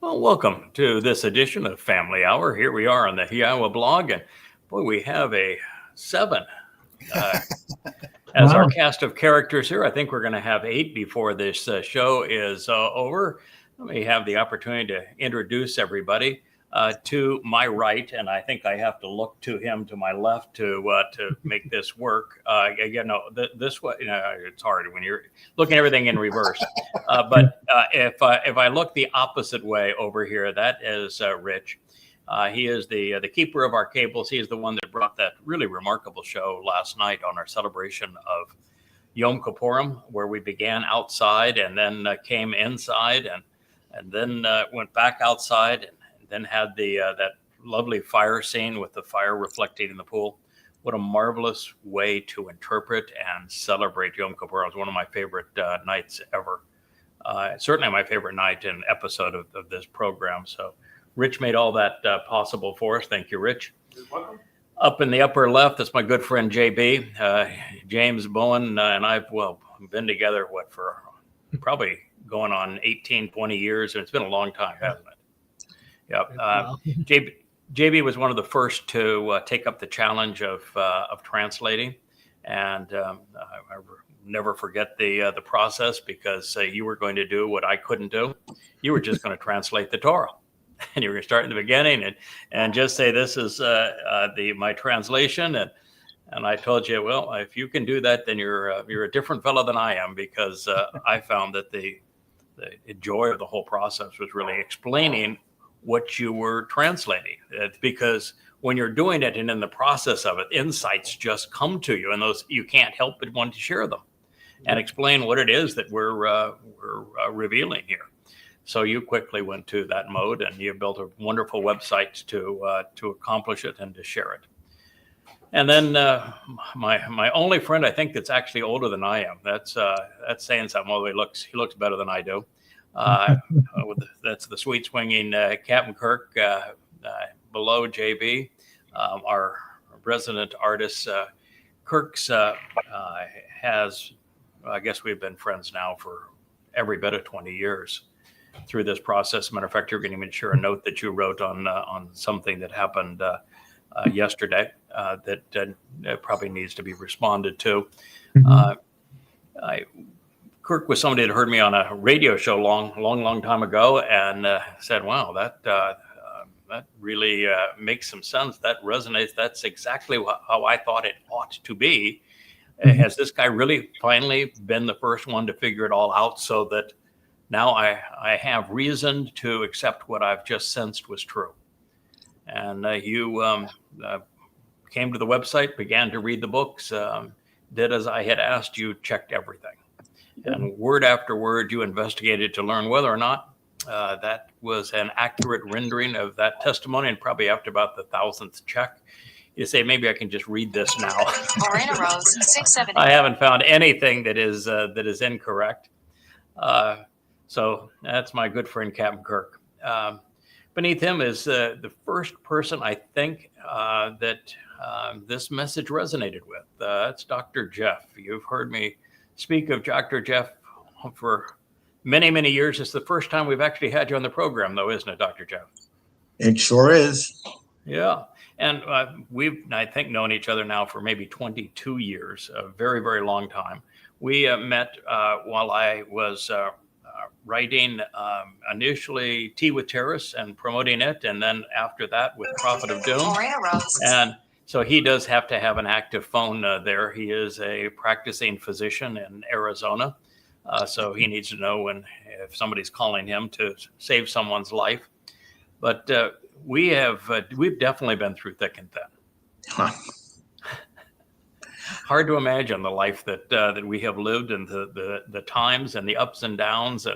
Well, welcome to this edition of Family Hour. Here we are on the Iowa blog, and boy, we have a seven uh, as our Wow. cast of characters here. I think we're going to have eight before this show is over. Let me have the opportunity to introduce everybody. To my right, and I think I have to look to him to my left to make this work. This way, it's hard when you're looking at everything in reverse. But if I look the opposite way over here, that is Rich. He is the keeper of our cables. He is the one that brought that really remarkable show last night on our celebration of Yom Kippurim, where we began outside and then came inside and then went back outside and then had the that lovely fire scene with the fire reflecting in the pool. What a marvelous way to interpret and celebrate Yom Kippur. It was one of my favorite nights ever. Certainly my favorite night and episode of this program. So Rich made all that possible for us. Thank you, Rich. You're welcome. Up in the upper left, that's my good friend JB. James Bowen and I've been together, for probably going on 18, 20 years. And it's been a long time, hasn't it? Yep. JB was one of the first to take up the challenge of translating, and I never forget the process because you were going to do what I couldn't do. You were just going to translate the Torah, and you were going to start in the beginning and just say this is my translation, and I told you, well, if you can do that, then you're a different fellow than I am, because I found that the joy of the whole process was really explaining what you were translating. Because when you're doing it and in the process of it, insights just come to you, and those you can't help but want to share them and explain what it is that we're revealing here. So you quickly went to that mode, and you built a wonderful website to accomplish it and to share it. And then my only friend, I think, that's actually older than I am. That's saying something. Although he looks better than I do. That's the sweet swinging Captain Kirk below JB, our resident artist. Kirk's has, I guess we've been friends now for every bit of 20 years through this process. As a matter of fact, you're going to even share a note that you wrote on something that happened yesterday that probably needs to be responded to. Kirk was somebody that heard me on a radio show long time ago, and said, "Wow, that really makes some sense. That resonates. That's exactly how I thought it ought to be." Has this guy really finally been the first one to figure it all out, so that now I have reason to accept what I've just sensed was true? And you came to the website, began to read the books, did as I had asked you, checked everything. And word after word, you investigated to learn whether or not that was an accurate rendering of that testimony. And probably after about the 1,000th check, you say, maybe I can just read this now. Morena Rose, 670. I haven't found anything that is incorrect. So that's my good friend Captain Kirk. Beneath him is the first person I think that this message resonated with. That's Dr. Jeff. You've heard me speak of Dr. Jeff for many, many years. It's the first time we've actually had you on the program, though, isn't it, Dr. Jeff? It sure is. Yeah. And we've, I think, known each other now for maybe 22 years, a very, very long time. We met while I was writing initially Tea with Terrace and promoting it, and then after that with Prophet of Doom. And so he does have to have an active phone there. He is a practicing physician in Arizona. So he needs to know if somebody's calling him to save someone's life. But we've definitely been through thick and thin. Huh. Hard to imagine the life that we have lived, and the times and the ups and downs,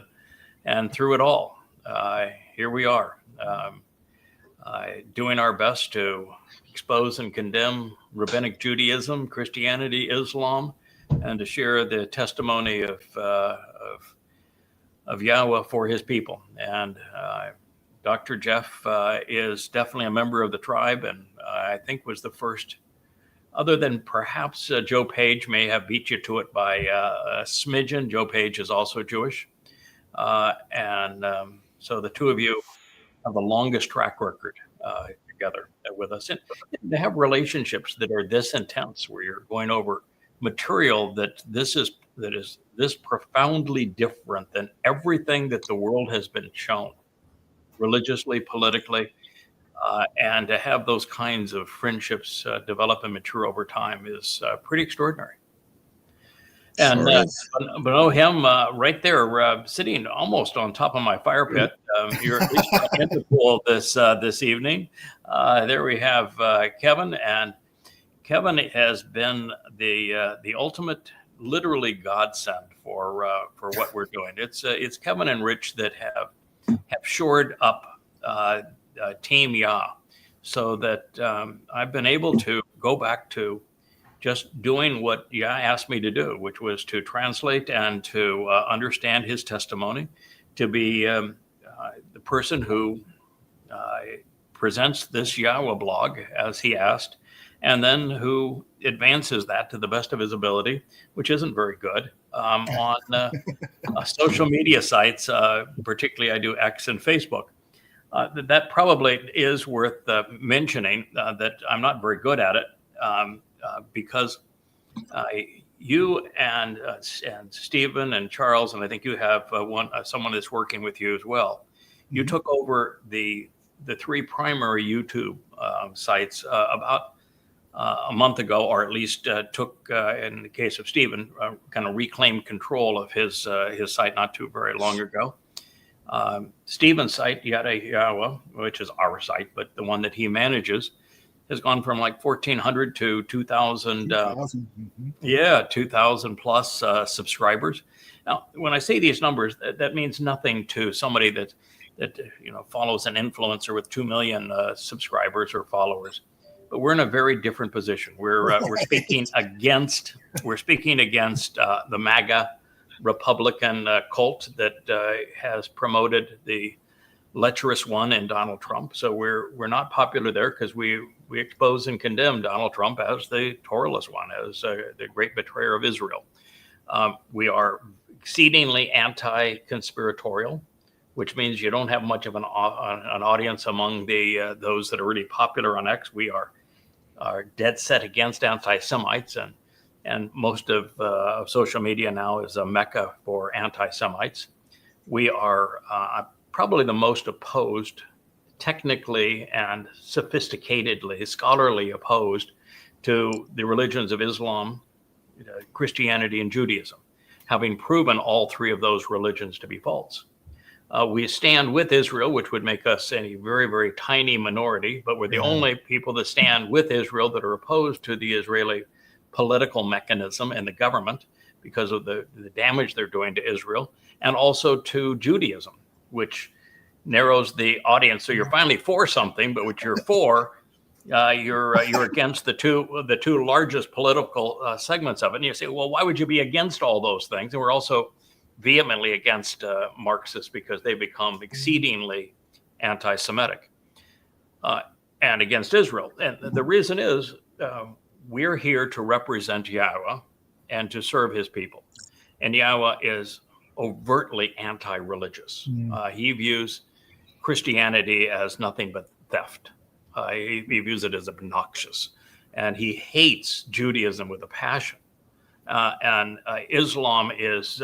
and through it all, here we are, doing our best to expose and condemn Rabbinic Judaism, Christianity, Islam, and to share the testimony of Yahweh for his people. And Dr. Jeff is definitely a member of the tribe, and I think was the first, other than perhaps Joe Page may have beat you to it by a smidgen. Joe Page is also Jewish. So the two of you have the longest track record together with us. And they have relationships that are this intense, where you're going over material that is this profoundly different than everything that the world has been shown, religiously, politically. And to have those kinds of friendships develop and mature over time is pretty extraordinary. And below him, right there, sitting almost on top of my fire pit, you're at least in the pool this evening. There we have Kevin, and Kevin has been the ultimate, literally godsend for what we're doing. It's Kevin and Rich that have shored up Team Yah, so that I've been able to go back to just doing what Yah asked me to do, which was to translate and to understand his testimony, to be the person who presents this Yahweh blog as he asked, and then who advances that to the best of his ability, which isn't very good, on social media sites, particularly I do X and Facebook. That probably is worth mentioning, that I'm not very good at it, because you and Stephen and Charles, and I think you have someone that's working with you as well. You took over the three primary YouTube sites about a month ago, or at least took, in the case of Stephen, kind of reclaimed control of his site not too very long ago. Stephen's site, Yada Yahweh, which is our site, but the one that he manages, has gone from like 1,400 to 2,000. 2,000 plus subscribers. Now, when I say these numbers, that means nothing to somebody that follows an influencer with 2 million subscribers or followers. But we're in a very different position. We're speaking against the MAGA Republican cult that has promoted the lecherous one in Donald Trump. So we're not popular there because we expose and condemn Donald Trump as the Torahless one, as the great betrayer of Israel. We are exceedingly anti-conspiratorial, which means you don't have much of an audience among those that are really popular on X. We are dead set against anti-Semites, and most of social media now is a mecca for anti-Semites. We are probably the most opposed, technically and sophisticatedly, scholarly opposed to the religions of Islam, Christianity, and Judaism, having proven all three of those religions to be false. We stand with Israel, which would make us a very, very tiny minority, but we're the only people that stand with Israel that are opposed to the Israeli political mechanism and the government because of the damage they're doing to Israel, and also to Judaism, which narrows the audience. So you're finally for something, but what you're for, you're against the two largest political segments of it. And you say, well, why would you be against all those things? And we're also vehemently against Marxists because they become exceedingly anti-Semitic and against Israel. And the reason is we're here to represent Yahweh and to serve his people. And Yahweh is overtly anti-religious. He views Christianity as nothing but theft. He views it as obnoxious, and he hates Judaism with a passion. And Islam is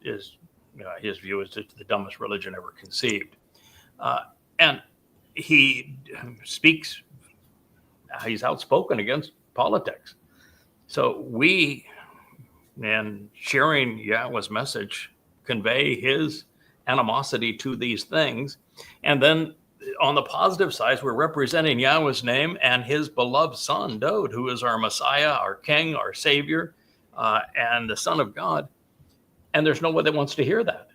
his view is it's the dumbest religion ever conceived. And he speaks. He's outspoken against politics. So we, in sharing Yahweh's message, convey his animosity to these things. And then on the positive side, we're representing Yahweh's name and his beloved son, Dode, who is our Messiah, our King, our Savior, and the Son of God. And there's no one that wants to hear that.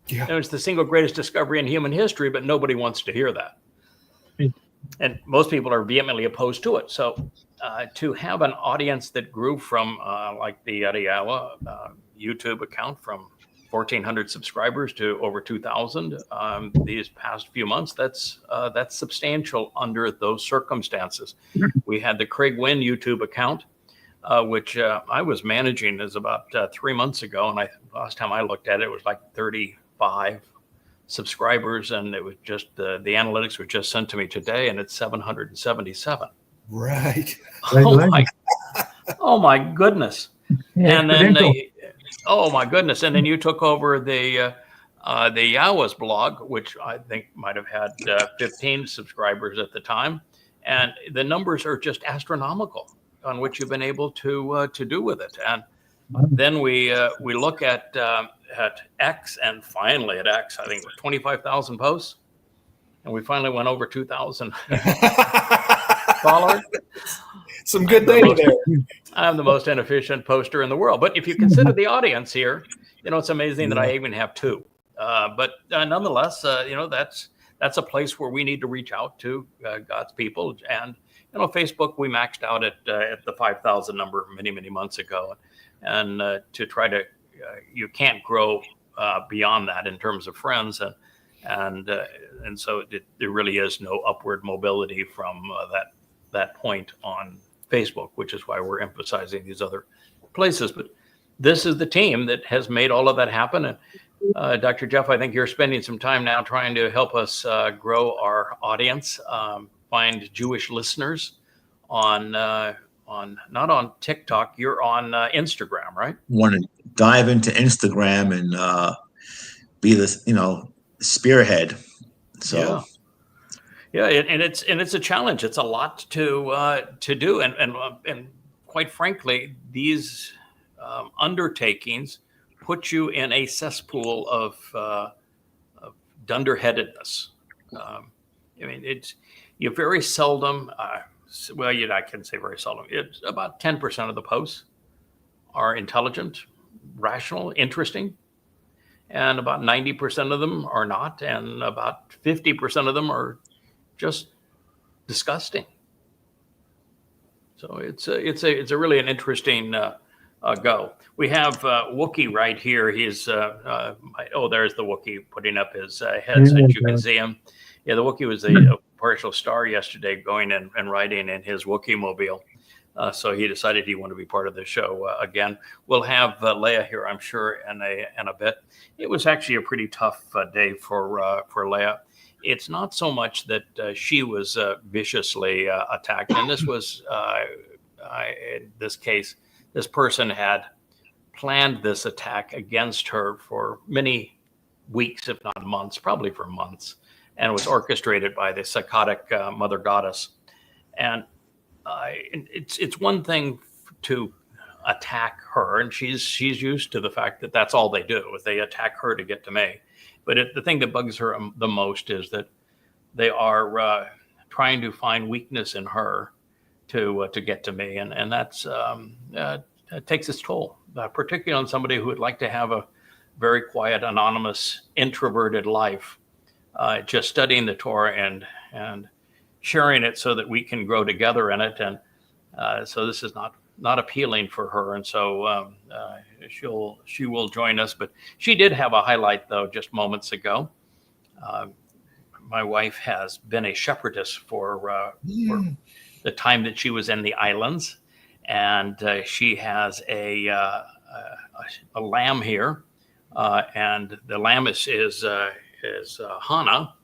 Yeah. It's the single greatest discovery in human history, but nobody wants to hear that. And most people are vehemently opposed to it. So to have an audience that grew from like the Yada Yahweh YouTube account from 1,400 subscribers to over 2,000 these past few months, that's substantial under those circumstances. We had the Craig Wynn YouTube account, which I was managing as about 3 months ago. And last time I looked at it, it was like 35 subscribers, and it was just the analytics were just sent to me today, and it's 777. Right. Oh my goodness! Yeah, And then credential. oh my goodness! And then you took over the Yawas blog, which I think might have had 15 subscribers at the time, and the numbers are just astronomical on what you've been able to do with it. And then we look at X, and finally at X, I think it was 25,000 posts, and we finally went over 2,000 followers. Some good data there. I'm the most inefficient poster in the world, but if you consider the audience here, it's amazing that I even have two. But nonetheless, that's a place where we need to reach out to God's people. And Facebook, we maxed out at the 5,000 number many months ago, and to try to you can't grow beyond that in terms of friends, and so there really is no upward mobility from that point on Facebook, which is why we're emphasizing these other places. But this is the team that has made all of that happen. And Dr. Jeff, I think you're spending some time now trying to help us grow our audience, find Jewish listeners on not on TikTok. You're on Instagram, right? Want to dive into Instagram and be this, spearhead. So yeah, and it's a challenge. It's a lot to do, and quite frankly, these undertakings put you in a cesspool of dunderheadedness. You very seldom. I can say very seldom. It's about 10% of the posts are intelligent, rational, interesting, and about 90% of them are not, and about 50% of them are just disgusting. So it's a really an interesting go. We have Wookie right here. He's there's the Wookie putting up his head so that you can see him. Yeah, the Wookie was a partial star yesterday, going and riding in his Wookie mobile. So he decided he wanted to be part of the show again. We'll have Leah here, I'm sure, in a bit. It was actually a pretty tough day for Leah. It's not so much that she was viciously attacked. And this was, in this case, this person had planned this attack against her for many weeks, if not months, probably for months, and was orchestrated by the psychotic mother goddess. And it's one thing to attack her, and she's used to the fact that that's all they do, is they attack her to get to me. But the thing that bugs her the most is that they are trying to find weakness in her to get to me, and that's it takes its toll, particularly on somebody who would like to have a very quiet, anonymous, introverted life, just studying the Torah and sharing it so that we can grow together in it. And so this is not appealing for her, and so she will join us. But she did have a highlight, though, just moments ago. My wife has been a shepherdess for the time that she was in the islands, and she has a lamb here, and the lamb is Hannah.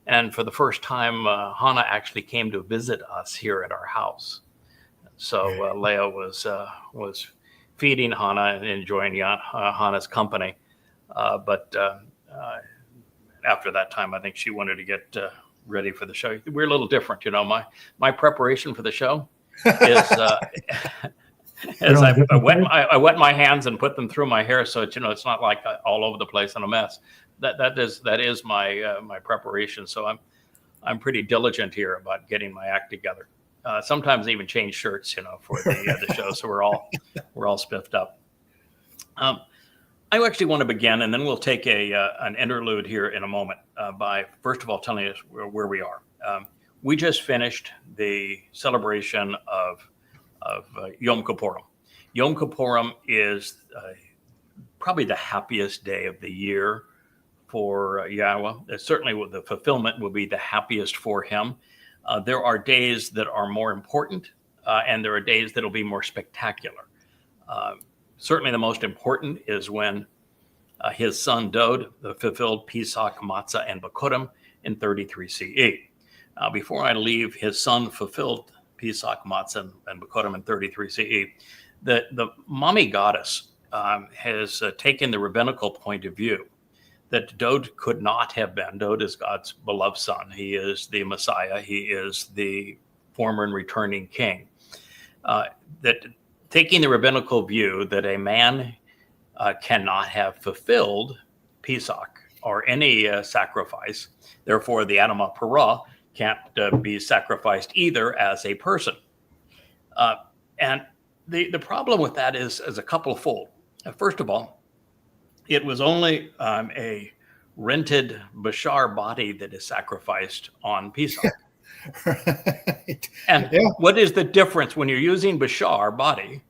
And for the first time, Hannah actually came to visit us here at our house. So Leah was feeding Hannah and enjoying Hannah's company. But after that time, I think she wanted to get ready for the show. We're a little different, My preparation for the show is as I wet my hands and put them through my hair, so it's not like all over the place and a mess. That is my preparation. So I'm pretty diligent here about getting my act together. Sometimes I even change shirts, for the show. So we're all spiffed up. I actually want to begin, and then we'll take an interlude here in a moment by first of all telling us where we are. We just finished the celebration of Yom Kippurim. Yom Kippurim is probably the happiest day of the year for Yahweh. Certainly the fulfillment will be the happiest for him. There are days that are more important, and there are days that will be more spectacular. Certainly the most important is when His son Dode fulfilled Pesach, Matzah, and Bikurim in 33 CE. Now, before I leave, his son fulfilled Pesach, Matzah, and Bikurim in 33 CE. The mummy goddess has taken the rabbinical point of view that Dode could not have been. Dode is God's beloved son. He is the Messiah. He is the former and returning king. That taking the rabbinical view that a man cannot have fulfilled Pesach or any sacrifice, therefore the Adamah Parah can't be sacrificed either as a person. And the problem with that is a couple-fold. First of all, it was only a rented Bashar body that is sacrificed on Pesach. Right. And Yeah. what is the difference when you're using Bashar body?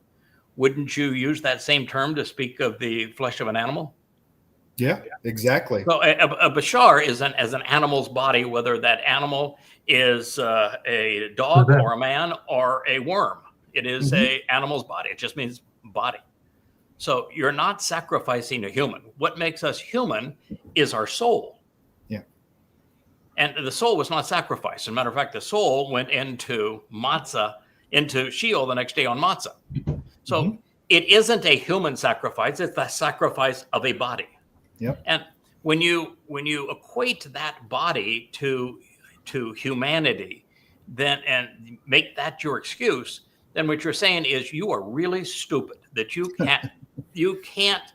Wouldn't you use that same term to speak of the flesh of an animal? Yeah, exactly. So a Bashar is as an animal's body, whether that animal is a dog or a man or a worm. It is a animal's body. It just means body. So you're not sacrificing a human. What makes us human is our soul. Yeah. And the soul was not sacrificed. As a matter of fact, the soul went into matzah, into Sheol the next day on matzah. So it isn't a human sacrifice. It's the sacrifice of a body. Yep. And when you equate that body to humanity, then and make that your excuse, then what you're saying is you are really stupid, that you can't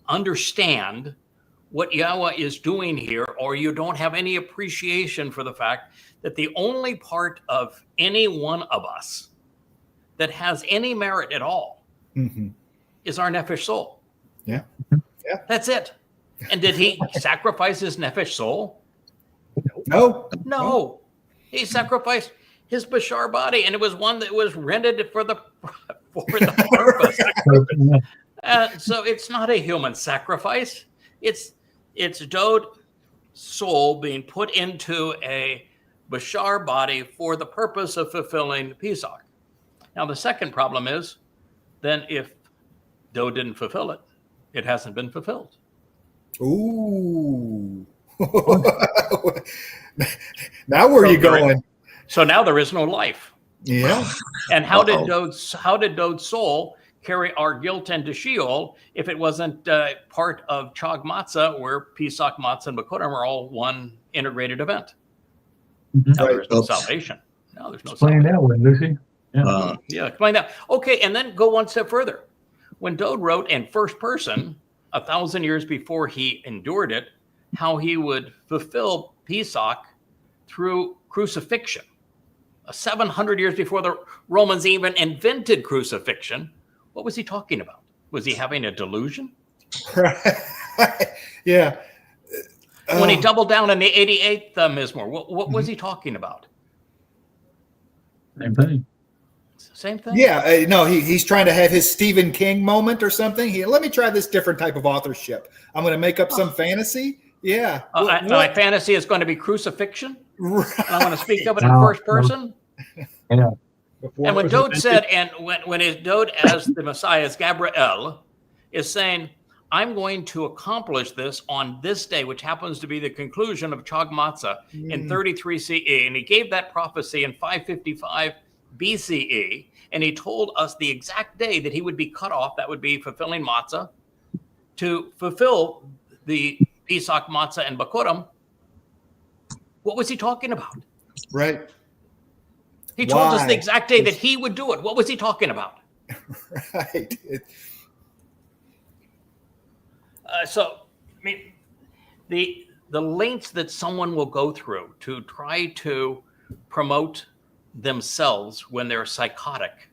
understand what Yahweh is doing here, or you don't have any appreciation for the fact that the only part of any one of us that has any merit at all is our nefesh soul. Yeah. Yeah. That's it. And did he sacrifice his nefesh soul? No. No. He sacrificed his Bashar body, and it was one that was rented for the purpose. So it's not a human sacrifice. It's Dode soul being put into a Bashar body for the purpose of fulfilling Pesach. Now, the second problem is, then if Dode didn't fulfill it, it hasn't been fulfilled. Ooh. Now where are you going? So now there is no life. Yeah. And how did Dode's soul carry our guilt into Sheol if it wasn't part of Chag Matzah, where Pesach, Matzah, and Bikurim are all one integrated event? Now there is no salvation. Now there's no Explain salvation. that one, Lucy. Yeah, explain that. Okay, and then go one step further. When Dode wrote in first person, 1,000 years before he endured it, how he would fulfill Pesach through crucifixion, 700 years before the Romans even invented crucifixion, what was he talking about? Was he having a delusion? Yeah. When he doubled down in the 88th Mizmor, what was he talking about? Same thing. Same thing? Yeah. No, he's trying to have his Stephen King moment or something. Let me try this different type of authorship. I'm going to make up some fantasy. Yeah. My fantasy is going to be crucifixion. Right. I want to speak of it in first person. Yeah. And when Dode said, and when his Dode as the Messiah, as Gabriel, is saying, I'm going to accomplish this on this day, which happens to be the conclusion of Chag Matzah in 33 CE. And he gave that prophecy in 555 BCE. And he told us the exact day that he would be cut off, that would be fulfilling Matzah, to fulfill the Pesach, Matzah, and Bikurim. What was he talking about? Right. He told us the exact day that he would do it. What was he talking about? Right. So, I mean, the lengths that someone will go through to try to promote themselves when they're psychotic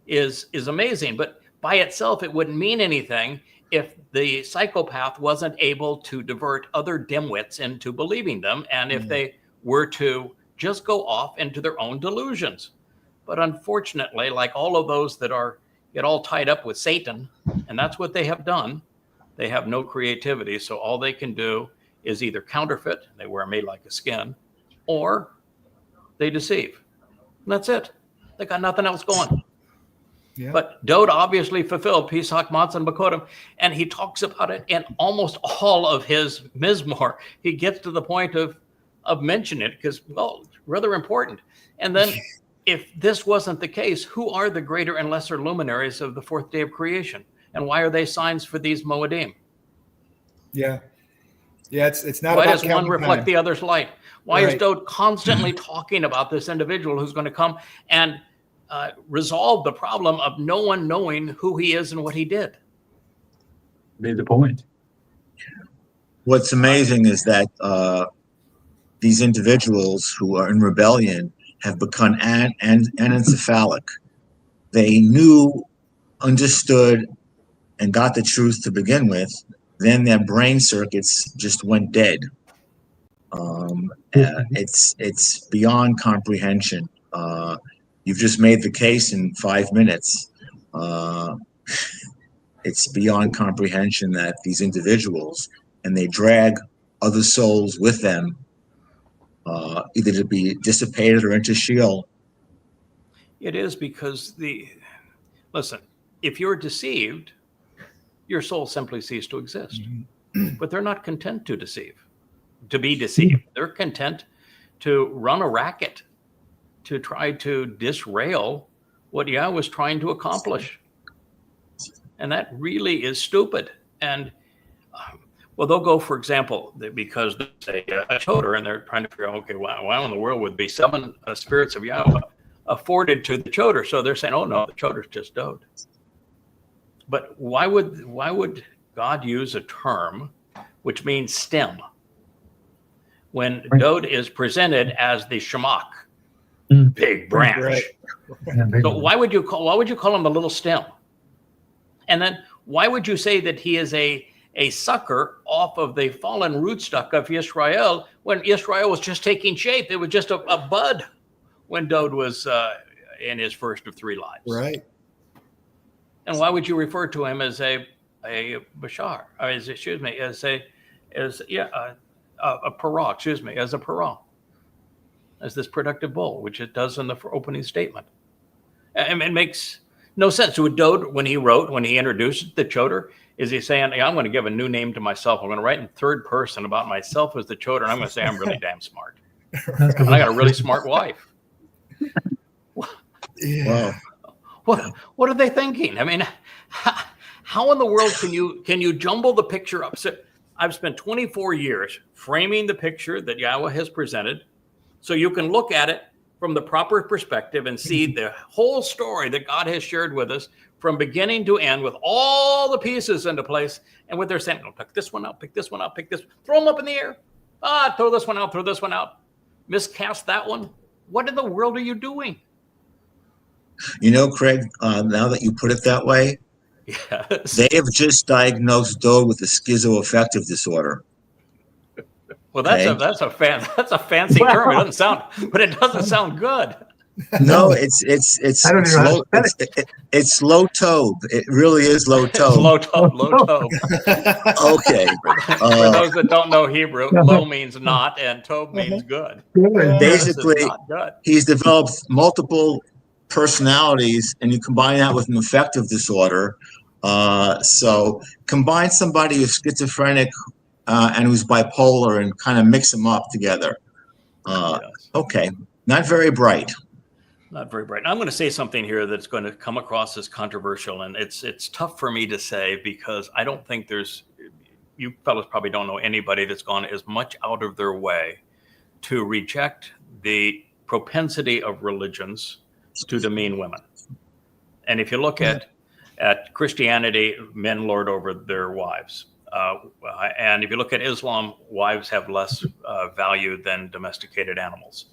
is amazing. But by itself, it wouldn't mean anything if the psychopath wasn't able to divert other dimwits into believing them, and if they were to just go off into their own delusions. But unfortunately, like all of those that get all tied up with Satan, and that's what they have done, they have no creativity. So all they can do is either counterfeit, they wear made like a skin, or they deceive. And that's it. They got nothing else going. Yeah. But Dode obviously fulfilled Pesach, Matzah, and Bakodim, and he talks about it in almost all of his Mizmor. He gets to the point of mentioning it because, well, it's rather important. And then if this wasn't the case, who are the greater and lesser luminaries of the fourth day of creation? And why are they signs for these Moedim? Yeah. Yeah, it's not Why about does one counting reflect time. the other's light? Why is Right. Dode constantly talking about this individual who's going to come and resolve the problem of no one knowing who he is and what he did? Made the point. What's amazing is that these individuals who are in rebellion have become anencephalic. They knew, understood, and got the truth to begin with. Then their brain circuits just went dead. It's beyond comprehension. You've just made the case in 5 minutes. It's beyond comprehension that these individuals, and they drag other souls with them, either to be dissipated or into Sheol. It is because listen, if you're deceived, your soul simply ceases to exist. But they're not content to be deceived. They're content to run a racket to try to disrail what Yahweh was trying to accomplish. And that really is stupid. And well, they'll go, for example, because there's a choder, and they're trying to figure out, okay, why in the world would be 7 spirits of Yahweh afforded to the choder? So they're saying, oh no, the choder's just Dode. But why would God use a term which means stem when Dode is presented as the Shemach, big branch? Right. So why would you call him a little stem? And then why would you say that he is a sucker off of the fallen rootstock of Yisrael when Yisrael was just taking shape? It was just a bud when Dode was in his first of 3 lives. Right. And why would you refer to him as a bashar? Or as a parah, as a parah, as this productive bull, which it does in the opening statement. And it makes no sense. So Dode, when he introduced the choder, is he saying, hey, I'm going to give a new name to myself. I'm going to write in third person about myself as the choder, and I'm going to say I'm really damn smart. And I got a really smart wife. Yeah. Wow. What are they thinking? I mean, how in the world can you jumble the picture up? So I've spent 24 years framing the picture that Yahweh has presented, so you can look at it from the proper perspective and see the whole story that God has shared with us from beginning to end, with all the pieces into place. And what they're saying, oh, pick this one out, pick this one out, pick this, throw them up in the air. Throw this one out, miscast that one. What in the world are you doing? You know, Craig, now that you put it that way, Yes. they have just diagnosed Dode with a schizoaffective disorder. Well, that's Okay. that's a fancy term. It doesn't sound good. No, it's I don't even know how low, to spell it's low tobe. It really is low It's tobe. low tobe. Okay. For those that don't know Hebrew, low means not, and tobe means good. Good. This is Basically, not good. he's developed multiple personalities, and you combine that with an affective disorder. So combine somebody who's schizophrenic and who's bipolar and kind of mix them up together. Yes. Okay, not very bright. Not very bright. I'm going to say something here that's going to come across as controversial, and it's tough for me to say because I don't think you fellas probably don't know anybody that's gone as much out of their way to reject the propensity of religions to demean women. And if you look at Christianity, men lord over their wives. And if you look at Islam, wives have less value than domesticated animals.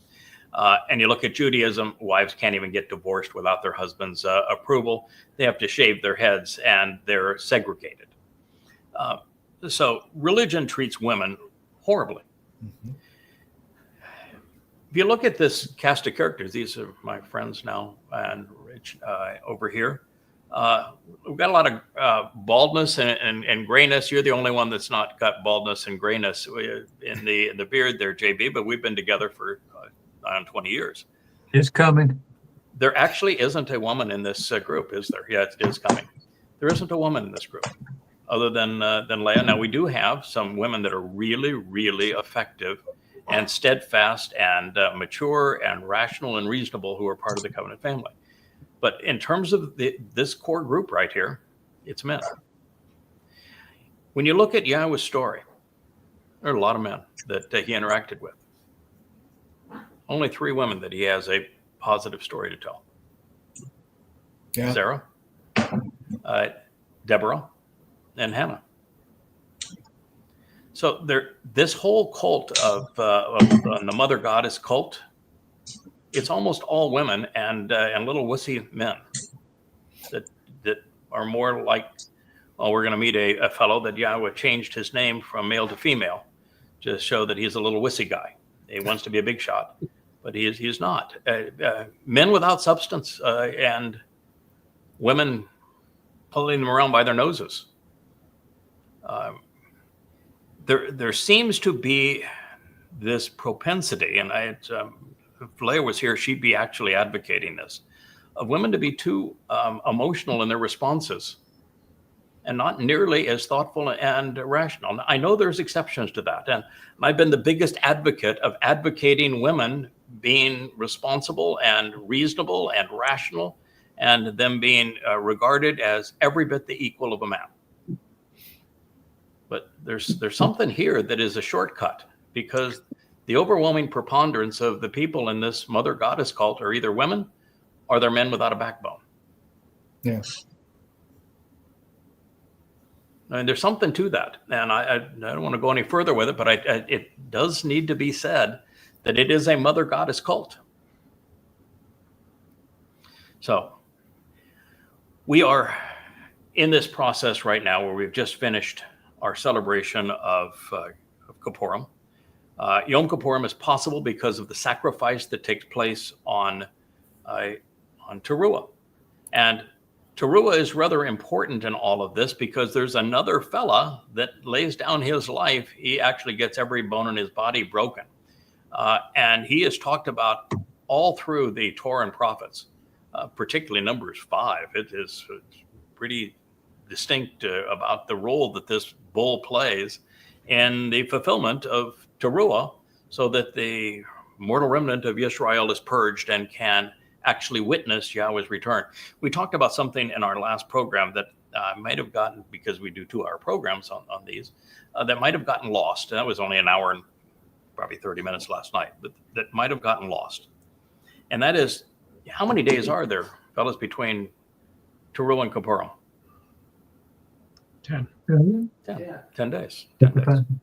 And you look at Judaism, wives can't even get divorced without their husband's approval. They have to shave their heads and they're segregated. So religion treats women horribly. Mm-hmm. If you look at this cast of characters, these are my friends now and Rich over here. We've got a lot of baldness and grayness. You're the only one that's not got baldness and grayness in the beard there, JB, but we've been together for 20 years. It's coming. There actually isn't a woman in this group, is there? Yeah, it is coming. There isn't a woman in this group other than Leah. Now, we do have some women that are really, really effective and steadfast and mature and rational and reasonable who are part of the covenant family. But in terms of this core group right here, it's men. When you look at Yahweh's story, there are a lot of men that he interacted with. Only 3 women that he has a positive story to tell. Yeah. Sarah, Deborah, and Hannah. So this whole cult of the mother goddess cult, it's almost all women and little wussy men that are more like, well, we're going to meet a fellow that Yahweh changed his name from male to female to show that he's a little wussy guy. He wants to be a big shot, but he's not. Men without substance and women pulling them around by their noses. There seems to be this propensity, and if Leah was here, she'd be actually advocating this, of women to be too emotional in their responses and not nearly as thoughtful and rational. Now, I know there's exceptions to that, and I've been the biggest advocate of advocating women being responsible and reasonable and rational, and them being regarded as every bit the equal of a man. But there's something here that is a shortcut, because the overwhelming preponderance of the people in this mother goddess cult are either women or they're men without a backbone. Yes. And there's something to that. And I don't want to go any further with it, but it does need to be said that it is a mother goddess cult. So we are in this process right now where we've just finished our celebration of Kippurim. Yom Kippurim is possible because of the sacrifice that takes place on Teruah. And Teruah is rather important in all of this because there's another fella that lays down his life. He actually gets every bone in his body broken. And he is talked about all through the Torah and prophets, particularly Numbers 5. It is pretty distinct about the role that this bull plays in the fulfillment of Teruah, so that the mortal remnant of Yisrael is purged and can actually witness Yahweh's return. We talked about something in our last program that might have gotten, because we do 2-hour programs on these, that might have gotten lost. That was only an hour and probably 30 minutes last night, but that might have gotten lost. And that is, how many days are there, fellas, between Teruah and Kippurim? 10. 10 days. 10 days.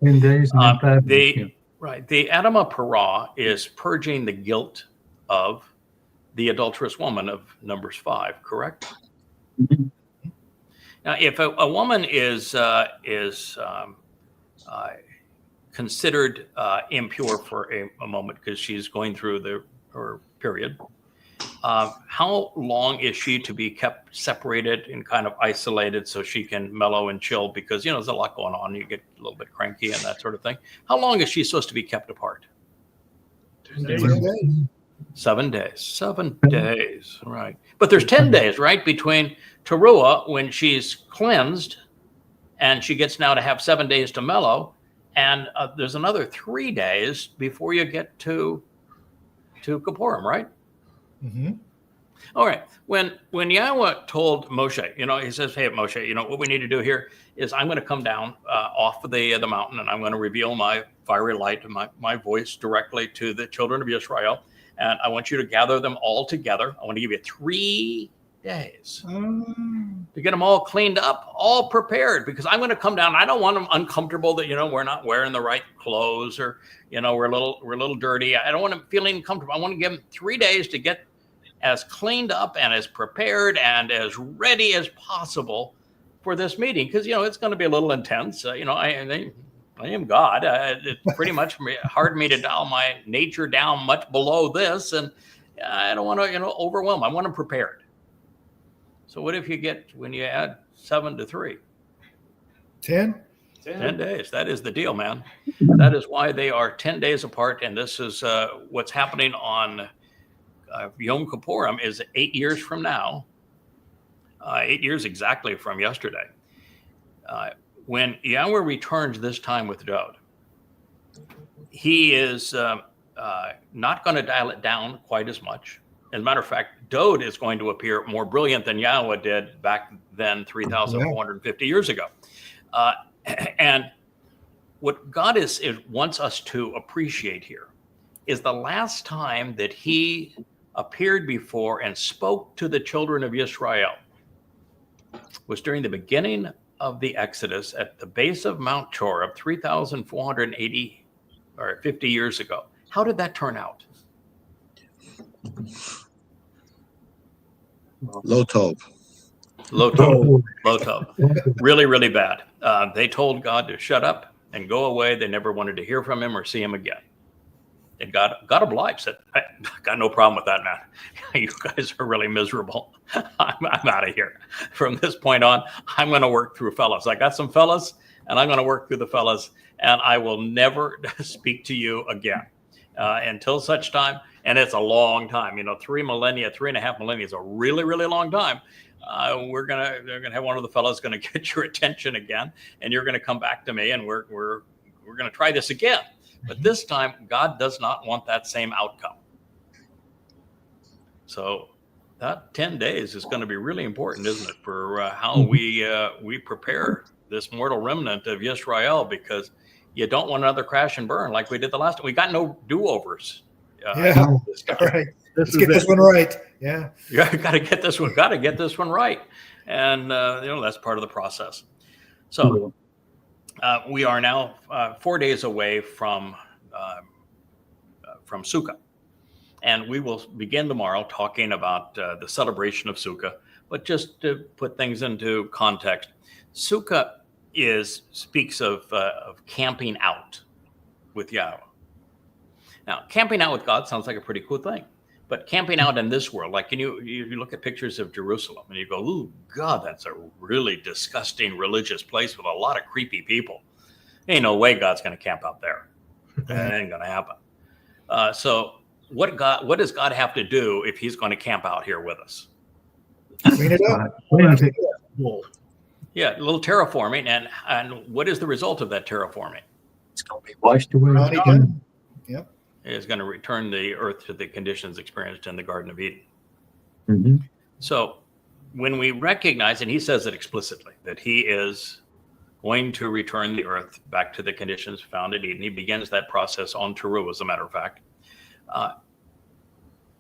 And then 5 Right. The Adamah Parah is purging the guilt of the adulterous woman of Numbers 5, correct? Mhm. Now, if a woman is considered impure for a moment because she's going through her period, how long is she to be kept separated and kind of isolated so she can mellow and chill? Because, there's a lot going on. You get a little bit cranky and that sort of thing. How long is she supposed to be kept apart? 10 days. 7 days. 7 days, right. But there's 10 days, right, between Teruah, when she's cleansed, and she gets now to have 7 days to mellow, and there's another 3 days before you get to Kippurim, right? Mm-hmm. All right. When Yahweh told Moshe, he says, hey, Moshe, what we need to do here is I'm going to come down off of the mountain, and I'm going to reveal my fiery light and my voice directly to the children of Israel. And I want you to gather them all together. I want to give you 3 days to get them all cleaned up, all prepared, because I'm going to come down. I don't want them uncomfortable that, we're not wearing the right clothes, or, we're a little dirty. I don't want them feeling uncomfortable. I want to give them 3 days to get as cleaned up and as prepared and as ready as possible for this meeting. Because, it's going to be a little intense. I am God. It's pretty much hard for me to dial my nature down much below this. And I don't want to, overwhelm. I want them prepared. So what if when you add 7 to 3? 10? 10 days. That is the deal, man. That is why they are 10 days apart. And this is what's happening on Yom Kippurim is 8 years from now, 8 years exactly from yesterday, when Yahweh returns this time with Dode. He is not going to dial it down quite as much. As a matter of fact, Dode is going to appear more brilliant than Yahweh did back then 3,450 years ago. And what God wants us to appreciate here is the last time that he appeared before and spoke to the children of Israel was during the beginning of the Exodus at the base of Mount Choreb 3,480 or 50 years ago. How did that turn out? Low tov. Low tov. Really, really bad. They told God to shut up and go away. They never wanted to hear from him or see him again. And God obliged, said, I got no problem with that, man. You guys are really miserable. I'm out of here. From this point on, I'm going to work through fellas. I got some fellas, and I'm going to work through the fellas, and I will never speak to you again until such time. And it's a long time. 3.5 millennia is a really, really long time. They're gonna have one of the fellas going to get your attention again, and you're going to come back to me, and we're going to try this again. But this time, God does not want that same outcome. So that 10 days is going to be really important, isn't it, for how we prepare this mortal remnant of Yisrael, because you don't want another crash and burn like we did the last time. We got no do-overs. All right. Let's get this one right. Yeah. Yeah, got to get this one right. And, that's part of the process. So we are now 4 days away from Sukkah. And we will begin tomorrow talking about the celebration of Sukkah. But just to put things into context, Sukkah speaks of camping out with Yahweh. Now, camping out with God sounds like a pretty cool thing. But camping out in this world, like you look at pictures of Jerusalem and you go, "Ooh, God, that's a really disgusting religious place with a lot of creepy people. Ain't no way God's going to camp out there. That ain't going to happen." So what does God have to do if he's going to camp out here with us? Clean it up. Yeah, a little terraforming. And what is the result of that terraforming? It's going to be washed away. Yep. It's going to return the earth to the conditions experienced in the Garden of Eden. Mm-hmm. So when we recognize, and he says it explicitly, that he is going to return the earth back to the conditions found in Eden. He begins that process on Teru, as a matter of fact.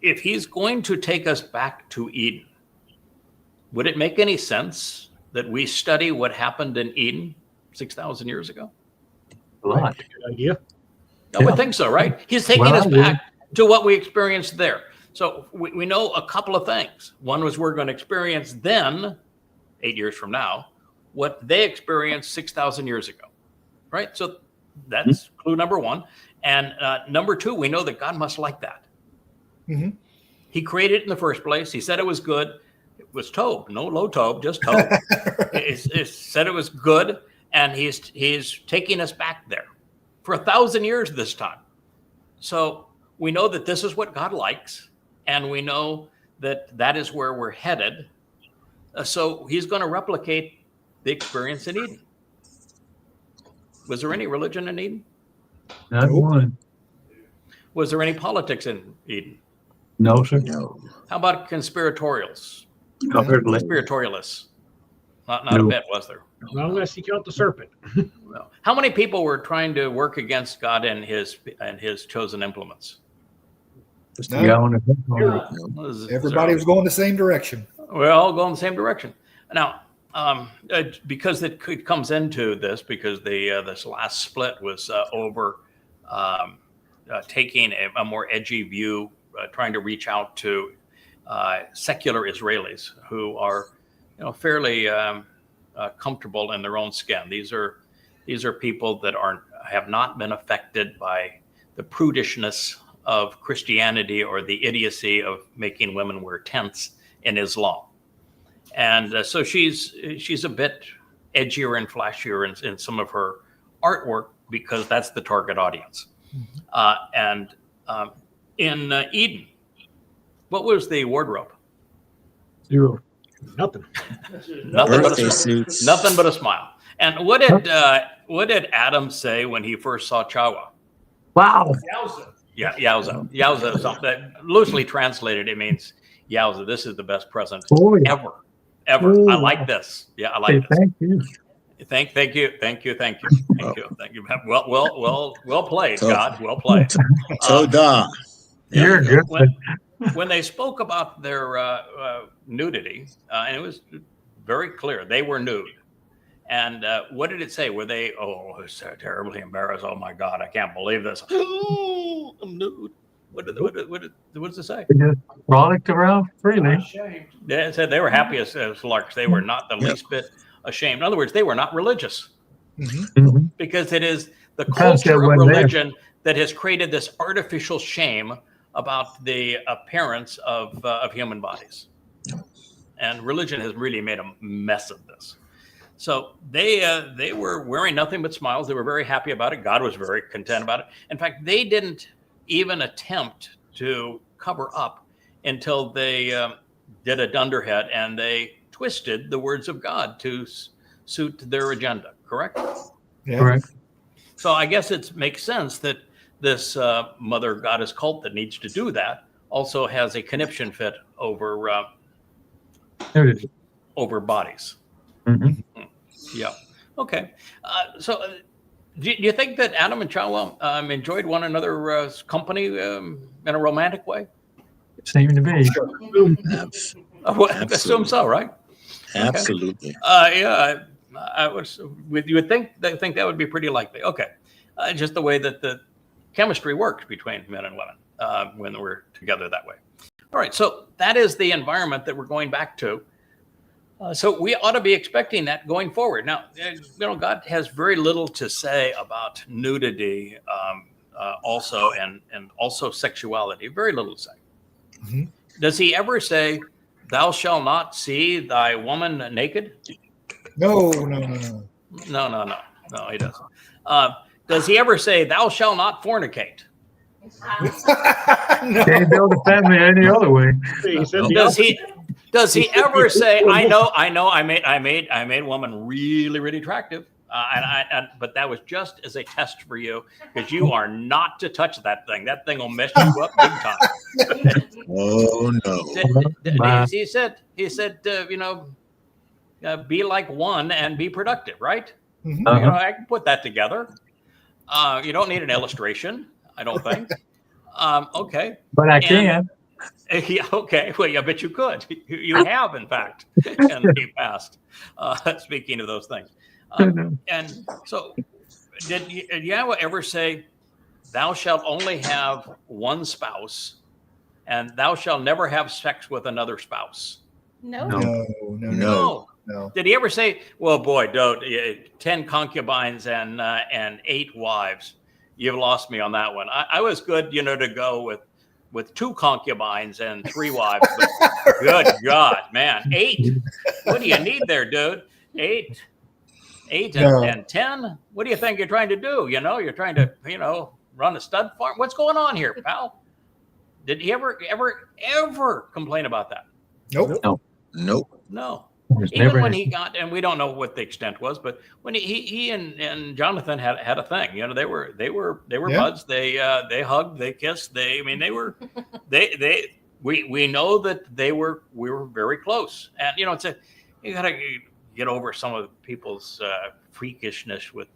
If he's going to take us back to Eden, would it make any sense that we study what happened in Eden 6,000 years ago? A lot. Good idea. I would think so, right? He's taking us back to what we experienced there. So we know a couple of things. One was we're going to experience then, 8 years from now, what they experienced 6,000 years ago, right? So that's clue number one. And number two, we know that God must like that. Mm-hmm. He created it in the first place. He said it was good. It was Tob, no low Tob, just Tob. It said it was good, and he's taking us back there for 1,000 years this time. So we know that this is what God likes, and we know that is where we're headed. So he's going to replicate the experience in Eden. Was there any religion in Eden? Not one. Was there any politics in Eden? No, sir. No. How about conspiratorials? I've heard less. Conspiratorialists? Not No. a bit, was there? Not unless you count the serpent. No. How many people were trying to work against God and his chosen implements? No, Yeah, on the everybody was going the same direction. We're all going the same direction. Now, because it comes into this, because this last split was over taking a more edgy view, trying to reach out to secular Israelis who are, fairly comfortable in their own skin. These are people that have not been affected by the prudishness of Christianity or the idiocy of making women wear tents in Islam. And so she's a bit edgier and flashier in some of her artwork because that's the target audience. In Eden, What was the wardrobe? 0. Nothing. Nothing but a Birthday smile. suits. Nothing but a smile. And what did Adam say when he first saw Chawa? Wow. Yeah, yowza. Yowza is something that loosely translated, it means yowza. This is the best present Oh, yeah. ever. I Oh, like wow. this. Yeah, I Hey, like this. thank you. Thank you. Well played, So- God. Well played. Toda. There You're we go. good. When they spoke about their nudity, and it was very clear they were nude. And what did it say? Were they? Oh, it was so terribly embarrassed. Oh my God, I can't believe this. Oh, I'm nude. What does it say? They just frolicked around freely. They said they were happy as larks. They were not the least bit ashamed. In other words, they were not religious, Mhm. because it is the Because they culture of weren't there. religion that has created this artificial shame about the appearance of human bodies. And religion has really made a mess of this. So they were wearing nothing but smiles. They were very happy about it. God was very content about it. In fact, they didn't even attempt to cover up until they did a dunderhead and they twisted the words of God to suit their agenda. Correct? Yeah. Correct. So I guess it makes sense that this mother goddess cult that needs to do that also has a conniption fit over There it is. over bodies. Mhm. Yeah. Okay. So do you think that Adam and Chawa enjoyed one another's company in a romantic way? Seemed to be. Abs- I assume so, right? Absolutely. Yeah. I you would think that would be pretty likely. Okay. Just the way that the chemistry works between men and women when we're together that way. All right. So that is the environment that we're going back to. So we ought to be expecting that going forward. Now, God has very little to say about nudity, also and also sexuality. Very little to say. Mhm. Does he ever say, "Thou shalt not see thy woman naked"? No. No, he doesn't. Does he ever say, "Thou shalt not fornicate"? No. Can't build a family any other way. He said the Does opposite. he? Does he ever say, I know, I made a woman really, really attractive, but that was just as a test for you because you are not to touch that thing. That thing will mess you up big time." Oh no. He said, be like one and be productive, right? Mhm. Uh-huh. I can put that together. You don't need an illustration, I don't think. Okay. But I And- can. Yeah, okay. Well, I bet you could. You have, in fact, in the past. Speaking of those things. And so, did Yahweh ever say, "Thou shalt only have one spouse, and thou shalt never have sex with another spouse"? No. No. No. Did he ever say, "Well, boy, don't 10 concubines and 8 wives"? You've lost me on that one. I was good, to go with 2 concubines and 3 wives. But good God, man, 8. What do you need there, dude? 8 No. and 10. What do you think you're trying to do? You're trying to, run a stud farm. What's going on here, pal? Did he ever complain about that? Nope. Nope. No. There's Even never when any- he got, and we don't know what the extent was, but when he and Jonathan had a thing, they were Yeah. buds. They hugged, they kissed. They were, we know that we were very close. And you gotta get over some of people's freakishness with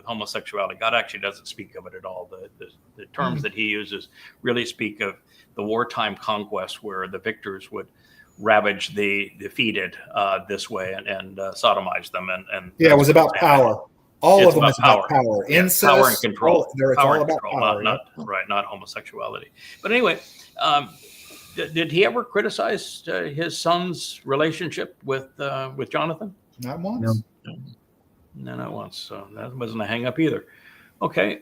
homosexuality. God actually doesn't speak of it at all. The terms that he uses really speak of the wartime conquest where the victors would ravage the defeated this way and sodomize them and Yeah, it was about power. All It's of them about is about power. Yeah, Incest, power and control. It's Power all and about control, power. not homosexuality. But anyway, did he ever criticize his son's relationship with Jonathan? Not once. No, not once. So that wasn't a hang up either. Okay.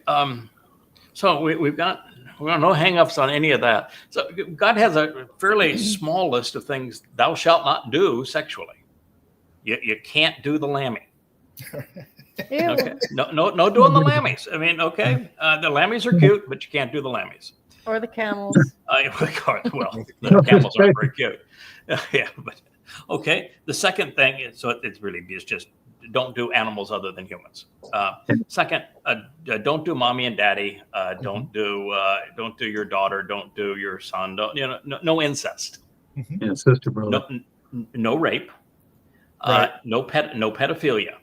So we've got no hang-ups on any of that. So God has a fairly small list of things thou shalt not do sexually. You can't do the lammy. Okay. No doing the lammies. I mean, okay. The lammies are cute, but you can't do the lammies. Or the camels. Well, the camels aren't very cute. Yeah, but okay. The second thing is, so it's really is just don't do animals other than humans. Second, don't do mommy and daddy. Don't do your daughter. Don't do your son. Don't, no incest. Yeah, sister, brother. No rape. Right. No pedophilia.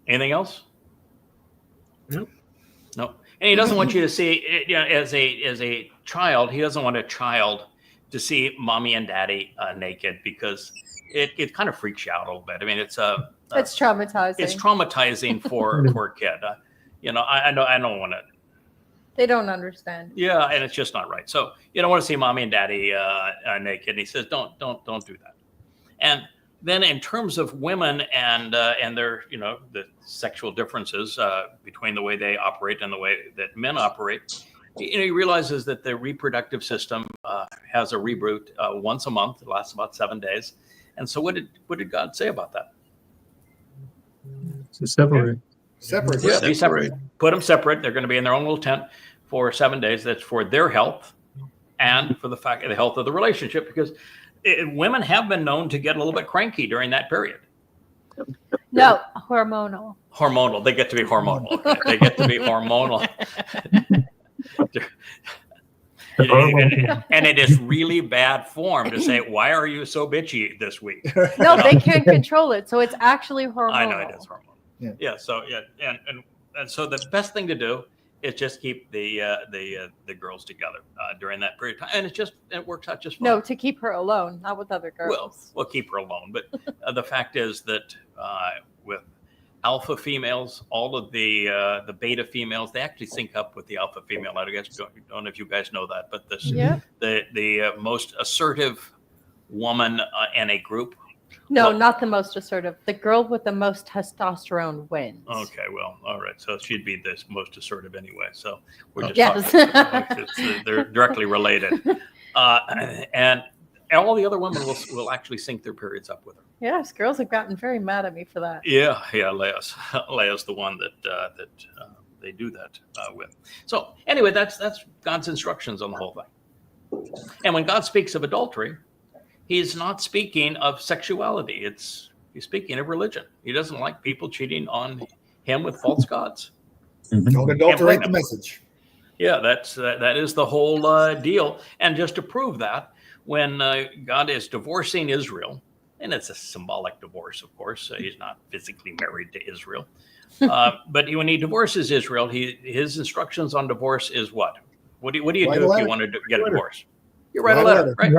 Anything else? Nope. No. And he doesn't want you to see, as a child, he doesn't want a child to see mommy and daddy naked, because it kind of freaks you out a little bit. I mean, it's traumatizing. It's traumatizing for a kid. I don't want to. They don't understand. Yeah, and it's just not right. So you don't want to see mommy and daddy naked. And he says, don't do that. And then in terms of women and their, the sexual differences between the way they operate and the way that men operate, he realizes that the reproductive system has a reboot once a month. It lasts about 7 days. And so what did God say about that? To separate. Separate. Yeah, be separate. Put them separate. They're going to be in their own little tent for 7 days. That's for their health and for the health of the relationship, because women have been known to get a little bit cranky during that period. No, hormonal. Hormonal. They get to be hormonal. Okay? They get to be hormonal. And it is really bad form to say, why are you so bitchy this week? No, they can't control it. So it's actually hormonal. I know it is hormonal. Yeah. So and so the best thing to do is just keep the girls together during that period of time, and it works out just fine. No, to keep her alone, not with other girls. We'll keep her alone. But the fact is that with alpha females, all of the beta females, they actually sync up with the alpha female. I don't know if you guys know that, but the most assertive woman in a group. No, not the most assertive. The girl with the most testosterone wins. Okay, well, all right. So she'd be the most assertive anyway. So we're just yes. They're directly related. And all the other women will actually sync their periods up with her. Yes, girls have gotten very mad at me for that. Yeah, Leia's the one that they do that with. So anyway, that's God's instructions on the whole thing. And when God speaks of adultery, he's not speaking of sexuality. He's speaking of religion. He doesn't like people cheating on him with false gods. Don't adulterate the message. Yeah, that is the whole deal. And just to prove that, when God is divorcing Israel, and it's a symbolic divorce, of course, he's not physically married to Israel, but when he divorces Israel, his instructions on divorce is what? What do you do if you want to get a divorce? You write a letter, right?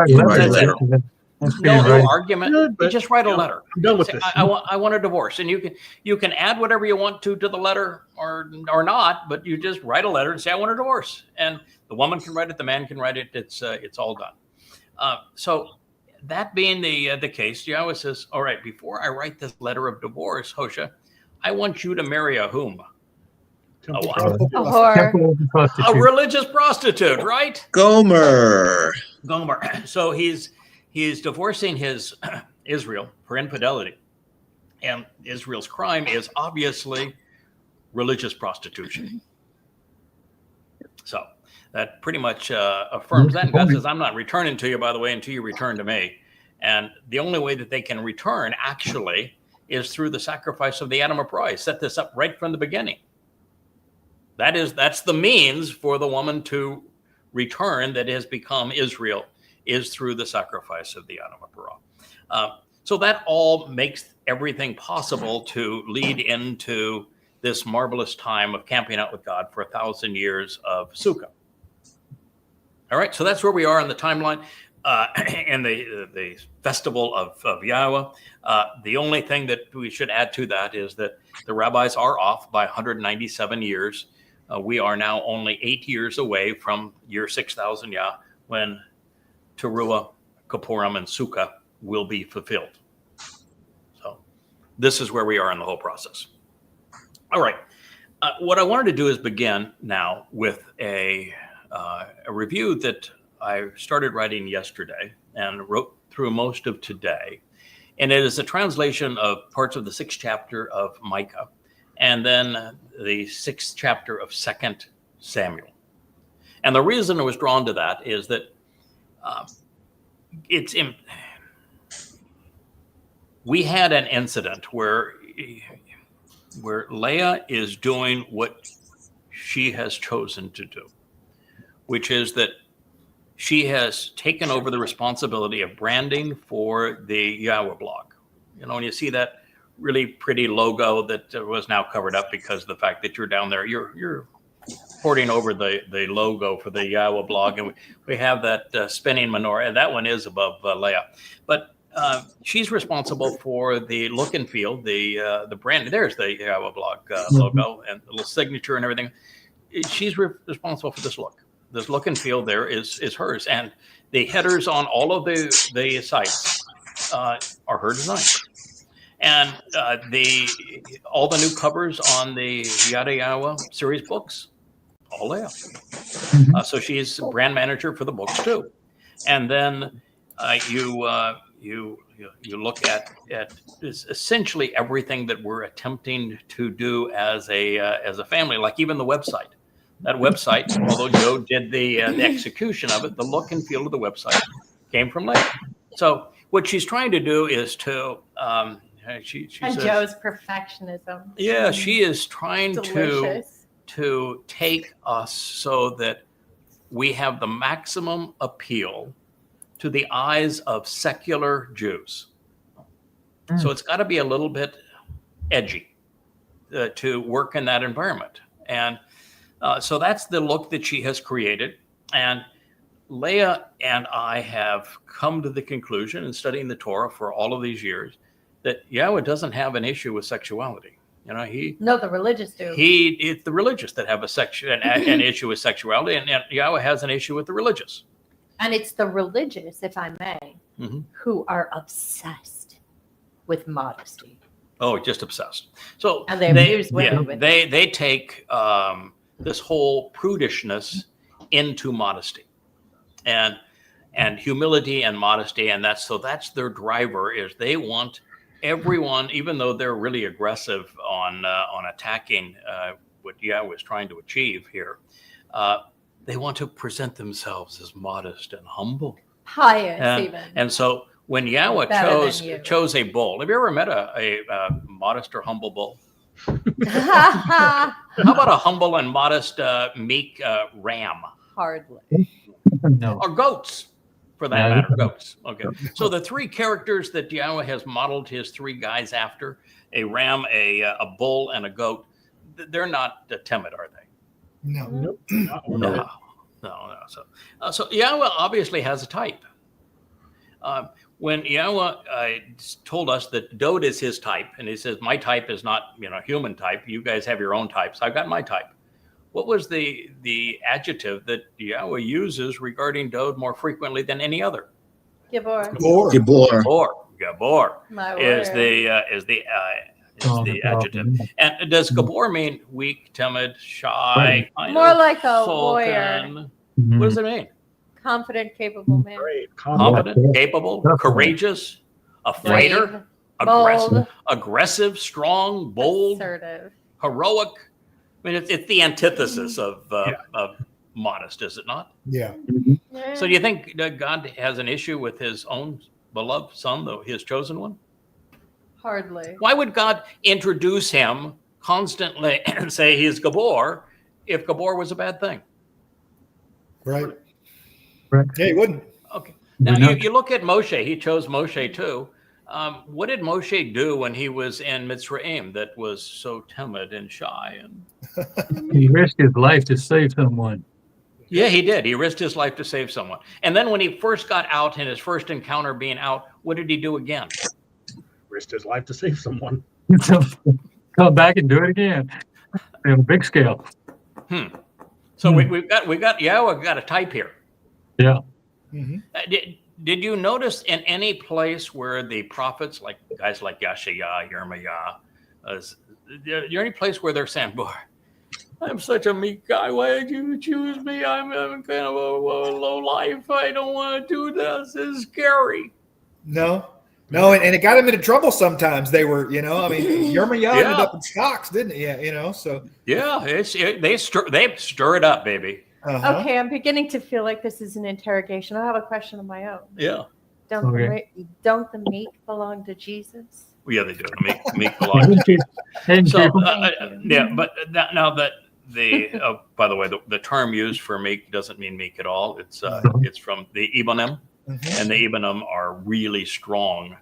No argument. You just write a letter. I'm done with this. I want a divorce, and you can add whatever you want to the letter or not, but you just write a letter and say I want a divorce, and the woman can write it, the man can write it. It's all done. So that being the case, Yahweh says, all right, before I write this letter of divorce, Hosea, I want you to marry a whom? A what? A religious prostitute, right? Gomer. So he's divorcing his Israel for infidelity, and Israel's crime is obviously religious prostitution. So that pretty much affirms that. And God says, I'm not returning to you, by the way, until you return to me. And the only way that they can return actually is through the sacrifice of the animal prize. Set this up right from the beginning. That's the means for the woman to return that has become Israel, is through the sacrifice of the animal prize. So that all makes everything possible to lead into this marvelous time of camping out with God for 1,000 years of Sukkah. All right, so that's where we are in the timeline in the festival of Yahweh. The only thing that we should add to that is that the rabbis are off by 197 years. We are now only 8 years away from year 6,000 Yah, when Teruah, Kippurim, and Sukkah will be fulfilled. So this is where we are in the whole process. All right. What I wanted to do is begin now with a review that I started writing yesterday and wrote through most of today. And it is a translation of parts of the 6th chapter of Micah, and then the 6th chapter of 2nd Samuel. And the reason I was drawn to that is that we had an incident where Leia is doing what she has chosen to do, which is that she has taken over the responsibility of branding for the Yahweh blog. You know, when you see that really pretty logo that was now covered up because of the fact that you're down there, you're porting over the logo for the Yahweh blog, and we have that spinning menorah, and that one is above Leia. But she's responsible for the look and feel, the brand. There's the Yahweh blog logo and the little signature and everything. She's responsible for this look. This look and feel there is hers, and the headers on all of the sites are her design, and all the new covers on the Yada Yahweh series books, all Leia. So she's brand manager for the books too, and then you look at essentially everything that we're attempting to do as a family, like even the website. That website, although Joe did the execution of it, the look and feel of the website came from Leia. So what she's trying to do is to she And says, Joe's perfectionism. yeah, she is trying Delicious. to take us so that we have the maximum appeal to the eyes of secular Jews. So it's got to be a little bit edgy to work in that environment. And so that's the look that she has created. And Leia and I have come to the conclusion in studying the Torah for all of these years that Yahweh doesn't have an issue with sexuality. You know, No, the religious do. it's the religious that have an issue with sexuality, and Yahweh has an issue with the religious. And it's the religious, if I may, who are obsessed with modesty. Oh, just obsessed. So And they abuse women with it. they take this whole prudishness into modesty, and humility and modesty, and that's their driver. Is they want everyone, even though they're really aggressive on attacking what Yahweh is trying to achieve here, they want to present themselves as modest and humble, Pious, even. And so when Yahweh Better than you. chose a bull, have you ever met a modest or humble bull? Hardly. How about a humble and modest, meek ram? No. Or goats, for that Yeah. matter, goats. Okay. So the three characters that Yahweh has modeled his three guys after, a ram, a bull, and a goat, they're not timid, are they? No. No. So Yahweh obviously has a type. When Yahweh told us that Dode is his type, and he says, my type is not, human type. You guys have your own types. I've got my type. What was the adjective that Yahweh uses regarding Dode more frequently than any other? Gibor. Gabor My is word. the adjective. And does Gabor mean weak, timid, shy? kind More of like a warrior. sultan? Mhm. What does it mean? Confident, capable man. Great. Confident, capable, courageous, a fighter, Bold. aggressive, strong, bold, Assertive. heroic. I mean, it's the antithesis of modest, is it not? Yeah. Yeah. So do you think that God has an issue with his own beloved son, though his chosen one? Hardly. Why would God introduce him constantly and say he's Gabor if Gabor was a bad thing? Right. Right. Yeah, he wouldn't. Okay. Now We know- you look at Moshe. He chose Moshe too. What did Moshe do when he was in Mitzrayim that was so timid and shy? And He risked his life to save someone. yeah, he did. He risked his life to save someone. And then when he first got out in his first encounter being out, what did he do again? Risked his life to save someone. So come back and do it again on a big scale. So we've got Yahweh got a type here. Yeah. Mhm. Did you notice in any place where the prophets, like guys like Yashaya, Yirmiah, is there any place where they're saying, boy, I'm such a meek guy. Why did you choose me? I'm kind of a low life. I don't want to do this. It's scary. No. And it got him into trouble sometimes. They were, Yirmiah ended up in stocks, didn't it? Yeah, so. Yeah, they stir it up, baby. Uh-huh. Okay, I'm beginning to feel like this is an interrogation. I have a question of my own. Yeah. Don't the meat belong to Jesus? Yeah, they do. Meat belongs to Jesus. And So, people, Thank you. yeah, but now that by the way, the term used for meek doesn't mean meek at all. It's from the Ibonim, Mhm. and the Ibonim are really strong,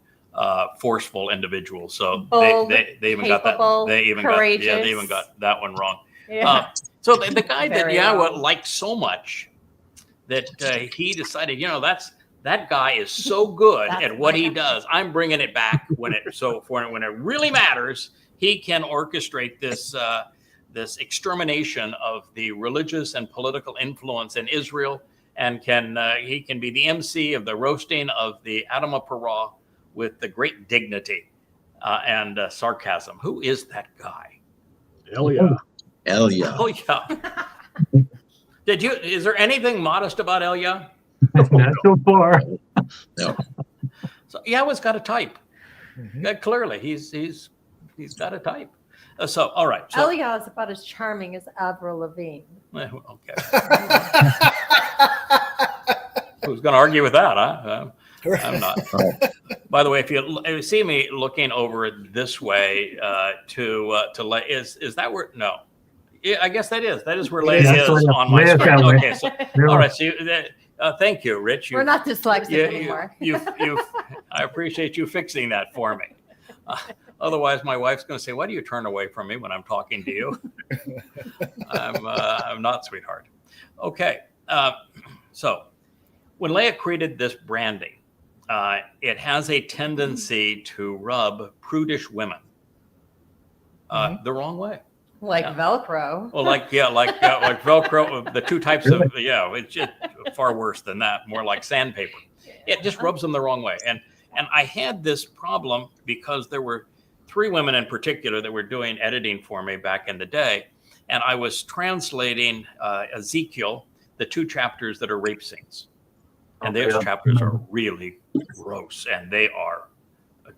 forceful individuals. So Bold, they even got capable, that. They even courageous. got that one wrong. Yeah. So the guy that Very Yahweh wrong. liked so much that he decided, that guy is so good That's at what my he guy. does. I'm bringing it back when it really matters. He can orchestrate this extermination of the religious and political influence in Israel, and he can be the MC of the roasting of the Adamah Parah with the great dignity and sarcasm. Who is that guy? Hell yeah. Elia. Oh yeah. Is there anything modest about Elia? not so far. No. So Yahweh's got a type. Mhm. Clearly, he's got a type. So all right. So Elia is about as charming as Avril Lavigne. okay. Who's going to argue with that? I'm not. Oh. By the way, if you see me looking over it this way to is that where? No. Yeah, I guess that is where Leia That's is Leia. on my Leia's screen. that way. Okay, so all right. So thank you, Rich. We're not dyslexic anymore. I appreciate you fixing that for me. Otherwise, my wife's going to say, "Why do you turn away from me when I'm talking to you?" I'm not, sweetheart. Okay, so when Leia created this branding, it has a tendency to rub prudish women the wrong way. Like Yeah. Velcro. Well, like Velcro, the two types of it's just far worse than that. More like sandpaper. It just rubs them the wrong way. And I had this problem because there were 3 women in particular that were doing editing for me back in the day, and I was translating Ezekiel, the 2 chapters that are rape scenes, and those chapters are really gross and they are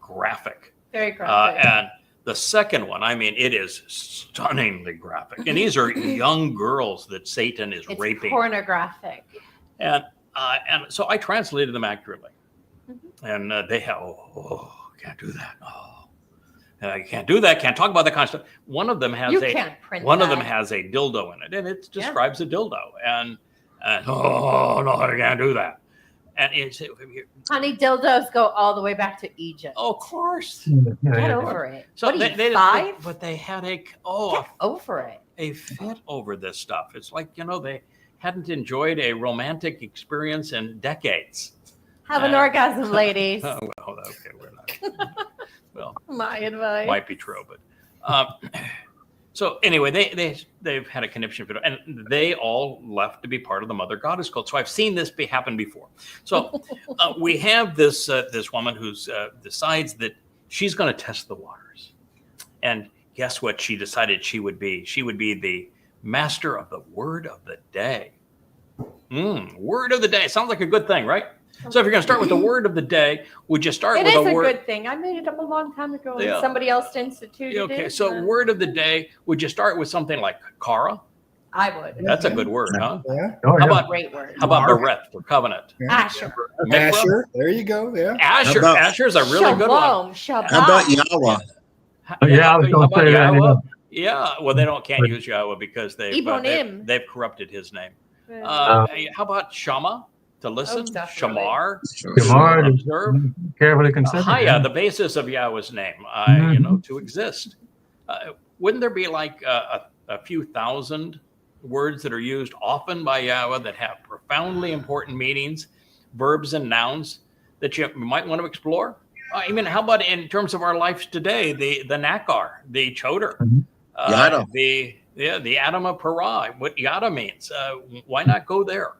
graphic. Very graphic. And the second one, I mean, it is stunningly graphic. And these are young girls that Satan is It's raping. pornographic. And so I translated them accurately. Mm-hmm. And they have, can't do that. You can't do that. Can't talk about that kind of stuff. One of them has You can't print one of that. them has a dildo in it, and it describes a dildo. And no, I can't do that. And it's, Honey, dildos go all the way back to Egypt. of course. Get over it. So What are you, they 5? but they had Get over it. a fit over this stuff. It's like, they hadn't enjoyed a romantic experience in decades. Have an orgasm, ladies. Oh, well, okay, we're not. Well, My advice. might be true, but so anyway, they've had a conniption video, and they all left to be part of the Mother Goddess cult. So I've seen this happen before. So we have this woman who's decides that she's going to test the waters, and guess what? She decided she would be. She would be the master of the word of the day. Word of the day sounds like a good thing, right? So if you're going to start with the word of the day, would you start It with is a a word? good thing. I made it up a long time ago, and Yeah. somebody else instituted Okay, it. so word of the day, would you start with something like Kara? I would. That's a good word, huh? Yeah. Oh, How yeah. about Great word. Bereth for covenant? Asher. Mikra? Asher. There you go. Yeah. Asher. How about- Asher's a really good one. Shabbat. How about Yahweh? Oh, yeah, I was How going to about say that. Yahweh? Yeah, well, they can't use Yahweh because Ibonim. they've corrupted his name. Yeah. How about Shama? To listen, definitely. Shamar, Shamar, observe. carefully considered. Haya, the basis of Yahweh's name, to exist. Wouldn't there be like a few thousand words that are used often by Yahweh that have profoundly important meanings, verbs and nouns that you might want to explore? I mean, how about in terms of our lives today, the Nakar, the Choder, Yada. the Adamah Parah, what Yada means? Why not go there?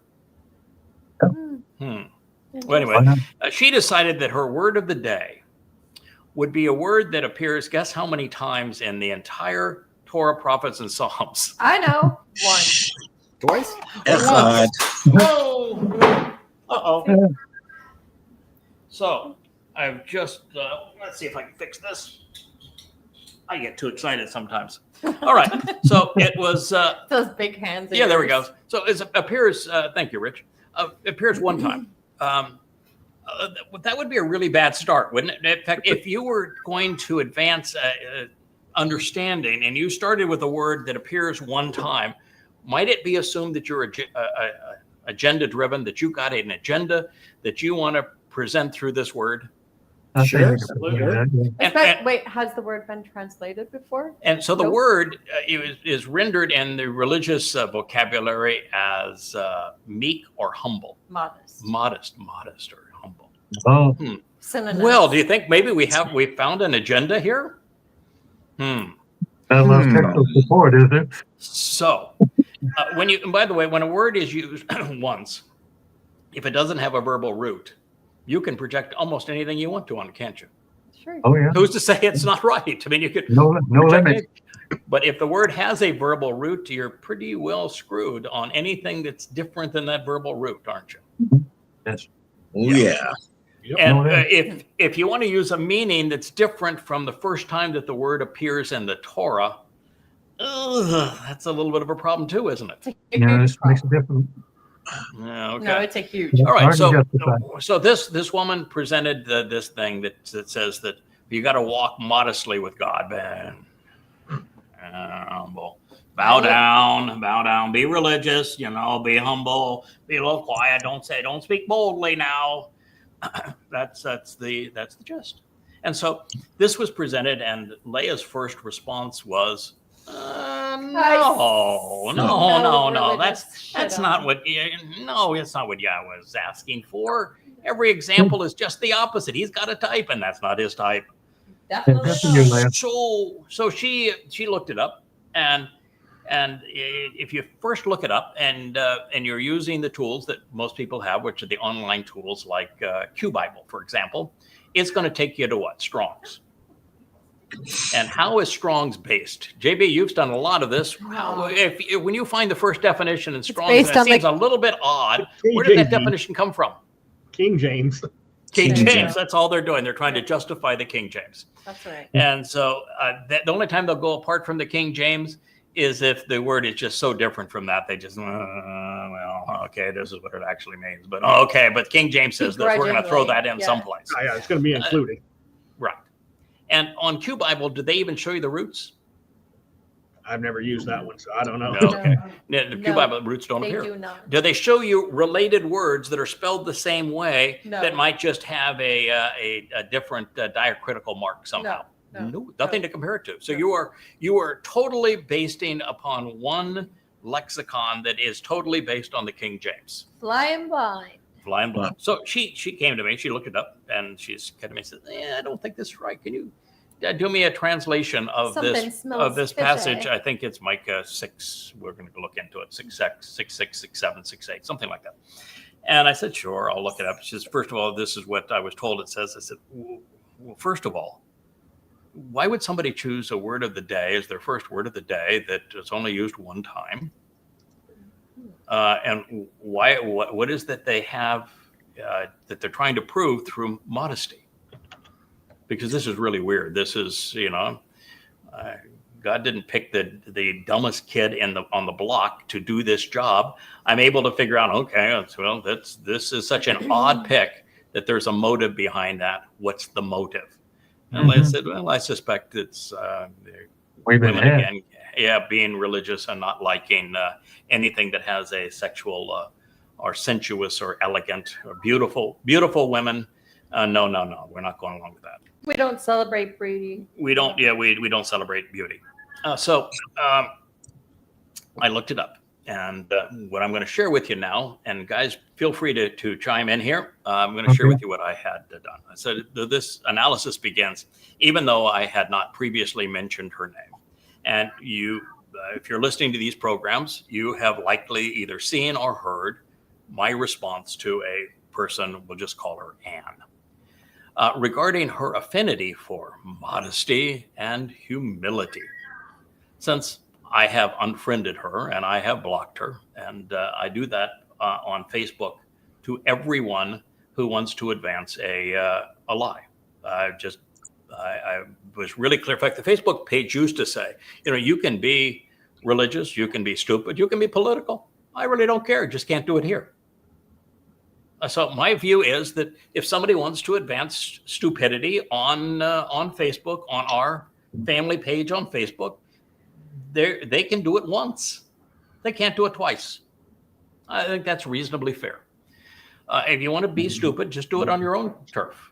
Well, anyway, she decided that her word of the day would be a word that appears, guess how many times in the entire Torah, prophets, and Psalms? I know. One. Twice? Echad. Oh, uh-oh. So I've just, let's see if I can fix this. I get too excited sometimes. All right. So it was. Those big hands. of Yeah, there we yours. go. So it appears. Thank you, Rich. It appears one time. That would be a really bad start, wouldn't it? In fact, if you were going to advance understanding and you started with a word that appears one time, might it be assumed that you're agenda driven, that you got an agenda that you want to present through this word? I Sure, think we could absolutely. do that, yeah. Wait, has the word been translated before? And so the Nope. word is rendered in the religious vocabulary as meek or humble, Modest. modest or humble. Oh, Synonyms. Well, do you think maybe we found an agenda here? not much technical support, is it? So and by the way, when a word is used once, if it doesn't have a verbal root, you can project almost anything you want to on it, can't you? Sure. Oh, yeah. Who's to say it's not right? I mean, you could No project limit. it. But if the word has a verbal root, you're pretty well screwed on anything that's different than that verbal root, aren't you? Yes. Oh, yeah. Yep. And No, it if you want to use a meaning that's different from the first time that the word appears in the Torah, that's a little bit of a problem too, isn't it? It's a Yeah, huge this makes a problem. difference. Yeah, okay. No, it's a huge. Yeah. All right, Hard to so justify. this woman presented this thing that says that you got to walk modestly with God, man. Humble, bow down, be religious, be humble, be a little quiet. Don't speak boldly now. That's the gist. And so this was presented, and Leah's first response was, no. That's not what. No, it's not what Yahweh was asking for. Every example is just the opposite. He's got a type, and that's not his type. Definitely. Definitely. not. So she looked it up, and if you first look it up and you're using the tools that most people have, which are the online tools like Q Bible, for example, it's going to take you to what? Strong's. And how is Strong's based? JB, you've done a lot of this. When you find the first definition in Strong's, and based it on seems a little bit odd, where did that definition come from? King James. King King James. James. That's all they're doing. They're trying to justify the King James. That's right. And so the only time they'll go apart from the King James is if the word is just so different from that. They just, okay, this is what it actually means. But okay, but King James says this. We're going to throw that in someplace. Yeah, it's going to be included. Right. And on Q Bible, do they even show you the roots? I've never used that one, so I don't know. No, okay. The Q No, Bible roots don't They appear. do not. Do they show you related words that are spelled the same way No. that might just have a different diacritical mark somehow? No. Nothing to compare it to. So you are totally basing upon one lexicon that is totally based on the King James. Flying blind. Flying blind. So she came to me. She looked it up and she's kind of me and said, I don't think this is right. Can you do me a translation of Something this smells this fishy. passage? I think it's Micah 6. We're going to look into it. 6:6, 6:6, 6:7, 6:8, something like that. And I said, sure, I'll look it up. She says, first of all, this is what I was told it says. I said, well, first of all, why would somebody choose a word of the day as their first word of the day that is only used one time? And why? What is that they have that they're trying to prove through modesty? Because this is really weird. This is, God didn't pick the dumbest kid on the block to do this job. I'm able to figure out, okay, well, this is such an odd pick that there's a motive behind that. What's the motive? And I said, well, I suspect it's Women again, being religious and not liking anything that has a sexual or sensuous or elegant or beautiful women. No, we're not going along with that. We don't celebrate breeding. We don't. Yeah, we don't celebrate beauty. So I looked it up, and what I'm going to share with you now, and guys, feel free to chime in here. I'm going to share with you what I had done. I said this analysis begins, even though I had not previously mentioned her name. And you, if you're listening to these programs, you have likely either seen or heard my response to a person. We'll just call her Anne. Regarding her affinity for modesty and humility. Since I have unfriended her and I have blocked her, and I do that on Facebook to everyone who wants to advance a lie. I was really clear. In fact, the Facebook page used to say, you can be religious, you can be stupid, you can be political. I really don't care. Just can't do it here. So my view is that if somebody wants to advance stupidity on Facebook, on our family page on Facebook, they can do it once. They can't do it twice. I think that's reasonably fair. If you want to be stupid, just do it on your own turf.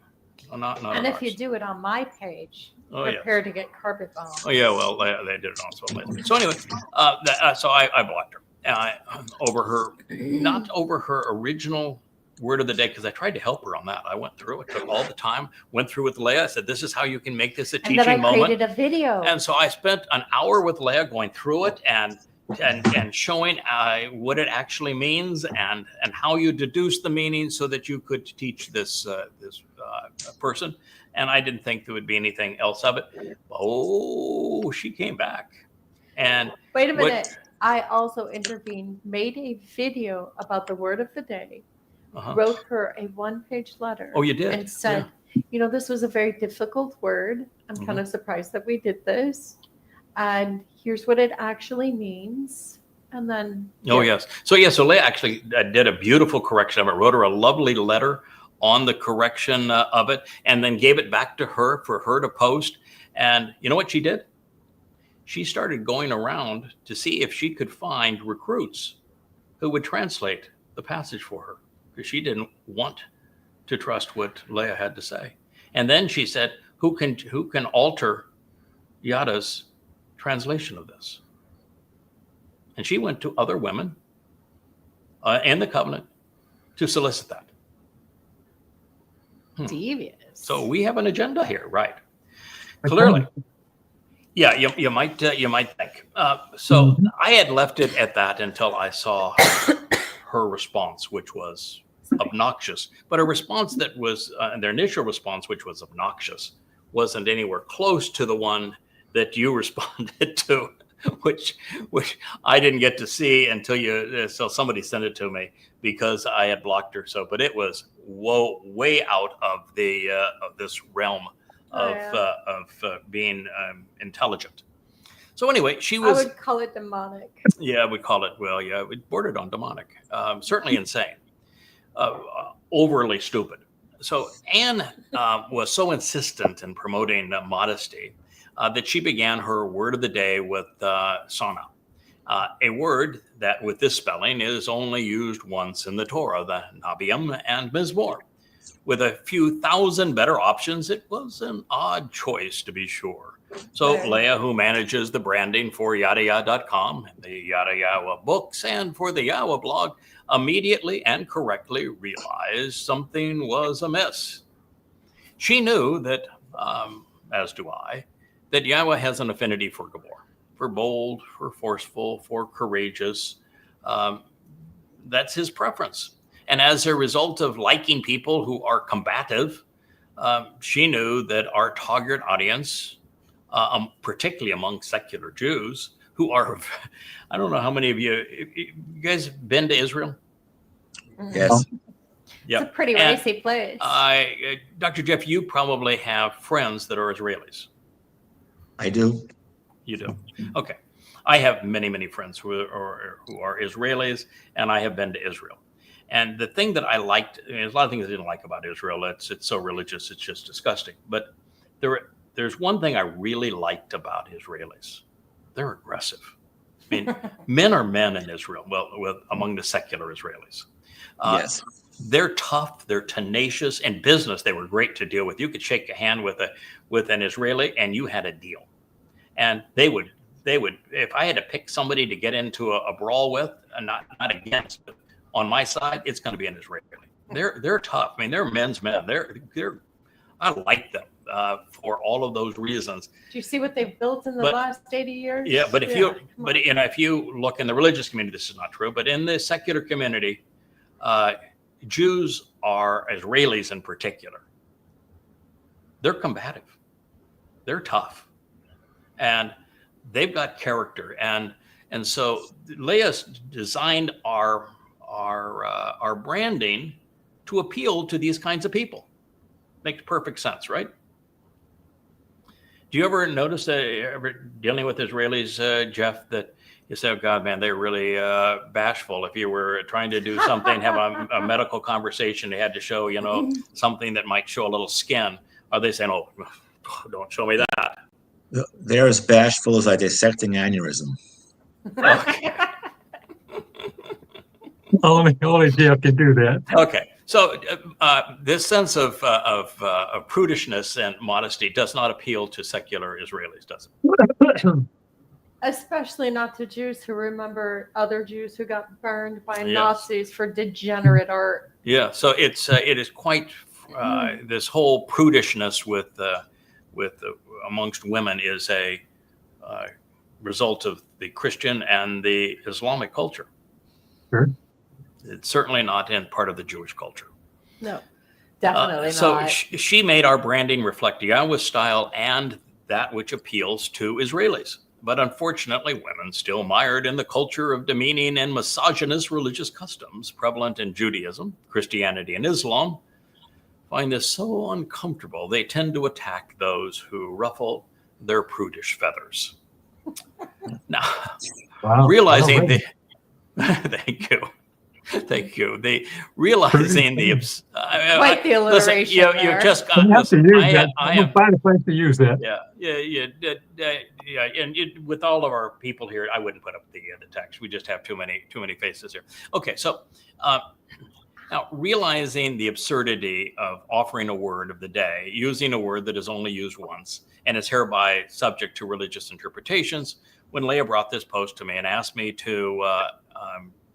Not And if ours. you do it on my page, Oh, yeah. prepare to get carpet bombed. Oh yeah, well they did it also. So anyway, so I blocked her over her, not over her original word of the day, because I tried to help her on that. I went through it, took all the time, went through with Leah. I said, this is how you can make this a And then teaching I moment. created a video. And so I spent an hour with Leah going through it and showing what it actually means and how you deduce the meaning so that you could teach this person. And I didn't think there would be anything else of it. Oh, she came back. And Wait a minute. I also intervened, made a video about the word of the day, wrote her a one-page letter. Oh, you did? And said, this was a very difficult word. I'm kind of surprised that we did this. And here's what it actually means. And then. Oh, yes. So Leah actually did a beautiful correction of it, wrote her a lovely letter on the correction of it, and then gave it back to her for her to post. And you know what she did? She started going around to see if she could find recruits who would translate the passage for her, because she didn't want to trust what Leah had to say. And then she said, who can alter Yada's translation of this? And she went to other women in the covenant to solicit that. Devious. So we have an agenda here, right? Clearly. Yeah, you might think. So I had left it at that until I saw her response, which was obnoxious. But a response that was, their initial response, which was obnoxious, wasn't anywhere close to the one that you responded to, which I didn't get to see until so somebody sent it to me because I had blocked her. So, but it was way out of the of this realm of being intelligent. So anyway, she was. I would call it demonic. Yeah, we call it. Well, yeah, it bordered on demonic. Certainly insane. Overly stupid. So Anne was so insistent in promoting modesty that she began her word of the day with sana, a word that with this spelling is only used once in the Torah, the Nabiim and Mizmor. With a few thousand better options, it was an odd choice to be sure. So Leah, who manages the branding for yadaya.com, the Yada Yawa books, and for the Yawa blog, immediately and correctly realized something was amiss. She knew that, as do I, that Yahweh has an affinity for Gabor, for bold, for forceful, for courageous. That's his preference. And as a result of liking people who are combative, she knew that our target audience, particularly among secular Jews, who are, I don't know how many of you guys been to Israel? Yes. Yeah. It's a pretty racy place. Dr. Jeff, you probably have friends that are Israelis. I do. You do? Okay. I have many friends who are Israelis, and I have been to Israel. And the thing that I liked, there's a lot of things I didn't like about Israel. It's so religious, it's just disgusting. But there's one thing I really liked about Israelis. They're aggressive. I mean, men are men in Israel, among the secular Israelis. Yes. They're tough, they're tenacious. In business, they were great to deal with. You could shake a hand with an Israeli and you had a deal. And they would, if I had to pick somebody to get into a brawl with, and not against, but on my side, it's going to be an Israeli. They're tough. I mean, they're men's men. I like them for all of those reasons. Do you see what they've built in the last 80 years? Yeah, but if you look in the religious community, this is not true. But in the secular community, Jews are, Israelis in particular, they're combative, they're tough, and they've got character. And so Leah designed our branding to appeal to these kinds of people. Makes perfect sense, right? Do you ever notice that ever dealing with Israelis, Jeff, that you say, oh God, man, they're really bashful. If you were trying to do something, have a medical conversation, they had to show, something that might show a little skin. Are they saying, oh, don't show me that? They're as bashful as a dissecting aneurysm. Okay. Only Jeff can do that. Okay. So this sense of prudishness and modesty does not appeal to secular Israelis, does it? Especially not to Jews who remember other Jews who got burned by Yes. Nazis for degenerate art. Yeah. So it is quite this whole prudishness with amongst women is a result of the Christian and the Islamic culture. Sure. It's certainly not in part of the Jewish culture. No, definitely So not. she made our branding reflect Yahweh style and that which appeals to Israelis. But unfortunately, women still mired in the culture of demeaning and misogynist religious customs prevalent in Judaism, Christianity, and Islam find this so uncomfortable, they tend to attack those who ruffle their prudish feathers. Now, Wow. realizing Already. Thank you. Realizing the Quite the listen, alliteration you there. just I'm got gonna have to listen, use that. I I'm gonna am find a place to use that. yeah, and with all of our people here, I wouldn't put up the text. We just have too many faces here. Okay, so now realizing the absurdity of offering a word of the day, using a word that is only used once, and is hereby subject to religious interpretations. When Leah brought this post to me and asked me to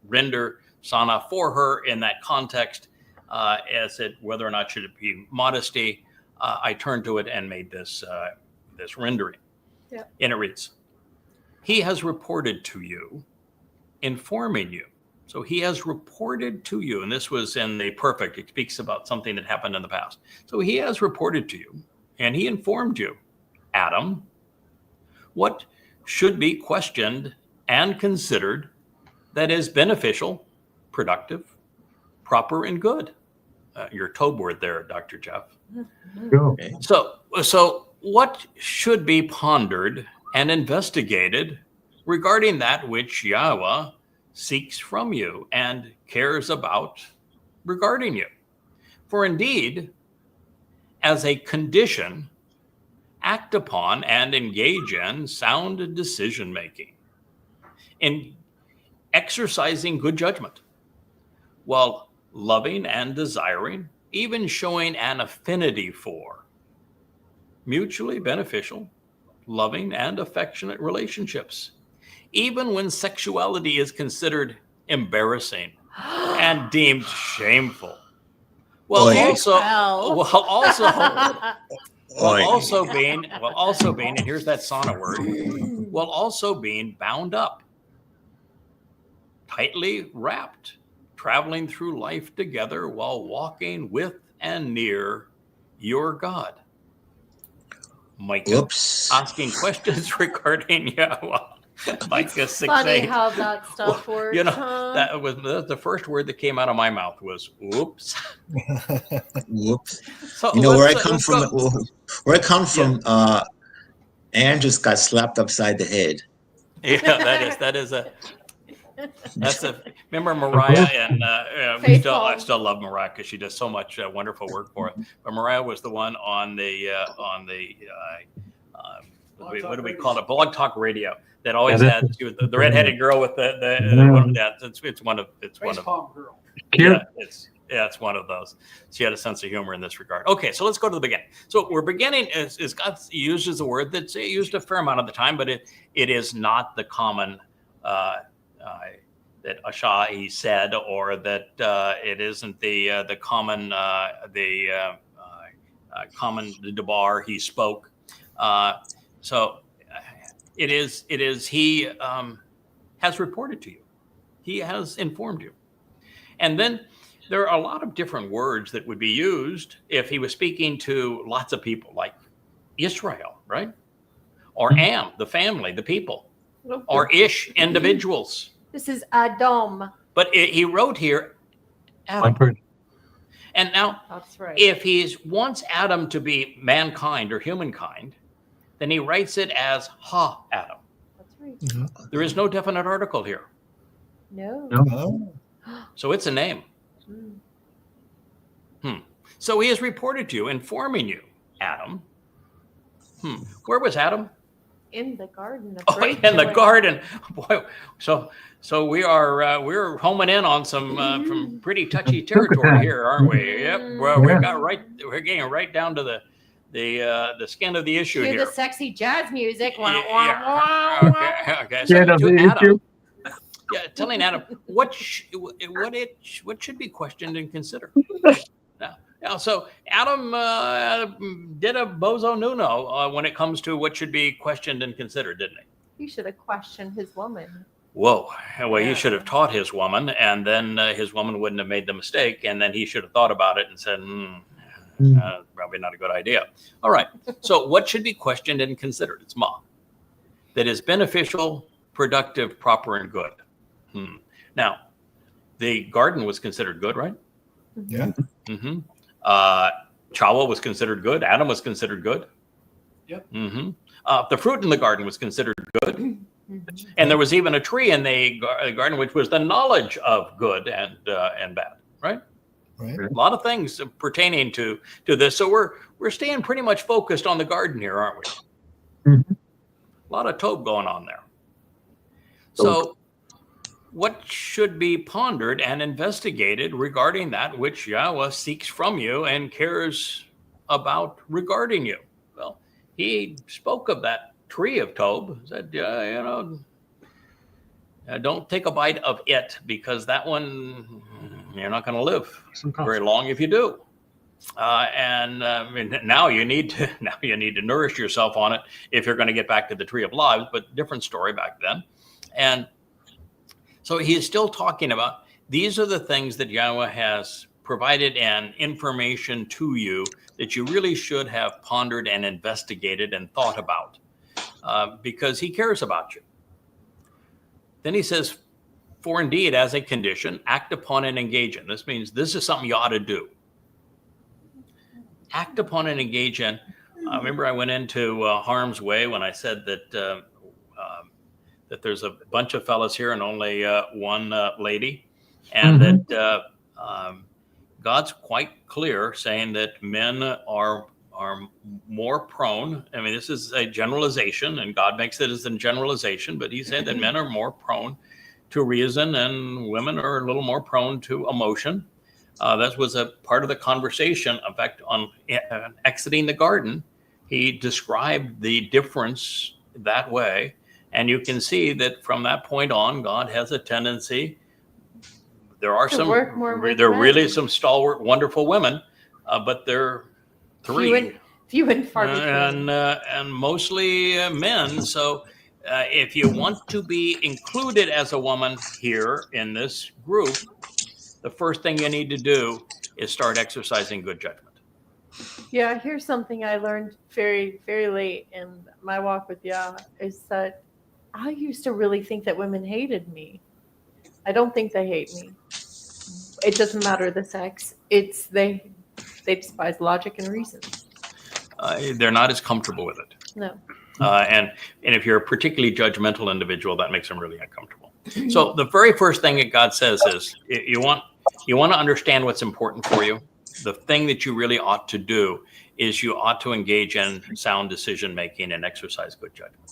render Sana for her in that context, as it whether or not should it be modesty, I turned to it and made this rendering. Yeah. And it reads, he has reported to you, informing you. So he has reported to you, and this was in the perfect. It speaks about something that happened in the past. So he has reported to you, and he informed you, Adam, what should be questioned and considered that is beneficial, productive, proper, and good. Your Tob word there, Dr. Jeff. Go. So what should be pondered and investigated regarding that which Yahweh seeks from you and cares about regarding you? For indeed, as a condition, act upon and engage in sound decision making, in exercising good judgment, while loving and desiring, even showing an affinity for mutually beneficial, loving and affectionate relationships, even when sexuality is considered embarrassing and deemed shameful. Well, Oy. also being, and here's that sauna word, while also being bound up, tightly wrapped, traveling through life together while walking with and near your God. Micah, Oops. asking questions regarding Yahweh. Micah It's 6:8. funny how that stuff works. huh? That was the first word that came out of my mouth was "oops." Whoops. So You know where I let's come from? go. Where I come from, Anne just got slapped upside the head. Yeah, that's a. Remember Mariah and I still love Mariah because she does so much wonderful work for us. But Mariah was the one on the what do we call it? Blog Talk Radio that always had she was the redheaded girl with it's one of Cute. it's one of those. She had a sense of humor in this regard. Okay, so let's go to the beginning. So we're beginning is God uses a word that's used a fair amount of the time, but it is not the common that Ashai said, or that it isn't the common common debar he spoke. So it is he has reported to you. He has informed you. And then there are a lot of different words that would be used if he was speaking to lots of people, like Israel, right? Or Am, the family, the people, or Ish, individuals. This is Adam. But he wrote here, Adam. And now, That's right. if he wants Adam to be mankind or humankind, then he writes it as ha Adam. That's right. Mhm. There is no definite article here. No. Oh, So it's a name. Mm. So he has reported to you, informing you, Adam. Where was Adam? In the garden of Oh, great in the joy. garden. Boy, so we're homing in on some pretty touchy territory here, aren't we? Yep. Well, we're getting right down to the skin of the issue Hear here. the sexy jazz music. Yeah. Okay. So Skin of to the Adam, issue. telling Adam what should be questioned and considered. Now, so Adam did a bozo nuno when it comes to what should be questioned and considered, didn't he? He should have questioned his woman. Whoa. Well, Yeah. he should have taught his woman, and then his woman wouldn't have made the mistake, and then he should have thought about it and said, probably not a good idea. All right. So what should be questioned and considered? It's ma. That is beneficial, productive, proper, and good. Now, the garden was considered good, right? yeah. Mm-hmm. Chawa was considered good. Adam was considered good. Yep. Mm-hmm. The fruit in the garden was considered good. Mhm. And there was even a tree in the garden which was the knowledge of good and bad, right? Right. A lot of things pertaining to this. So we're staying pretty much focused on the garden here, aren't we? Mhm. A lot of Tob going on there. So what should be pondered and investigated regarding that which Yahweh seeks from you and cares about regarding you? Well, he spoke of that tree of Tob, said, don't take a bite of it, because that one, you're not going to live very long if you do. Now you need to nourish yourself on it if you're going to get back to the tree of life, but different story back then. And so he is still talking about, these are the things that Yahweh has provided and information to you that you really should have pondered and investigated and thought about, because he cares about you. Then he says, for indeed, as a condition, act upon and engage in. This means this is something you ought to do. Act upon and engage in. Remember, I went into harm's way when I said that that there's a bunch of fellas here and only one lady, and that God's quite clear saying that men are more prone. I mean, this is a generalization, and God makes it as a generalization, but he said that men are more prone to reason and women are a little more prone to emotion. That was a part of the conversation. In fact, on exiting the garden, he described the difference that way. And you can see that from that point on, God has a tendency. There are To work more with there are really men. some stalwart, wonderful women, but they're three. Few and far between. And mostly men. So if you want to be included as a woman here in this group, the first thing you need to do is start exercising good judgment. Yeah, here's something I learned very, very late in my walk with Yah, is that I used to really think that women hated me. I don't think they hate me. It doesn't matter the sex. It's they despise logic and reason. They're not as comfortable with it. No. And if you're a particularly judgmental individual, that makes them really uncomfortable. So the very first thing that God says is, you want to understand what's important for you. The thing that you really ought to do is you ought to engage in sound decision making and exercise good judgment.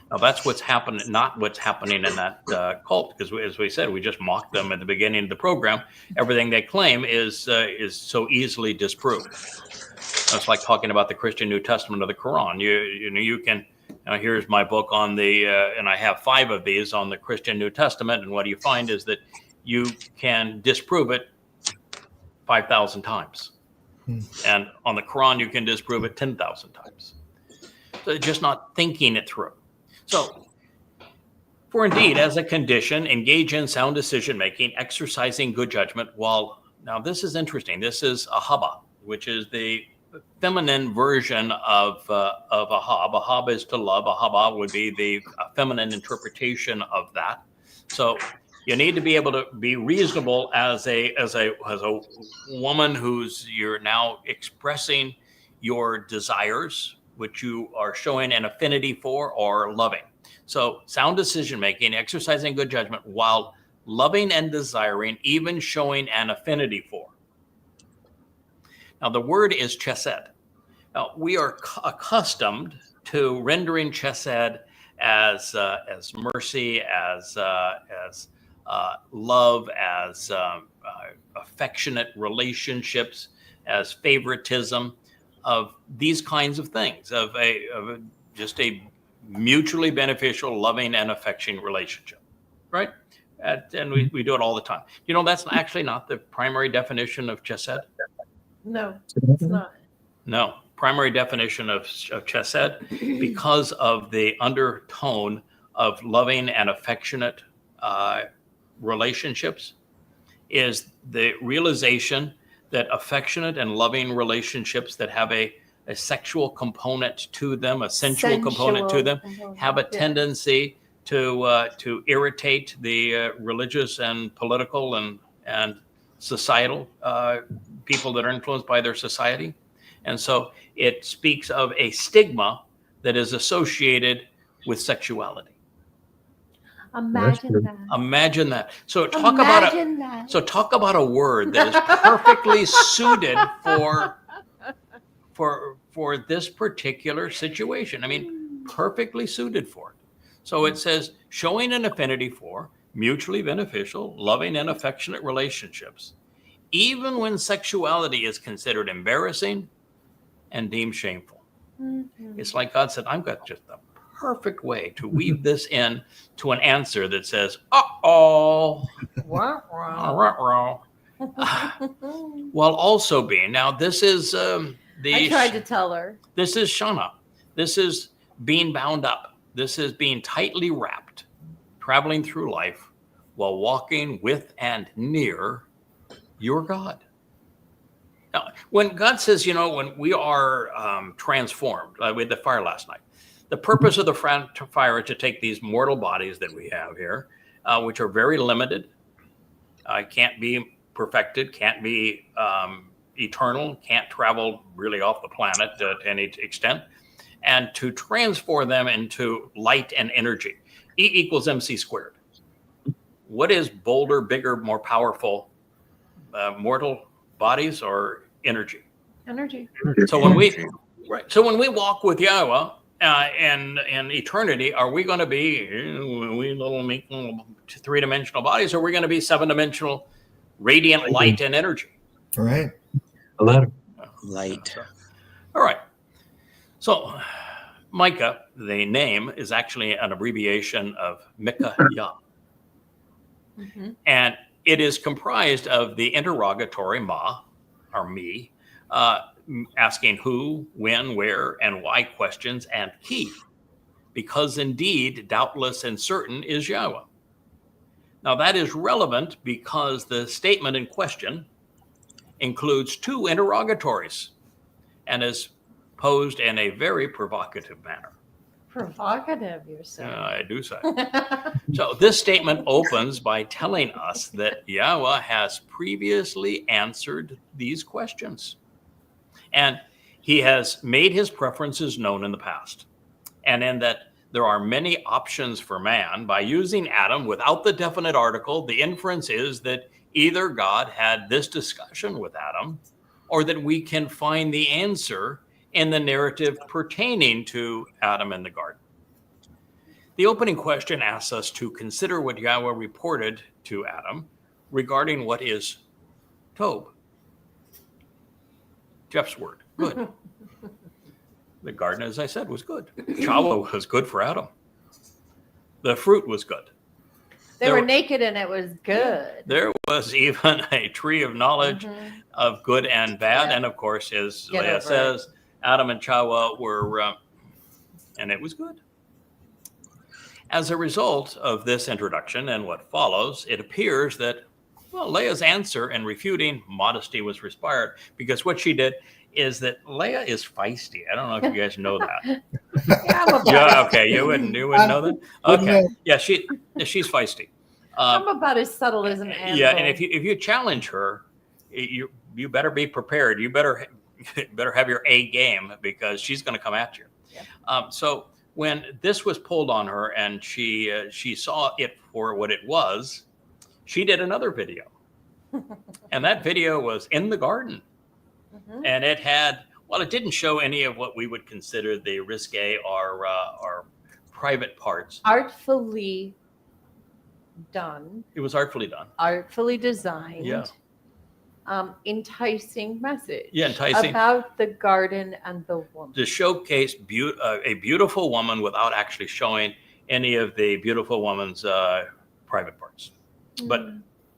Now that's what's happening, not what's happening in that cult, because as we said, we just mocked them at the beginning of the program. Everything they claim is so easily disproved. It's like talking about the Christian New Testament of the Quran. You can. Here's my book on the, and I have 5 of these on the Christian New Testament. And what you find is that you can disprove it 5,000 times. And on the Quran, you can disprove it 10,000 times. So just not thinking it through. So, for indeed, as a condition, engage in sound decision-making, exercising good judgment. Now this is interesting. This is ahaba, which is the feminine version of ahab. Ahab is to love. Ahaba would be the feminine interpretation of that. So you need to be able to be reasonable as a woman you're now expressing your desires which you are showing an affinity for or loving. So sound decision making, exercising good judgment while loving and desiring, even showing an affinity for. Now the word is chesed. Now we are accustomed to rendering chesed as mercy, as love, as affectionate relationships, as favoritism, of these kinds of things, of just a mutually beneficial, loving and affectionate relationship, right? And we do it all the time. You know, that's actually not the primary definition of chesed. No, it's not. No, primary definition of chesed, because of the undertone of loving and affectionate relationships, is the realization that affectionate and loving relationships that have a sexual component to them, a sensual component to them, have a tendency to irritate the religious and political and societal people that are influenced by their society. And so it speaks of a stigma that is associated with sexuality. Imagine that. Imagine that. So talk about a word that is perfectly suited for this particular situation. I mean, perfectly suited for it. So it says showing an affinity for mutually beneficial, loving and affectionate relationships, even when sexuality is considered embarrassing and deemed shameful. Mm-hmm. It's like God said, I've got just the perfect way to weave this in to an answer that says, uh-oh, while also being, now this is I tried to tell her. This is shana. This is being bound up. This is being tightly wrapped, traveling through life while walking with and near your God. Now, when God says, you know, when we are transformed, we had the fire last night. The purpose of the fire is to take these mortal bodies that we have here, which are very limited, can't be perfected, can't be eternal, can't travel really off the planet to any extent, and to transform them into light and energy. E equals MC squared. What is bolder, bigger, more powerful, mortal bodies or energy? Energy. So when we walk with Yahweh and in eternity, are we going to be we little three-dimensional bodies, or are we going to be seven-dimensional radiant light and energy? All right. Light. All right. So Micah, the name, is actually an abbreviation of Micah Yah. Mm-hmm. And it is comprised of the interrogatory ma, or me, asking who, when, where, and why questions, and he, because indeed, doubtless and certain is Yahweh. Now that is relevant because the statement in question includes two interrogatories and is posed in a very provocative manner. Provocative, you're saying. I do say. So this statement opens by telling us that Yahweh has previously answered these questions. And he has made his preferences known in the past. And in that there are many options for man, by using Adam without the definite article, the inference is that either God had this discussion with Adam, or that we can find the answer in the narrative pertaining to Adam in the garden. The opening question asks us to consider what Yahweh reported to Adam regarding what is Tob. Jeff's word, good. The garden, as I said, was good. Chawa was good for Adam. The fruit was good. They were naked and it was good. There was even a tree of knowledge of good and bad. And of course, as Leah says, Adam and Chawa were, and it was good. As a result of this introduction and what follows, it appears that, well, Leah's answer in refuting modesty was respired, because what she did is that Leah is feisty. I don't know if you guys know that. Yeah, okay, you wouldn't know that? Okay, yeah, she's feisty. I'm about as subtle as an animal. Yeah, and if you challenge her, you better be prepared. You better better have your A game because she's going to come at you. Yeah. So when this was pulled on her and she saw it for what it was, she did another video. And that video was in the garden. Mhm. And it had, well, it didn't show any of what we would consider the risque or private parts. Artfully done, It was artfully done. artfully designed. Yeah. Enticing message. Yeah, enticing. About the garden and the woman. To showcase a beautiful woman without actually showing any of the beautiful woman's private parts, but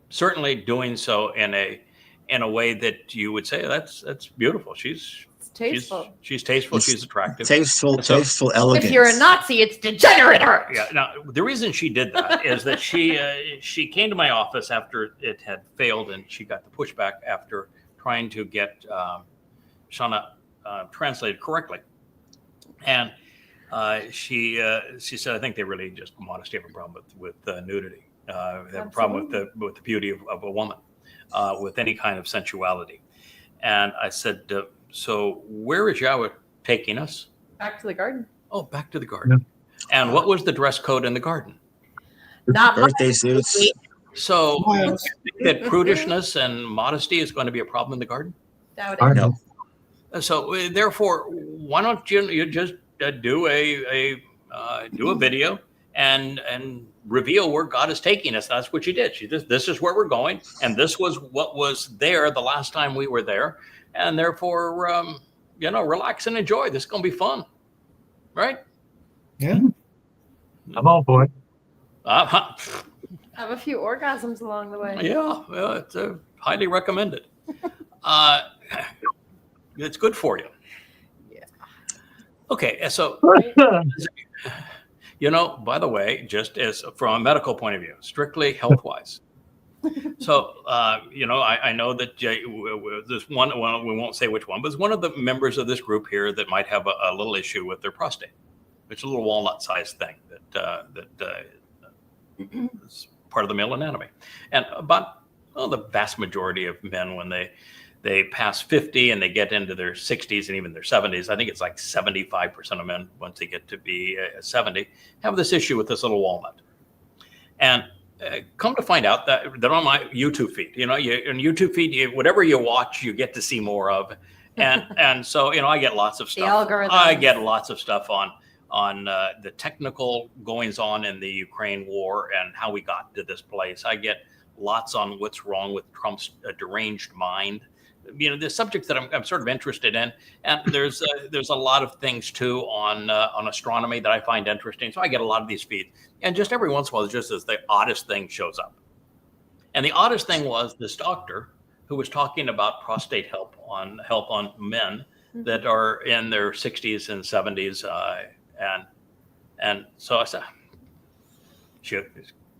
certainly doing so in a way that you would say that's beautiful. She's tasteful. She's tasteful. She's attractive. Tasteful, So- tasteful elegance. If you're a Nazi, it's degenerate art. Yeah. Now, the reason she did that is that she came to my office after it had failed, and she got the pushback after trying to get Shauna translated correctly. And she said, I think they really just modesty have a problem with nudity. They have a problem with the beauty of a woman, with any kind of sensuality. And I said, so where is Yahweh taking us? Back to the garden. Oh, back to the garden. And what was the dress code in the garden? Not much. Birthday suits. So Well, you think that prudishness and modesty is going to be a problem in the garden? Doubt I it. know. So therefore, why don't you just do a video and reveal where God is taking us? That's what she did. This is where we're going, and this was what was there the last time we were there, and therefore, relax and enjoy. This is going to be fun, right? Yeah. I'm all for it. Have a few orgasms along the way. Yeah, well, it's highly recommended. It's good for you. Yeah. Okay, so by the way, just as from a medical point of view, strictly health-wise. So, I know that there's one, well, we won't say which one, but it's one of the members of this group here that might have a little issue with their prostate. It's a little walnut-sized thing that is part of the male anatomy. And about the vast majority of men, when they pass 50 and they get into their 60s and even their 70s, I think it's like 75% of men, once they get to be 70, have this issue with this little walnut. And come to find out that on my YouTube feed, in YouTube feed, whatever you watch, you get to see more of. And so, I get lots of stuff. algorithm. I get lots of stuff on the technical goings on in the Ukraine war and how we got to this place. I get lots on what's wrong with Trump's deranged mind. The subjects that I'm sort of interested in, and there's a lot of things too on astronomy that I find interesting. So I get a lot of these feeds, and just every once in a while, just as the oddest thing shows up. And the oddest thing was this doctor who was talking about prostate help on men that are in their 60s and 70s, and so I said, she's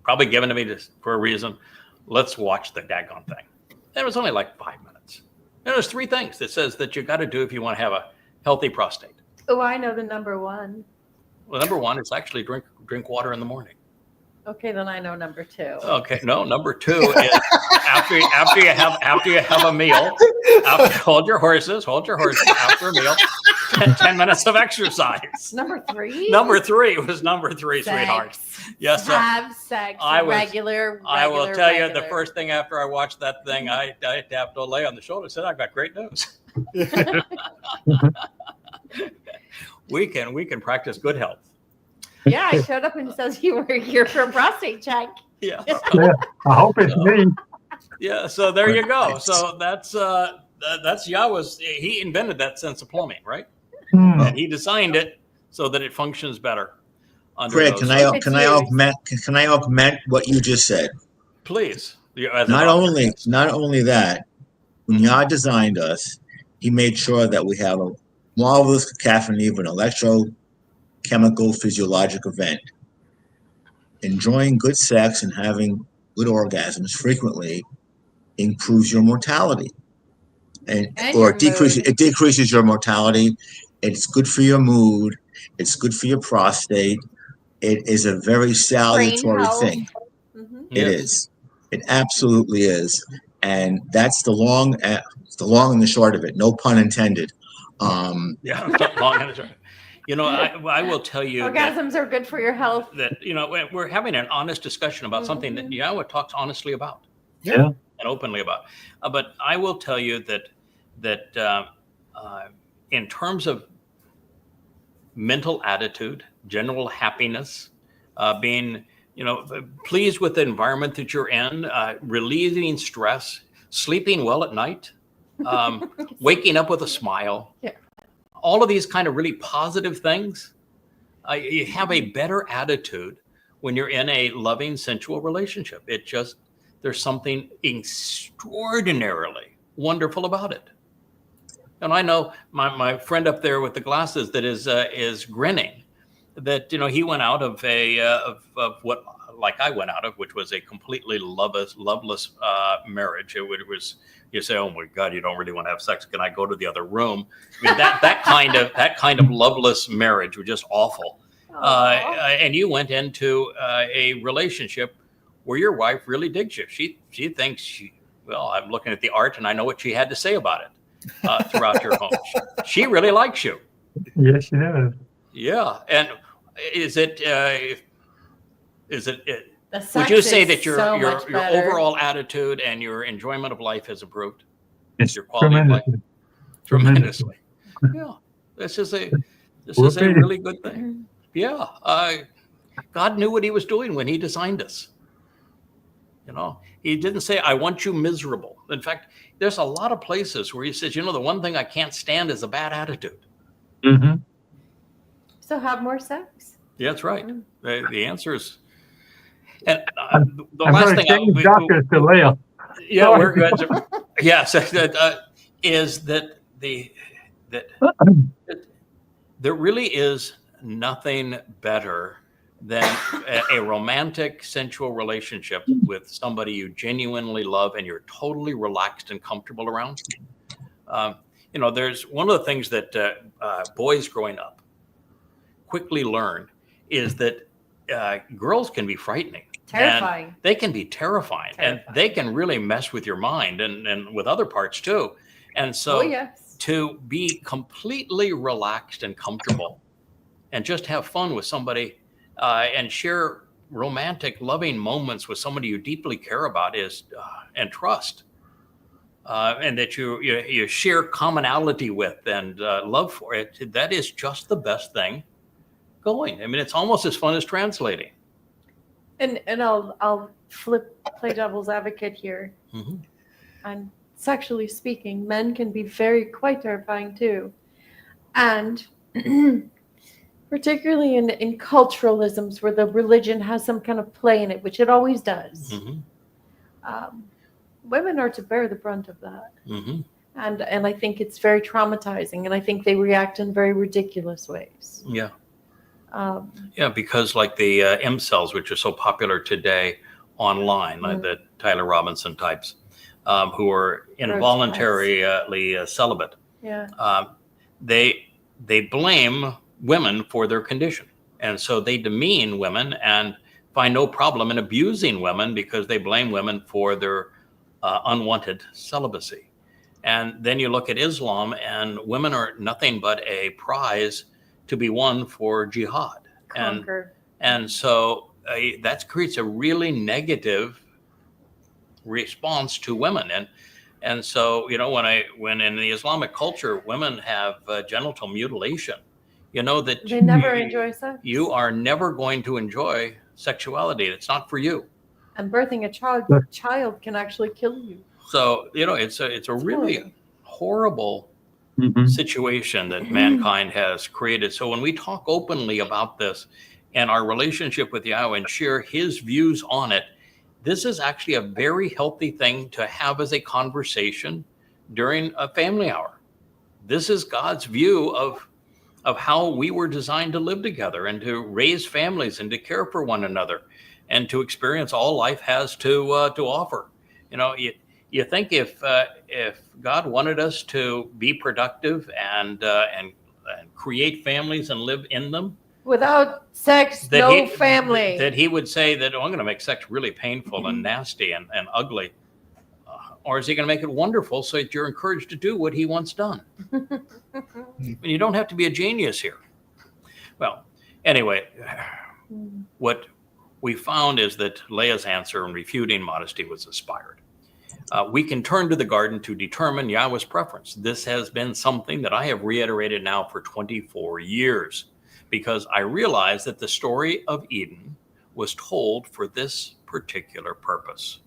probably given to me for a reason. Let's watch the daggone thing. And it was only like 5 minutes. And there's 3 things that says that you got to do if you want to have a healthy prostate. Oh, I know the number one. Well, number 1 is actually drink water in the morning. Okay, then I know number 2. Okay, no, number 2 is after you have a meal. Hold your horses after a meal. 10 minutes of exercise. Number 3? Number 3 was number 3, Sex. sweetheart. Yes, sir. Have sex. Regular. I will tell you the regular. first thing after I watched that thing, I tapped Olay on the shoulder and said, I've got great news. We can practice good health. Yeah, I showed up and it says you were here for a prostate check. Yeah. Yeah, I hope it's me. Yeah. So there you go. So that's Yahweh's. He invented that sense of plumbing, right? And he designed it so that it functions better. Greg, can I augment what you just said? Please. Not only that, when Yah designed us, he made sure that we have a marvelous cacophony of an electrochemical physiologic event. Enjoying good sex and having good orgasms frequently improves your mortality, or it decreases your mortality. It's good for your mood. It's good for your prostate. It is a very salutary thing. Mm-hmm. It is. It absolutely is. And that's the long and the short of it. No pun intended. Yeah, long and short. You know, I will tell you Orgasms are good for your health. that, you know, we're having an honest discussion about something that Yahweh talks honestly about. Yeah. And openly about. But I will tell you that in terms of mental attitude, general happiness, being, you know, pleased with the environment that you're in, relieving stress, sleeping well at night, waking up with a smile. Yeah. All of these kind of really positive things, you have a better attitude when you're in a loving, sensual relationship. There's something extraordinarily wonderful about it. And I know my friend up there with the glasses that is grinning, that, you know, he went out of of what, like I went out of, which was a completely loveless marriage. It was, you say, oh my God, you don't really want to have sex. Can I go to the other room? I mean, that kind of loveless marriage was just awful. And you went into a relationship where your wife really digs you. She thinks well, I'm looking at the art and I know what she had to say about it throughout your home. She really likes you. Yes, she does. Yeah. And is it The sex would you say is that your so much your better. overall attitude and your enjoyment of life has improved? Yes, Your quality of life? tremendously. Yeah. This is a Whoopee. really good thing. Yeah. God knew what he was doing when he designed us. You know, he didn't say, I want you miserable. In fact, there's a lot of places where he says, you know, the one thing I can't stand is a bad attitude. Mm-hmm. So have more sex. Yeah, that's right. The answer is, and the I'm last going to thing change doctors to Leah. yeah, Sorry. we're good. Yes, is that there really is nothing better than a romantic, sensual relationship with somebody you genuinely love and you're totally relaxed and comfortable around. You know, there's one of the things that boys growing up quickly learn is that girls can be frightening. Terrifying. And they can be terrifying. And they can really mess with your mind and with other parts too. And so yes. to be completely relaxed and comfortable and just have fun with somebody and share romantic, loving moments with somebody you deeply care about is and trust, and that you share commonality with and love for it. That is just the best thing going. I mean, it's almost as fun as translating. And I'll play devil's advocate here. Mm-hmm. And sexually speaking, men can be quite terrifying too. And particularly in culturalisms where the religion has some kind of play in it, which it always does. Mm-hmm. Women are to bear the brunt of that. Mm-hmm. And I think it's very traumatizing, and I think they react in very ridiculous ways. Yeah. Yeah, because like the M-cells, which are so popular today online, like the Tyler Robinson types, who are involuntarily celibate. Yeah. They blame women for their condition. And so they demean women and find no problem in abusing women because they blame women for their unwanted celibacy. And then you look at Islam, and women are nothing but a prize to be won for jihad. And so that creates a really negative response to women. And so, you know, when in the Islamic culture, women have genital mutilation, you know that they never enjoy sex. You are never going to enjoy sexuality. It's not for you. And birthing a child can actually kill you. So, you know, it's a really horrible situation that mankind has created. So when we talk openly about this and our relationship with Yahweh and share his views on it, this is actually a very healthy thing to have as a conversation during a family hour. This is God's view of how we were designed to live together and to raise families and to care for one another and to experience all life has to offer. You know, you think if God wanted us to be productive and create families and live in them, without sex, family, that he would say that, oh, I'm going to make sex really painful and nasty and ugly. or is he going to make it wonderful so that you're encouraged to do what he wants done? And you don't have to be a genius here. Well, anyway, what we found is that Leah's answer in refuting modesty was inspired. We can turn to the garden to determine Yahweh's preference. This has been something that I have reiterated now for 24 years, because I realized that the story of Eden was told for this particular purpose.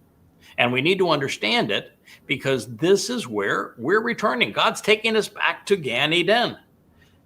And we need to understand it, because this is where we're returning. God's taking us back to Gan Eden.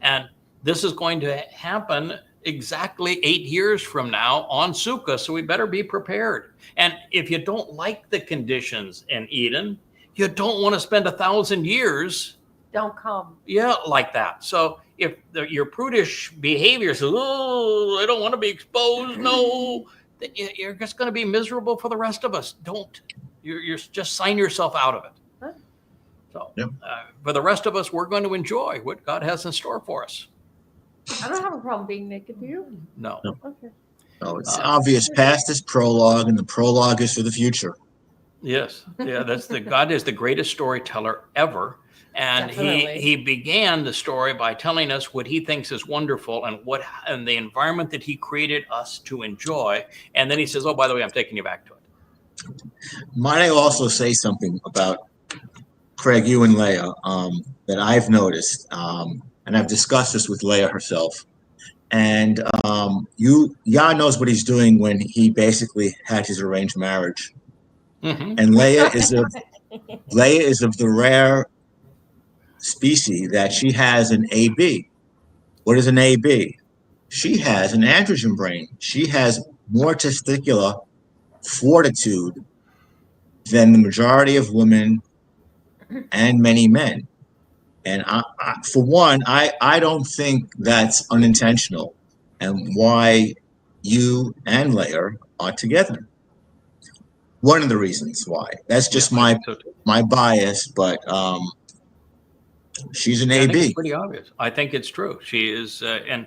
And this is going to happen exactly 8 years from now on Sukkah, so we better be prepared. And if you don't like the conditions in Eden, you don't want to spend 1,000 years. Don't come. Yeah, like that. So if your prudish behavior says, oh, I don't want to be exposed, no, then you're just going to be miserable for the rest of us. Don't. You're just sign yourself out of it. Huh. So Yep. For the rest of us, we're going to enjoy what God has in store for us. I don't have a problem being naked. Do you? No. Okay. Oh, it's obvious. Past is prologue, and the prologue is for the future. Yes. Yeah, God is the greatest storyteller ever. And Definitely. he began the story by telling us what he thinks is wonderful and the environment that he created us to enjoy. And then he says, oh, by the way, I'm taking you back to it. Might I also say something about Craig, you and Leah, that I've noticed, and I've discussed this with Leah herself. And Yah knows what he's doing when he basically had his arranged marriage. Mm-hmm. And Leah is of the rare species that she has an AB. What is an AB? She has an androgen brain. She has more testicular fortitude than the majority of women and many men. And for one, I don't think that's unintentional, and why you and Leah are together. One of the reasons why. That's just my bias, but she's an I think it's AB. pretty obvious. I think it's true. She is, and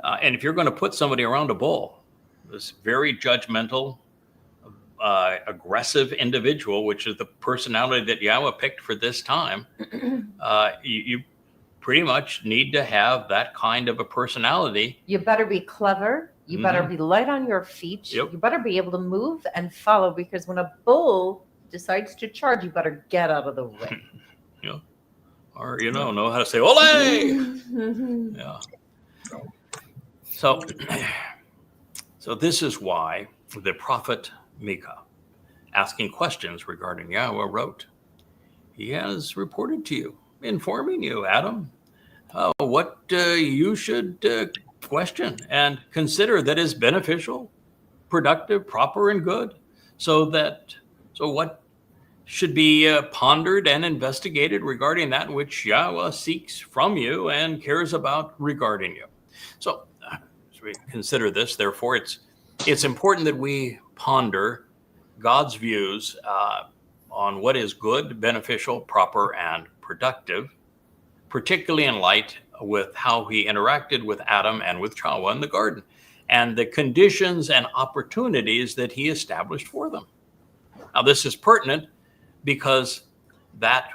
if you're going to put somebody around a bull, this very judgmental, aggressive individual, which is the personality that Yahweh picked for this time, you pretty much need to have that kind of a personality. You better be clever. You better be light on your feet. Yep. You better be able to move and follow, because when a bull decides to charge, you better get out of the way. Yeah. Or, know how to say, ole! Yeah. So this is why the prophet Micah, asking questions regarding Yahweh, wrote, he has reported to you, informing you, Adam, what you should question and consider that is beneficial, productive, proper, and good. So what should be pondered and investigated regarding that which Yahweh seeks from you and cares about regarding you. So as we consider this, therefore, it's important that we ponder God's views on what is good, beneficial, proper, and productive, particularly in light with how he interacted with Adam and with Chawah in the garden, and the conditions and opportunities that he established for them. Now, this is pertinent because that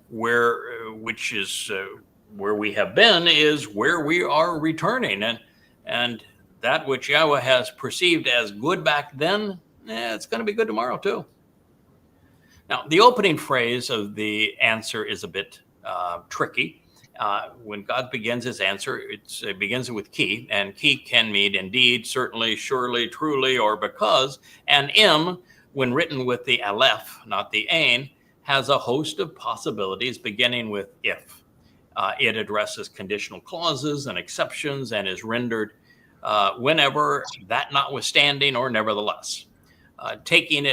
which is where we have been is where we are returning, and that which Yahweh has perceived as good back then, it's going to be good tomorrow too. Now, the opening phrase of the answer is a bit tricky. When God begins his answer, it begins with ki, and ki can mean indeed, certainly, surely, truly, or because. And im, when written with the aleph, not the ain, has a host of possibilities beginning with if. It addresses conditional clauses and exceptions and is rendered whenever, that notwithstanding, or nevertheless. Taking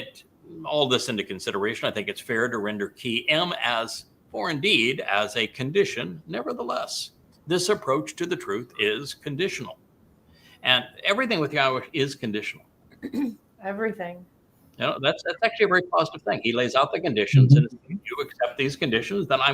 all this into consideration, I think it's fair to render ki im as for indeed as a condition, nevertheless. This approach to the truth is conditional. And everything with Yahweh is conditional. Everything. That's actually a very positive thing. He lays out the conditions, and if you accept these conditions, then based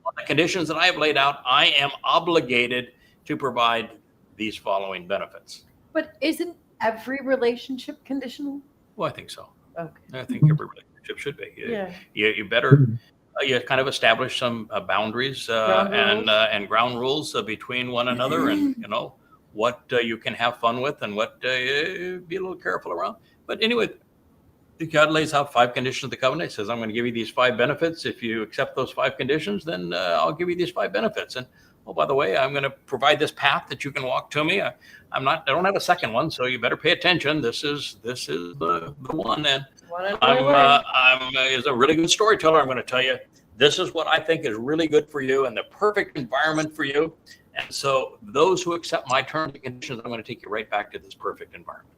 on the conditions that I have laid out, I am obligated to provide these following benefits. But isn't every relationship conditional? Well, I think so. Okay. I think every relationship should be. Yeah. You better you kind of establish some boundaries and ground rules between one another, and what you can have fun with and what be a little careful around. But anyway, God lays out 5 conditions of the covenant. He says, I'm going to give you these 5 benefits. If you accept those 5 conditions, then I'll give you these 5 benefits. And oh, by the way, I'm going to provide this path that you can walk to me. I don't have a second one, so you better pay attention. This is the one. And I'm is a really good storyteller. I'm going to tell you, this is what I think is really good for you and the perfect environment for you. And so those who accept my terms and conditions, I'm going to take you right back to this perfect environment.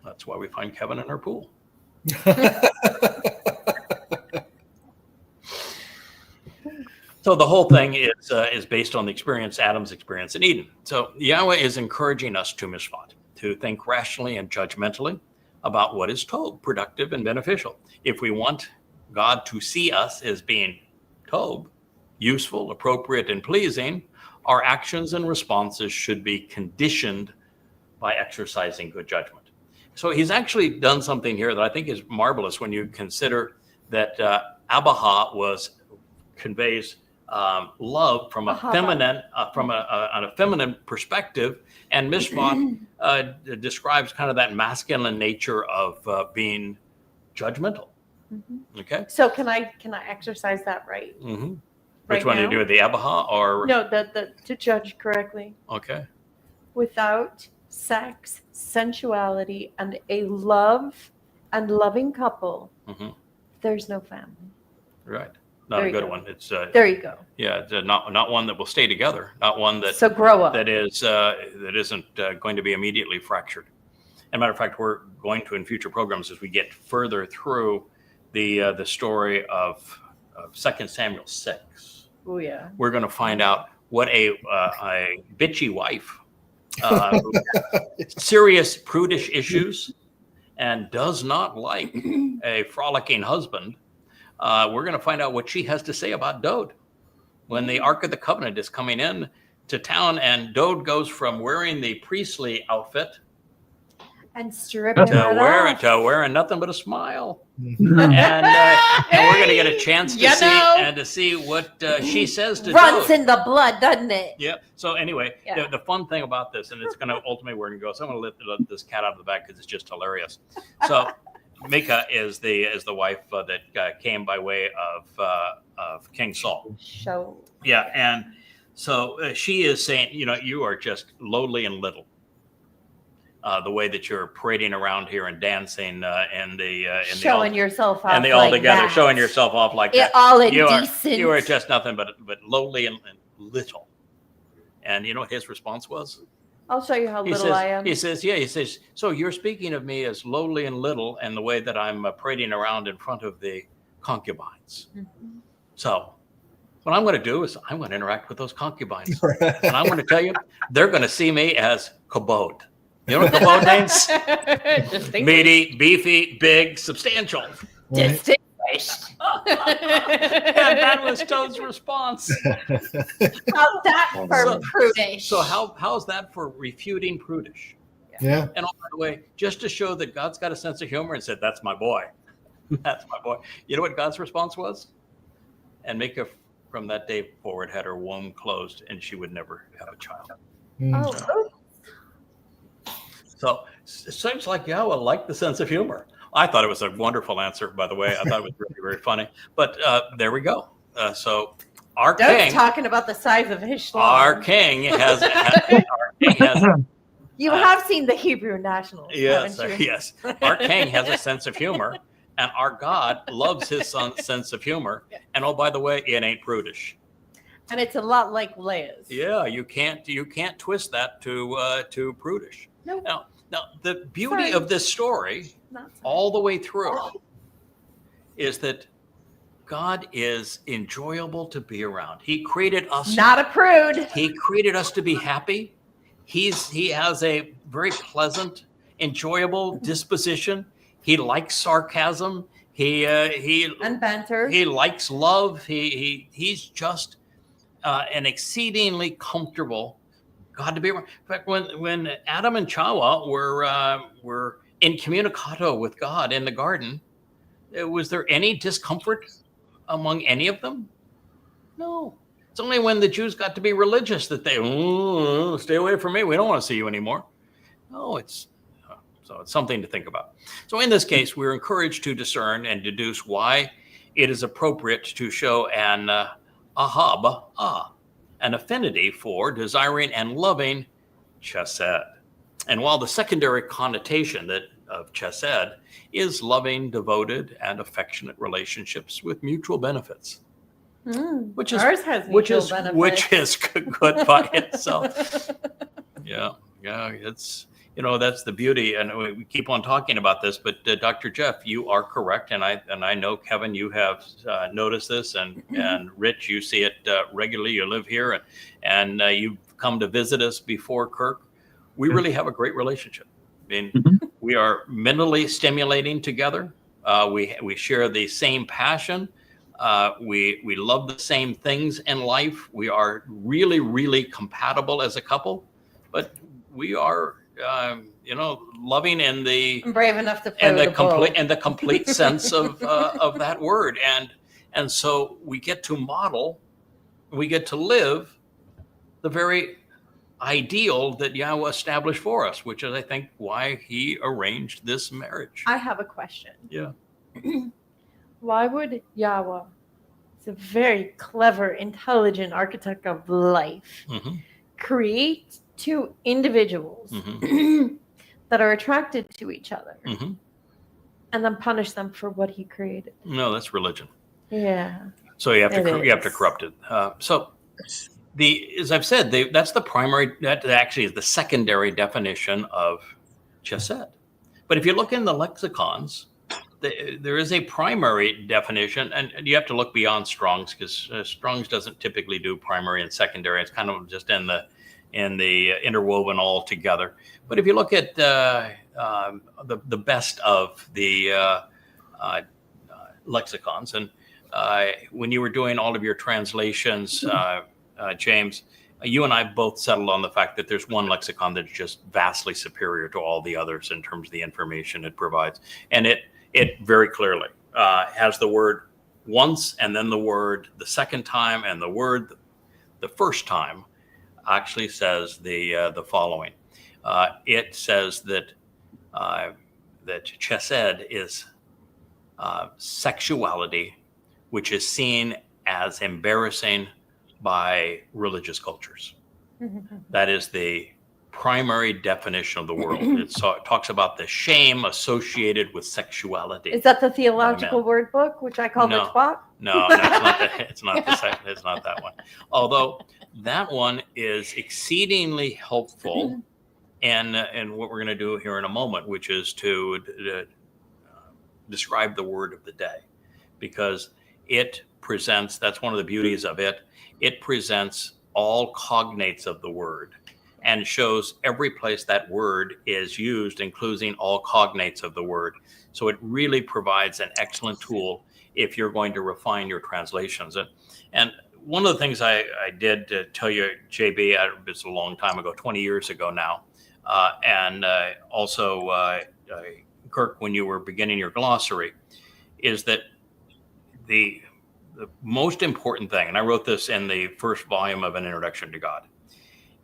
That's why we find Kevin in our pool. So the whole thing is based on the experience, Adam's experience in Eden. So Yahweh is encouraging us to mishpat, to think rationally and judgmentally about what is tov, productive and beneficial. If we want God to see us as being tov, useful, appropriate, and pleasing, our actions and responses should be conditioned by exercising good judgment. So he's actually done something here that I think is marvelous when you consider that Abaha conveys love from a feminine, a feminine perspective, and Mishpat describes kind of that masculine nature of being judgmental. Mm-hmm. Okay. So can I exercise that right? Mm-hmm. Right Which one now? do you do, the Abaha or? No, to judge correctly. Okay. Without sex, sensuality, and a love and loving couple, there's no family. Right. Not a good one. It's there you go. Yeah, it's not one that will stay together. Not one that so grow up. That isn't going to be immediately fractured. As a matter of fact, we're going to in future programs as we get further through the story of 2 Samuel 6. Oh yeah. We're going to find out what a bitchy wife, serious prudish issues, and does not like a frolicking husband. We're going to find out what she has to say about Dode when the Ark of the Covenant is coming in to town, and Dode goes from wearing the priestly outfit and stripping to wearing nothing but a smile. And we're going to get a chance to see what she says to runs Dode. in the blood, doesn't it? Yeah. So anyway, the fun thing about this, and it's going to ultimately where we're going to go. So I'm going to let this cat out of the bag because it's just hilarious. So Micah is the wife that came by way of King Saul. Yeah, and so she is saying, you are just lowly and little. The way that you're parading around here and dancing and showing yourself off and the all together, showing yourself off like that. All indecent. You are just nothing but lowly and little. And you know what his response was? I'll show you how little I am. He says, so you're speaking of me as lowly and little and the way that I'm parading around in front of the concubines. Mm-hmm. So what I'm going to do is I'm going to interact with those concubines. And I'm going to tell you, they're going to see me as kabod. You know what kabod means? Meaty, beefy, big, substantial. Distinguished. And that was Toad's response. How's that for prudish? So how's that for refuting prudish? Yeah. And oh, by the way, just to show that God's got a sense of humor and said, that's my boy. That's my boy. You know what God's response was? And Micah from that day forward had her womb closed and she would never have a child. Oh. So it seems like Yahweh liked the sense of humor. I thought it was a wonderful answer, by the way. I thought it was really, very funny. But there we go. So our king, talking about the size of his schlong. Our king has. You have seen the Hebrew Nationals, yes, haven't you? Yes. Our king has a sense of humor, and our God loves his sense of humor. And oh, by the way, it ain't prudish. And it's a lot like Leia's. Yeah, you can't twist that to prudish. Nope. Now the beauty of this story, all the way through, is that God is enjoyable to be around. He created us. Not a prude. He created us to be happy. He has a very pleasant, enjoyable disposition. He likes sarcasm. And banter. He likes love. He's just an exceedingly comfortable God to be around. In fact, when Adam and Chawa were incommunicado with God in the garden, was there any discomfort among any of them? No. It's only when the Jews got to be religious that they, stay away from me. We don't want to see you anymore. No, so it's something to think about. So in this case, we're encouraged to discern and deduce why it is appropriate to show an an affinity for, desiring, and loving chesed. And while the secondary connotation of chesed is loving, devoted, and affectionate relationships with mutual benefits, which is Ours has mutual benefits. which is good by itself. Yeah, it's that's the beauty, and we keep on talking about this. But Dr. Jeff, you are correct, and I know, Kevin, you have noticed this, and Rich, you see it regularly. You live here, and you've come to visit us before, Kirk. We really have a great relationship. I mean, we are mentally stimulating together. We share the same passion. We love the same things in life. We are really, really compatible as a couple, but we are, loving in the I'm brave enough to play with the complete sense of that word. And so we get to live the very ideal that Yahweh established for us, which is, I think, why he arranged this marriage. I have a question. Yeah. Why would Yahweh, he's a very clever, intelligent architect of life, create two individuals that are attracted to each other and then punish them for what he created? No, that's religion. Yeah. So you have to corrupt it. As I've said, that's the primary. That actually is the secondary definition of chesed. But if you look in the lexicons, there is a primary definition, and you have to look beyond Strong's, because Strong's doesn't typically do primary and secondary. It's kind of just in the interwoven all together. But if you look at the best of the lexicons, and when you were doing all of your translations, James, you and I both settled on the fact that there's one lexicon that's just vastly superior to all the others in terms of the information it provides, and it very clearly has the word once, and then the word the second time, and the word the first time actually says the following. It says that chesed is sexuality which is seen as embarrassing by religious cultures. That is the primary definition of the world. It talks about the shame associated with sexuality. Is that the theological word book, which I call the twat? No, it's not that one. Although that one is exceedingly helpful in what we're going to do here in a moment, which is to describe the word of the day, because it presents, that's one of the beauties of it, it presents all cognates of the word and shows every place that word is used, including all cognates of the word. So it really provides an excellent tool if you're going to refine your translations. And one of the things I did to tell you, JB, it's a long time ago, 20 years ago now, and also Kirk, when you were beginning your glossary, is that the most important thing, and I wrote this in the first volume of An Introduction to God,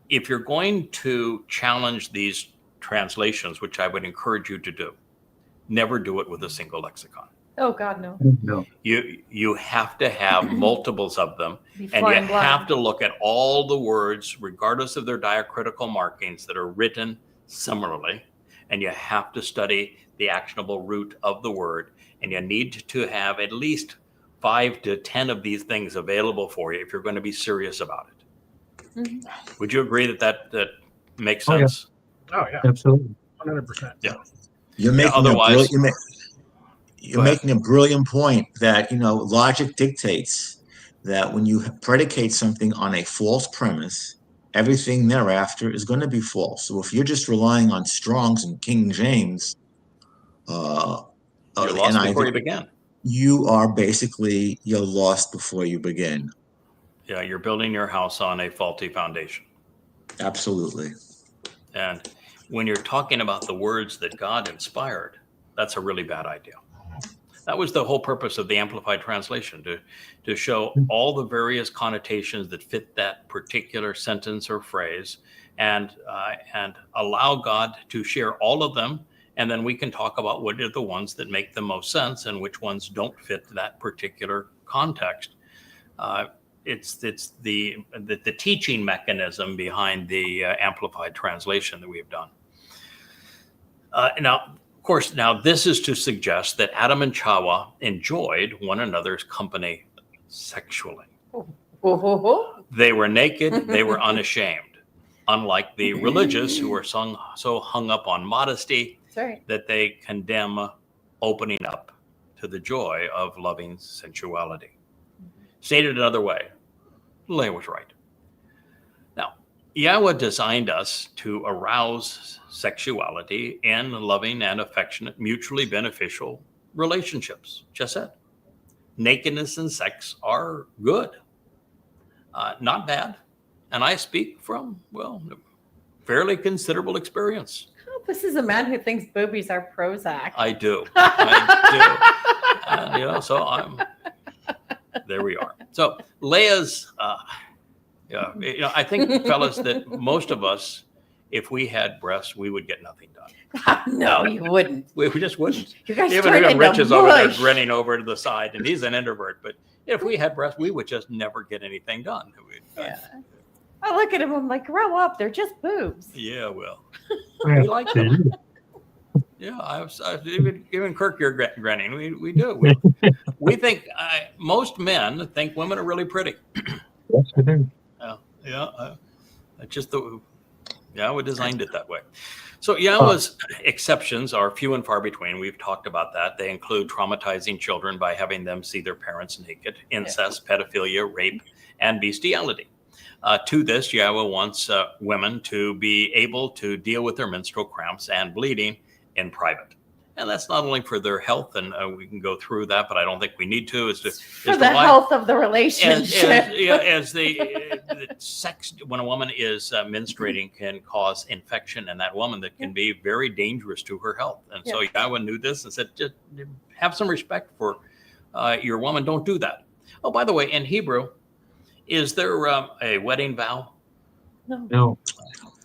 if you're going to challenge these translations, which I would encourage you to do, never do it with a single lexicon. Oh God, no. No. You have to have multiples of them, and you have to look at all the words, regardless of their diacritical markings, that are written similarly, and you have to study the actionable root of the word, and you need to have at least 5 to 10 of these things available for you if you're going to be serious about it. Would you agree that makes sense? Oh yeah, Absolutely. 100%. Yeah. You're making otherwise, you're making a brilliant point that, logic dictates that when you predicate something on a false premise, everything thereafter is going to be false. So if you're just relying on Strong's and King James, you're lost before you begin. You're lost before you begin. Yeah, you're building your house on a faulty foundation. Absolutely. And when you're talking about the words that God inspired, that's a really bad idea. That was the whole purpose of the Amplified Translation, to show all the various connotations that fit that particular sentence or phrase, and allow God to share all of them. And then we can talk about what are the ones that make the most sense and which ones don't fit that particular context. It's the teaching mechanism behind the Amplified Translation that we've done. Now, of course, now this is to suggest that Adam and Chava enjoyed one another's company sexually. They were naked, they were unashamed, unlike the religious who are so hung up on modesty that they condemn opening up to the joy of loving sensuality. Stated another way, Leah was right. Now, Yahweh designed us to arouse sexuality in loving and affectionate, mutually beneficial relationships. Just said, nakedness and sex are good, not bad. And I speak from, well, fairly considerable experience. Oh, this is a man who thinks boobies are Prozac. I do. And, so there we are. So Leah's, I think, fellas, that most of us, if we had breasts, we would get nothing done. No, you wouldn't. We just wouldn't. You guys Even turn into Rich is over there mush. grinning over to the side, and he's an introvert. But if we had breasts, we would just never get anything done. Yeah. I look at him, I'm like, grow up. They're just boobs. Yeah, well, Yeah. we like them. Yeah, I've even Kirk, you're grinning. We do. We think most men think women are really pretty. Yes, I do. Just Yahweh designed it that way. So Yahweh's exceptions are few and far between. We've talked about that. They include traumatizing children by having them see their parents naked, incest, pedophilia, rape, and bestiality. To this, Yahweh wants women to be able to deal with their menstrual cramps and bleeding in private. And that's not only for their health, and we can go through that, but I don't think we need to. For the health of the relationship. As the sex, when a woman is menstruating, can cause infection in that woman that can be very dangerous to her health. And so Yahweh knew this and said, just have some respect for your woman. Don't do that. Oh, by the way, in Hebrew, is there a wedding vow? No.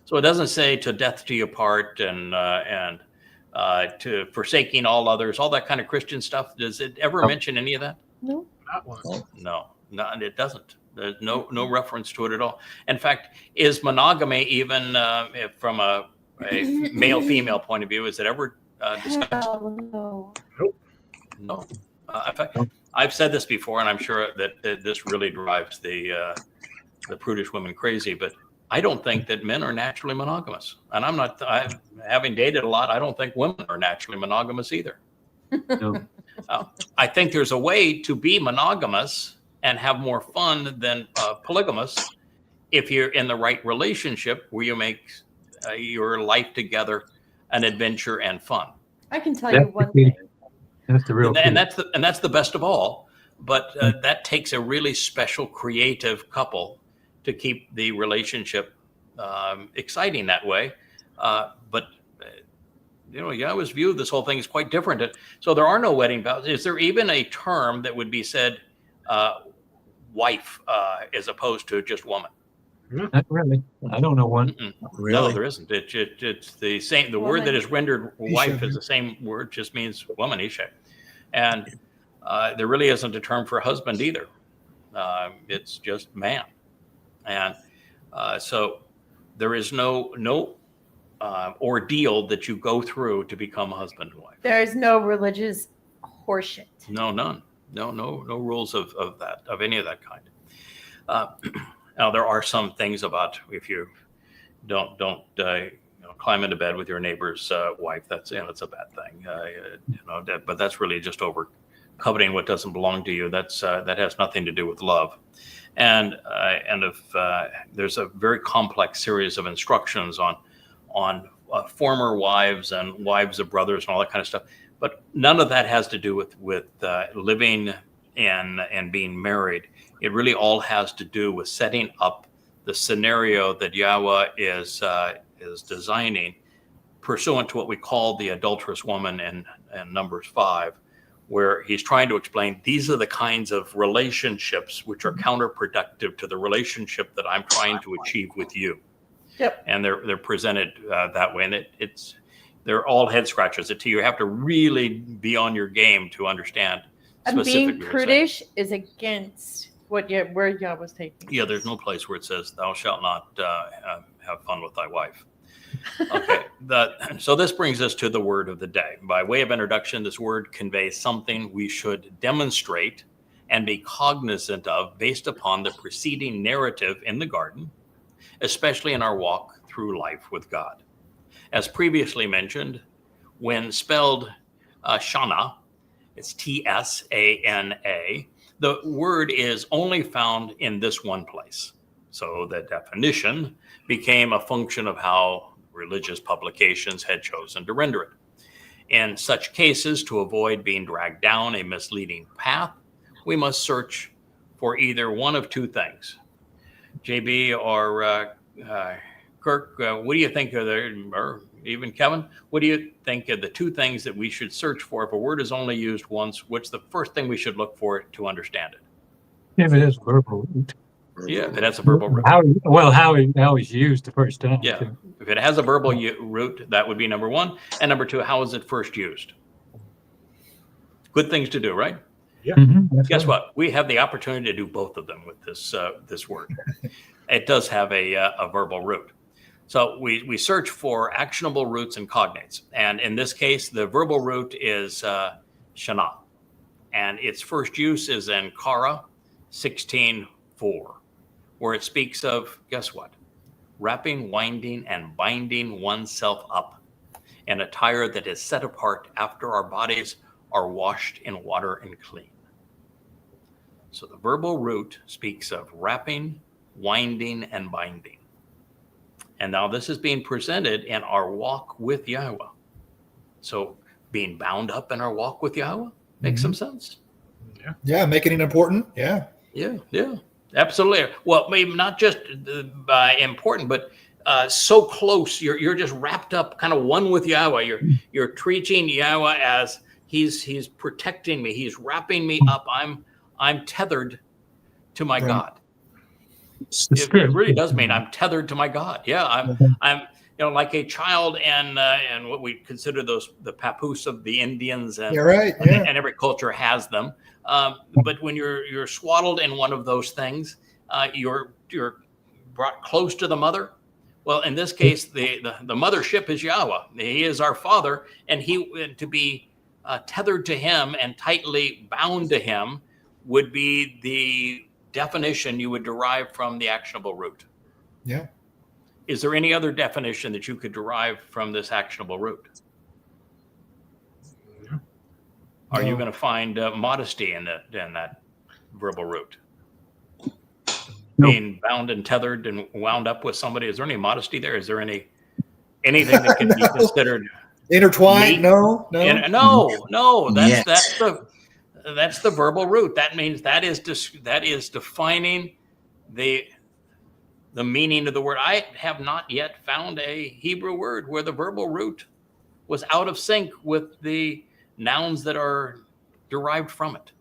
So it doesn't say to death do you part and to forsaking all others, all that kind of Christian stuff. Does it ever mention any of that? No. Not one. No, it doesn't. There's no reference to it at all. In fact, is monogamy, even from a male-female point of view, is it ever discussed? No. No. In fact, I've said this before, and I'm sure that this really drives the prudish women crazy, but I don't think that men are naturally monogamous. And having dated a lot, I don't think women are naturally monogamous either. No. I think there's a way to be monogamous and have more fun than polygamous if you're in the right relationship where you make your life together an adventure and fun. I can tell you one thing. That's the real And that's the best of all. But that takes a really special, creative couple to keep the relationship exciting that way. But Yahweh's view of this whole thing is quite different. So there are no wedding vows. Is there even a term that would be said wife as opposed to just woman? Not really. I don't know one. Really? No, there isn't. It's the same. The word that is rendered wife is the same word, just means woman, isha. And there really isn't a term for husband either. It's just man. And so there is no ordeal that you go through to become husband and wife. There is no religious horseshit. No, none. No rules of that, of any of that kind. Now there are some things about if you don't climb into bed with your neighbor's wife. That's it's a bad thing. But that's really just over coveting what doesn't belong to you. That has nothing to do with love. And if there's a very complex series of instructions on former wives and wives of brothers and all that kind of stuff. But none of that has to do with living and being married. It really all has to do with setting up the scenario that Yahweh is designing pursuant to what we call the adulterous woman in Numbers 5, where he's trying to explain these are the kinds of relationships which are counterproductive to the relationship that I'm trying to achieve with you. Yep. And they're presented that way, and they're all head scratchers. You have to really be on your game to understand. And being specifically prudish is against where Yah was taking. Yeah, there's no place where it says thou shalt not have fun with thy wife. Okay, so this brings us to the word of the day. By way of introduction, this word conveys something we should demonstrate and be cognizant of based upon the preceding narrative in the garden, especially in our walk through life with God. As previously mentioned, when spelled Shana, it's T-S-A-N-A, the word is only found in this one place. So the definition became a function of how religious publications had chosen to render it. In such cases, to avoid being dragged down a misleading path, we must search for either one of two things. JB or Kirk, what do you think of or even Kevin, what do you think of the two things that we should search for if a word is only used once? What's the first thing we should look for to understand it? If it is verbal root. Yeah, if it has a verbal root. How he's used the first time. Yeah, too. if it has a verbal root, that would be number one. And number two, how is it first used? Good things to do, right? Guess what? We have the opportunity to do both of them with this word. It does have a verbal root. So we search for actionable roots and cognates. And in this case, the verbal root is shana. And its first use is in Kara 16:4, where it speaks of, guess what? Wrapping, winding, and binding oneself up in attire that is set apart after our bodies are washed in water and clean. So the verbal root speaks of wrapping, winding, and binding. And now this is being presented in our walk with Yahweh. So being bound up in our walk with Yahweh makes some sense. Yeah, making it important. Yeah. Yeah, absolutely. Well, maybe not just by important, but so close. You're just wrapped up, kind of one with Yahweh. You're treating Yahweh as he's protecting me. He's wrapping me up. I'm tethered to my God. It really does mean I'm tethered to my God. Yeah, I'm like a child and what we consider the papoose of the Indians. And, yeah, right. Yeah. And every culture has them. But when you're swaddled in one of those things, you're brought close to the mother. Well, in this case, the mothership is Yahweh. He is our Father, and to be tethered to Him and tightly bound to Him would be the definition you would derive from the actionable root. Yeah. Is there any other definition that you could derive from this actionable root? Are you going to find modesty in that verbal root? No. Being bound and tethered and wound up with somebody, is there any modesty there? Is there anything that can be considered intertwined? No. No. Yes. That's the verbal root. That means that is defining the meaning of the word. I have not yet found a Hebrew word where the verbal root was out of sync with the nouns that are derived from it.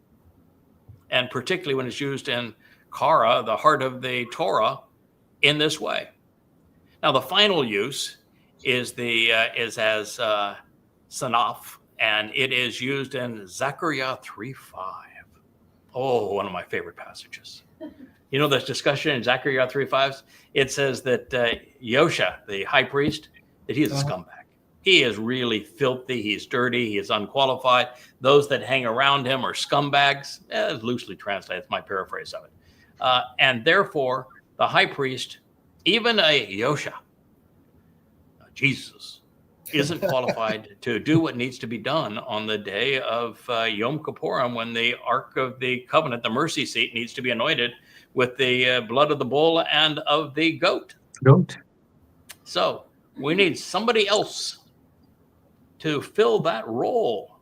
And particularly when it's used in Kara, the heart of the Torah, in this way. Now, the final use is as sanaf, and it is used in Zechariah 3:5. Oh, one of my favorite passages. You know, this discussion in Zechariah 3:5, it says that Yosha, the high priest, that he is a scumbag. He is really filthy. He's dirty. He is unqualified. Those that hang around him are scumbags. Loosely translated. It's my paraphrase of it. And therefore, the high priest, even a Yosha, Jesus, isn't qualified to do what needs to be done on the day of Yom Kippurim, when the Ark of the Covenant, the mercy seat, needs to be anointed with the blood of the bull and of the goat. So we need somebody else to fill that role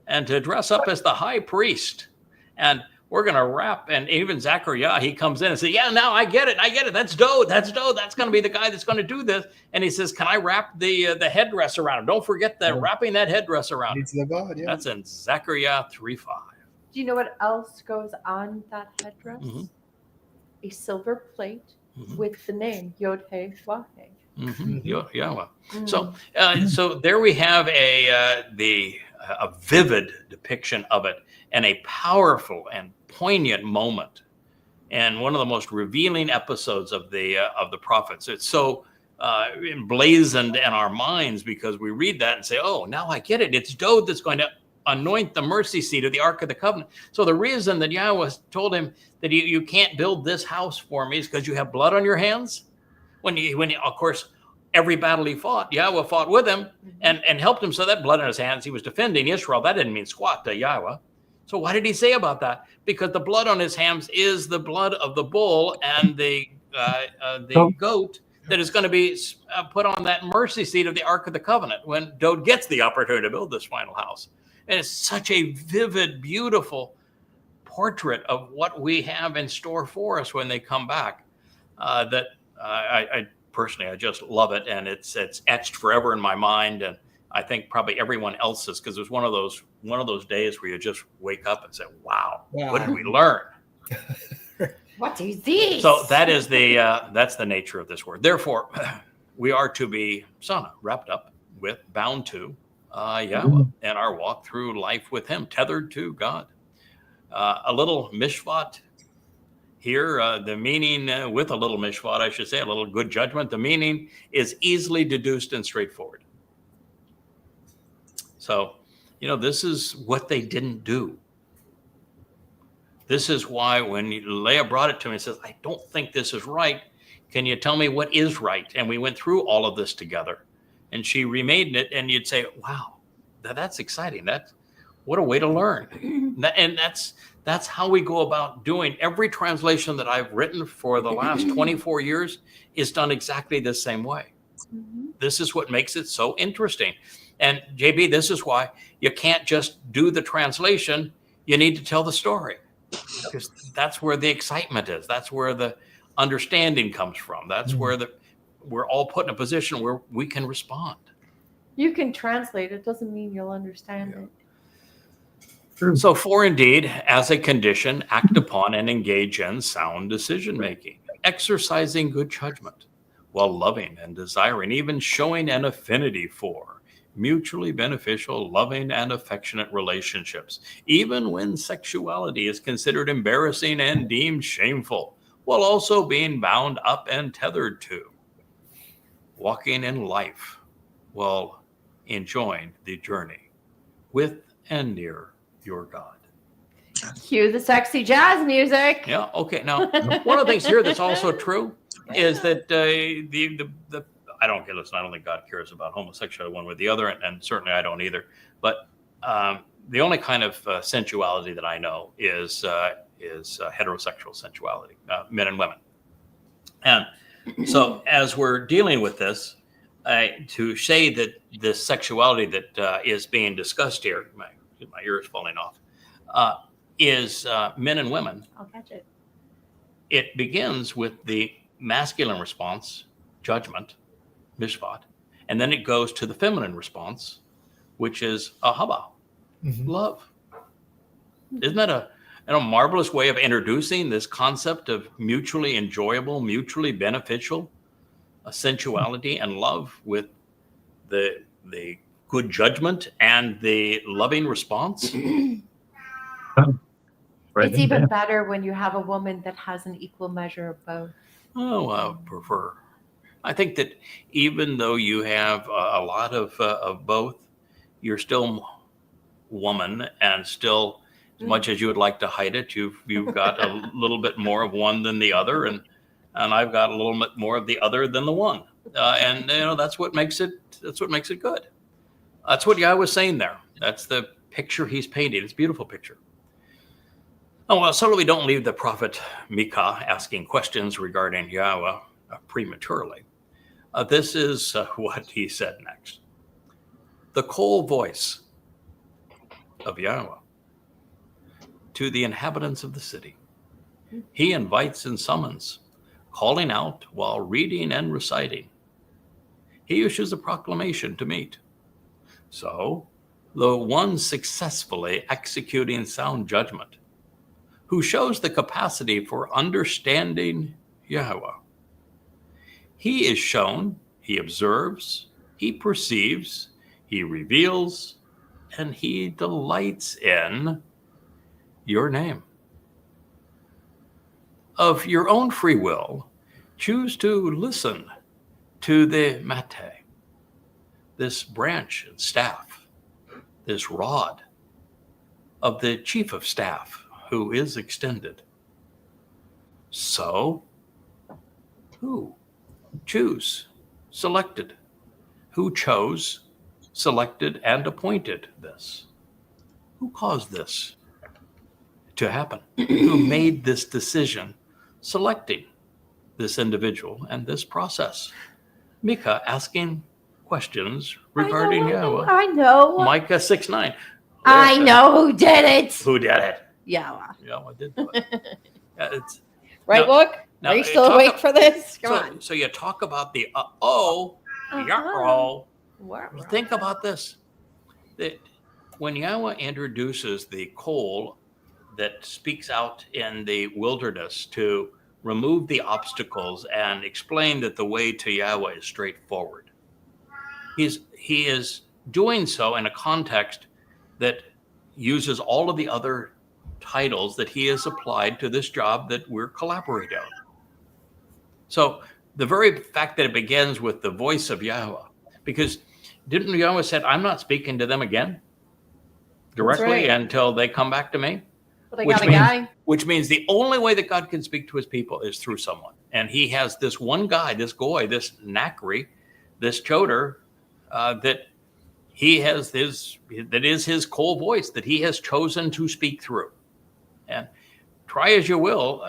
and to dress up as the high priest. And we're going to wrap. And even Zechariah, he comes in and says, yeah, now I get it. That's Dode. That's going to be the guy that's going to do this. And he says, can I wrap the headdress around him? Don't forget that wrapping that headdress around him. It's the God, yeah. That's in Zechariah 3:5. Do you know what else goes on that headdress? Mhm. A silver plate Mhm. with the name Yod He Wah He. Well. So there we have a vivid depiction of it, and a powerful and poignant moment, and one of the most revealing episodes of the prophets. It's so emblazoned in our minds because we read that and say, "Oh, now I get it. It's Dode that's going to anoint the mercy seat of the Ark of the Covenant." So the reason that Yahweh told him that you can't build this house for me is because you have blood on your hands. When of course, every battle he fought, Yahweh fought with him and helped him. So that blood on his hands, he was defending Israel. That didn't mean squat to Yahweh. So why did he say about that? Because the blood on his hands is the blood of the bull and the goat that is going to be put on that mercy seat of the Ark of the Covenant when Dode gets the opportunity to build this final house. And it's such a vivid, beautiful portrait of what we have in store for us when they come back. That I personally, I just love it, and it's etched forever in my mind, and I think probably everyone else's, because it was one of those days where you just wake up and say, "Wow, what did we learn?" What is this? So that is that's the nature of this word. Therefore, we are to be wrapped up with, bound to Yahweh, and our walk through life with Him, tethered to God. A little mishpat here, the meaning with a little mishpat, I should say, a little good judgment. The meaning is easily deduced and straightforward. So, this is what they didn't do. This is why when Leah brought it to me and says, "I don't think this is right. Can you tell me what is right?" And we went through all of this together, and she remade it, and you'd say, "Wow, that's exciting. What a way to learn." And that's how we go about doing. Every translation that I've written for the last 24 years is done exactly the same way. This is what makes it so interesting. And JB, this is why you can't just do the translation. You need to tell the story, because that's where the excitement is. That's where the understanding comes from. That's where we're all put in a position where we can respond. You can translate it, doesn't mean you'll understand it. So, for indeed, as a condition, act upon and engage in sound decision making, exercising good judgment, while loving and desiring, even showing an affinity for mutually beneficial, loving, and affectionate relationships, even when sexuality is considered embarrassing and deemed shameful, while also being bound up and tethered to, walking in life while enjoying the journey with and near your God. Cue the sexy jazz music. Yeah. Okay. Now, one of the things here that's also true is that I don't care. Listen, I don't think God cares about homosexuality one way or the other, and certainly I don't either. But the only kind of sensuality that I know is heterosexual sensuality, men and women. And so, as we're dealing with this, to say that this sexuality that is being discussed here, my ear is falling off, is men and women. I'll catch it. It begins with the masculine response, judgment, mishpat, and then it goes to the feminine response, which is ahava, love. Isn't that a marvelous way of introducing this concept of mutually enjoyable, mutually beneficial sensuality and love with the good judgment and the loving response? It's even better when you have a woman that has an equal measure of both. Oh, I prefer. I think that even though you have a lot of both, you're still woman, and still, as much as you would like to hide it, you've got a little bit more of one than the other, and I've got a little bit more of the other than the one, and that's what makes it good. That's what Yahweh was saying there. That's the picture He's painted. It's a beautiful picture. Oh, well, so we don't leave the prophet Micah asking questions regarding Yahweh prematurely. This is what he said next. The cold voice of Yahweh to the inhabitants of the city. He invites and summons, calling out while reading and reciting. He issues a proclamation to meet. So, the one successfully executing sound judgment, who shows the capacity for understanding Yahweh. He is shown, he observes, he perceives, he reveals, and he delights in your name. Of your own free will, choose to listen to the mate, this branch and staff, this rod of the chief of staff who is extended. So, who? Choose, selected. Who chose, selected, and appointed this? Who caused this to happen? Who made this decision selecting this individual and this process? Micah asking questions regarding Yahweh. I know. Micah 6:9. I know who did it. Who did it? Yahweh. Yahweh did do it. It's, Right, Now- look? now, Are you hey, still talk awake ab- for this? Come so, on. so you talk about the Uh-huh. Yahweh. Wow. Think about this. That when Yahweh introduces the coal that speaks out in the wilderness to remove the obstacles and explain that the way to Yahweh is straightforward, he is doing so in a context that uses all of the other titles that he has applied to this job that we're collaborating on. So the very fact that it begins with the voice of Yahweh, because didn't Yahweh said, I'm not speaking to them again directly right. until they come back to me? But I Which got a means- guy. Which means the only way that God can speak to his people is through someone. And he has this one guy, this goy, this Nakri, this choder, that he has that is his coal voice that he has chosen to speak through. And try as you will,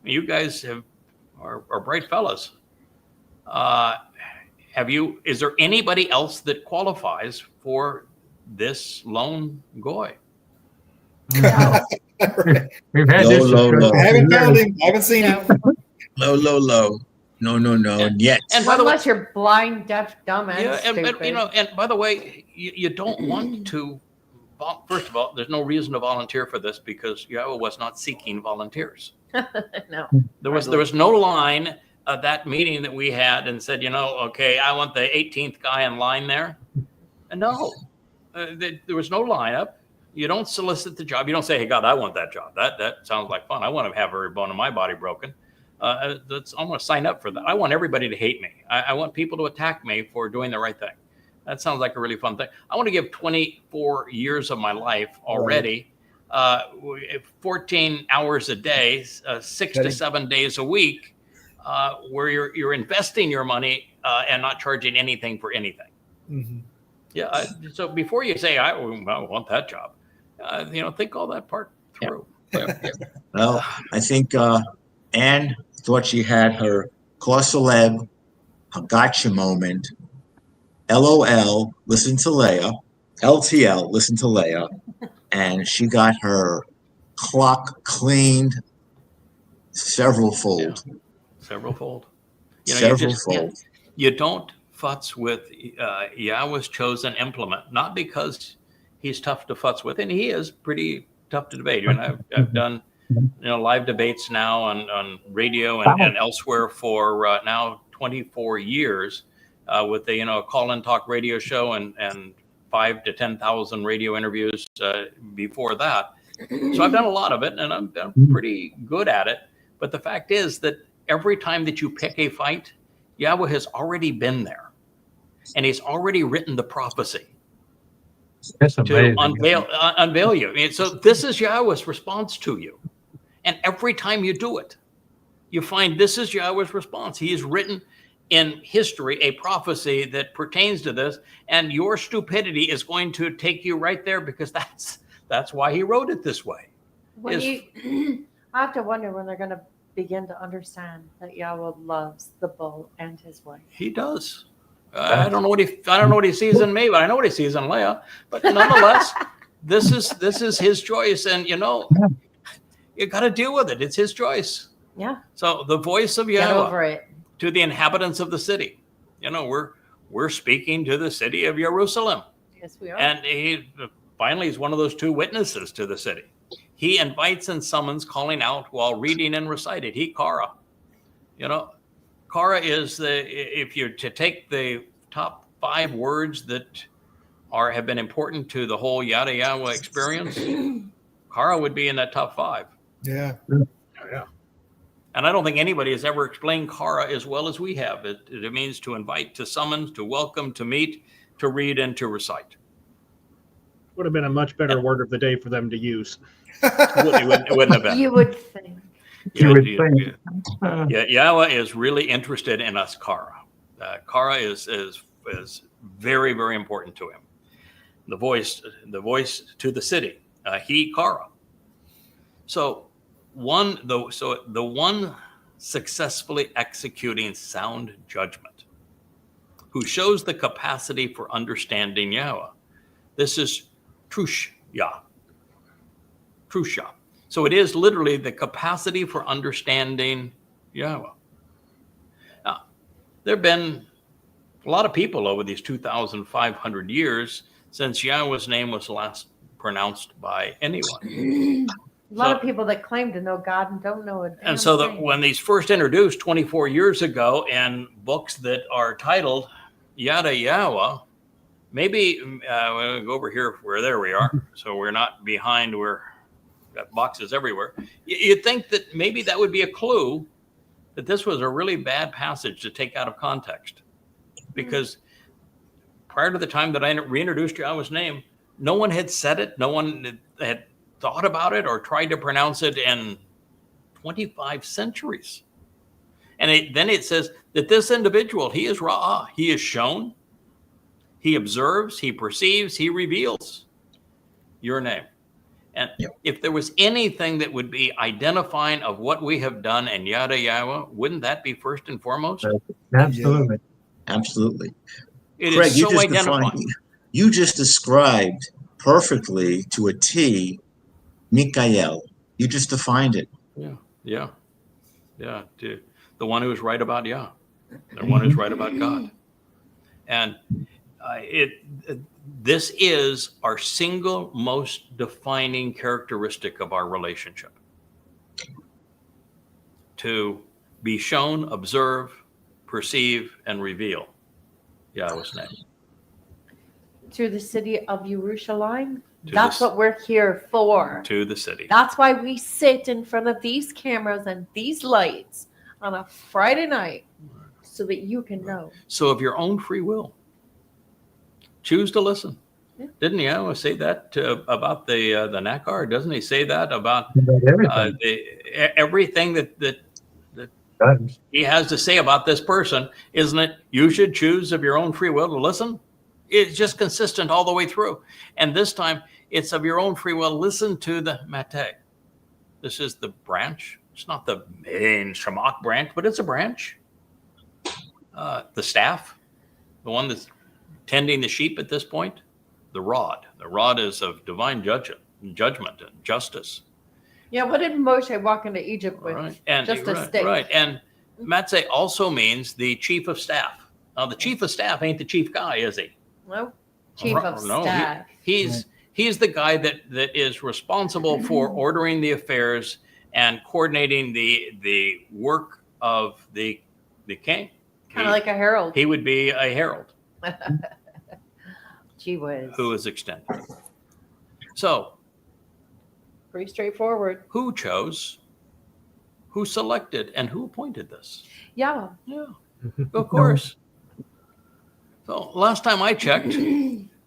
you guys are bright fellas. Is there anybody else that qualifies for this lone goy? We've had Low, this low, discussion low. I haven't for found years. him. I haven't seen him. Low, low, low. No, no, no. And yet, And by the way, Unless you're blind, deaf, dumb, and yeah, stupid. and by the way, you don't want to. First of all, there's no reason to volunteer for this because Yahweh was not seeking volunteers. No. There was no line at that meeting that we had and said, okay, I want the 18th guy in line there. And no, there was no lineup. You don't solicit the job. You don't say, hey, God, I want that job. That sounds like fun. I want to have every bone in my body broken. I want to sign up for that. I want everybody to hate me. I want people to attack me for doing the right thing. That sounds like a really fun thing. I want to give 24 years of my life already, 14 hours a day, 6 to 7 days a week, where you're investing your money and not charging anything for anything. Mhm. Yeah. So before you say I want that job, think all that part through. well, I think Anne thought she had her Corseleb, a gotcha moment. LOL, listen to Leah. LTL, listen to Leah. And she got her clock cleaned several-fold. Several-fold. Several-fold. You don't futz with Yahweh's chosen implement, not because he's tough to futz with, and he is pretty tough to debate. And I've done live debates now on radio and elsewhere for now 24 years with a call-in talk radio show and 5 to 10,000 radio interviews before that. So I've done a lot of it, and I'm pretty good at it. But the fact is that every time that you pick a fight, Yahweh has already been there, and he's already written the prophecy That's to amazing. unveil you. And so this is Yahweh's response to you. And every time you do it, you find this is Yahweh's response. He has written in history a prophecy that pertains to this, and your stupidity is going to take you right there because that's why he wrote it this way. When I have to wonder when they're going to begin to understand that Yahweh loves the bull and his wife. He does. I don't know what he sees in me, but I know what he sees in Leah. But nonetheless, this is his choice, and you know, you got to deal with it. It's his choice. Yeah. So the voice of Get Yahweh over it. to the inhabitants of the city. You know, we're speaking to the city of Jerusalem, Yes, we are. and he finally is one of those two witnesses to the city. He invites and summons, calling out while reading and recited. He Kara. You know, Kara is if you're to take the top 5 words that have been important to the whole Yada Yahweh experience, Kara would be in that top 5. Yeah. Yeah. And I don't think anybody has ever explained Kara as well as we have. It means to invite, to summon, to welcome, to meet, to read, and to recite. Would have been a much better word of the day for them to use. It wouldn't have been. You would think. You would Yeah, think. yeah, Yahweh is really interested in us, Kara. Kara is very, very important to him. The voice to the city. He Kara. So the one successfully executing sound judgment, who shows the capacity for understanding Yahweh. This is Trushya. Trushya. So it is literally the capacity for understanding Yahweh. Now, there have been a lot of people over these 2,500 years since Yahweh's name was last pronounced by anyone. A lot of people that claim to know God and don't know it. And so when these first introduced 24 years ago in books that are titled Yada Yahweh, maybe we'll go over here where there we are. So we're not behind, we're got boxes everywhere. You'd think that maybe that would be a clue that this was a really bad passage to take out of context. Because prior to the time that I reintroduced Yahweh's name, no one had said it. No one had thought about it or tried to pronounce it in 25 centuries. And then it says that this individual, he is Ra'ah. He is shown, he observes, he perceives, he reveals your name. And if there was anything that would be identifying of what we have done in Yada Yahweh, wouldn't that be first and foremost? Absolutely. Absolutely. It Craig, is so identifying. you just described perfectly to a T, Mikael. You just defined it. Yeah. The one who is right about Yah, the one who's right about God. And this is our single most defining characteristic of our relationship. To be shown, observe, perceive, and reveal Yahweh's name. To the city of Jerusalem. To That's what we're here for. To the city. That's why we sit in front of these cameras and these lights on a Friday night so that you can know. So of your own free will, choose to listen. Yeah. Didn't Yahweh say that about the Nakar? Doesn't he say that about Everything. everything that he has to say about this person? Isn't it? You should choose of your own free will to listen. It's just consistent all the way through. And this time, it's of your own free will. Listen to the Mate. This is the branch. It's not the main Shamak branch, but it's a branch. The staff, the one that's tending the sheep at this point, the rod. The rod is of divine judgment and justice. Yeah, what did Moshe walk into Egypt with? Right. And, Just a stick. Right. And Matzeh also means the chief of staff. Now, the chief of staff ain't the chief guy, is he? No, chief of staff. He's the guy that is responsible for ordering the affairs and coordinating the work of the king. Kind of like a herald. He would be a herald. Gee whiz. Who is extended. So, Pretty straightforward. who chose, who selected, and who appointed this? Yeah. Yeah, of course. So last time I checked,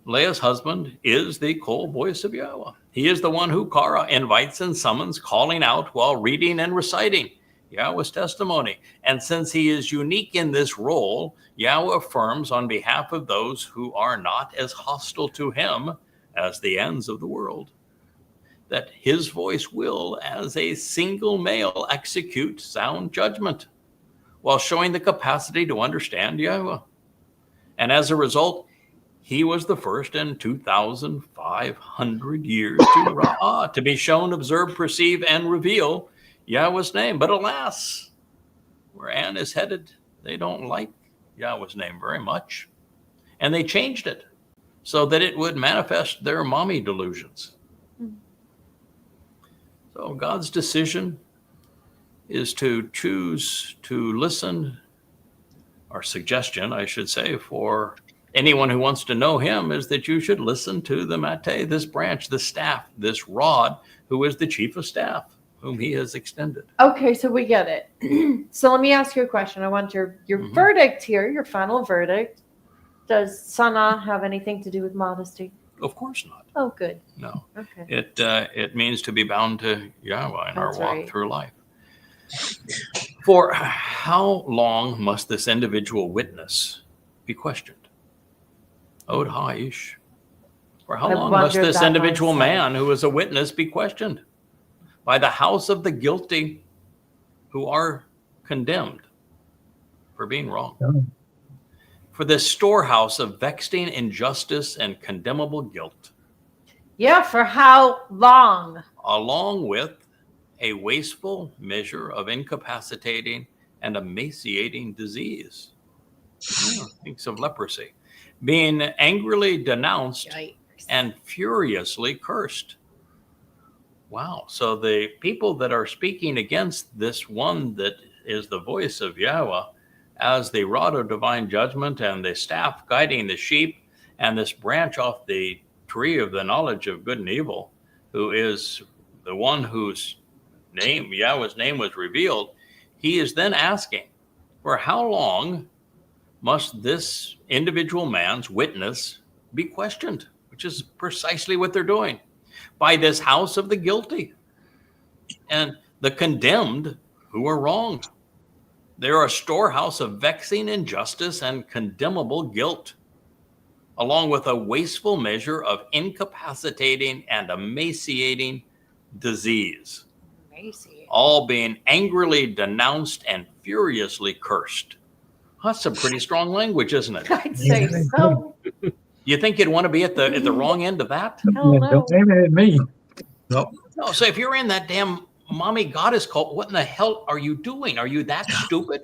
Leah's husband is the cold voice of Yahweh. He is the one who Kara invites and summons, calling out while reading and reciting Yahweh's testimony. And since he is unique in this role, Yahweh affirms on behalf of those who are not as hostile to him as the ends of the world, that his voice will, as a single male, execute sound judgment while showing the capacity to understand Yahweh. And as a result, He was the first in 2,500 years to be shown, observe, perceive, and reveal Yahweh's name. But alas, where Anne is headed, they don't like Yahweh's name very much. And they changed it so that it would manifest their mommy delusions. So God's decision is to choose to listen, or suggestion, I should say, for anyone who wants to know him, is that you should listen to the mate, this branch, the staff, this rod, who is the chief of staff, whom he has extended. Okay, so we get it. So let me ask you a question. I want your verdict here, your final verdict. Does Sana have anything to do with modesty? Of course not. Oh, good. No. Okay. It means to be bound to Yahweh in our That's walk right. through life. For how long must this individual witness be questioned? Od Haish. For how I long must wondered this that individual myself. man who is a witness be questioned? By the house of the guilty who are condemned for being wrong. Oh. For this storehouse of vexing injustice and condemnable guilt, Yeah, for how long? along with a wasteful measure of incapacitating and emaciating disease. Thinks of leprosy. Being angrily denounced Yikes. and furiously cursed. Wow. So the people that are speaking against this one that is the voice of Yahweh as the rod of divine judgment and the staff guiding the sheep and this branch off the tree of the knowledge of good and evil, who is the one whose name, Yahweh's name, was revealed, he is then asking, for how long must this individual man's witness be questioned? Which is precisely what they're doing. By this house of the guilty and the condemned who are wronged. They're a storehouse of vexing injustice and condemnable guilt, along with a wasteful measure of incapacitating and emaciating disease, all being angrily denounced and furiously cursed. That's some pretty strong language, isn't it? I'd say so. You think you'd want to be at the wrong end of that? Hell Yeah, no. don't aim it at me. No, No. So if you're in that damn mommy goddess cult, what in the hell are you doing? Are you that stupid?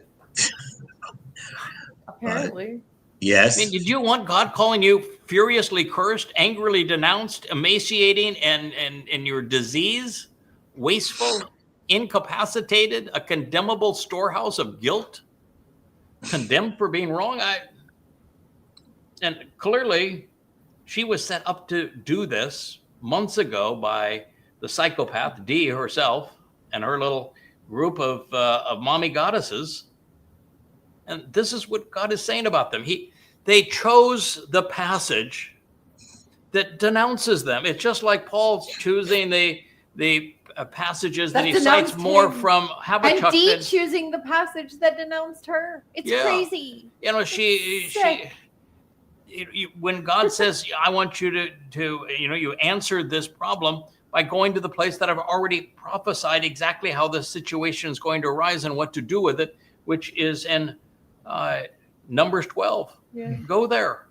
Apparently. yes. I mean, did you want God calling you furiously cursed, angrily denounced, emaciating, and your disease, wasteful, incapacitated, a condemnable storehouse of guilt, condemned for being wrong? And clearly, she was set up to do this months ago by the psychopath Dee herself and her little group of mommy goddesses. And this is what God is saying about them. They chose the passage that denounces them. It's just like Paul's choosing the passages that he cites denounced more him. from And Habakkuk Dee than, choosing the passage that denounced her. It's Yeah. crazy. you know, Sick. when God says, I want you to you answered this problem by going to the place that I've already prophesied exactly how this situation is going to arise and what to do with it, which is in Numbers 12. Yeah. Go there.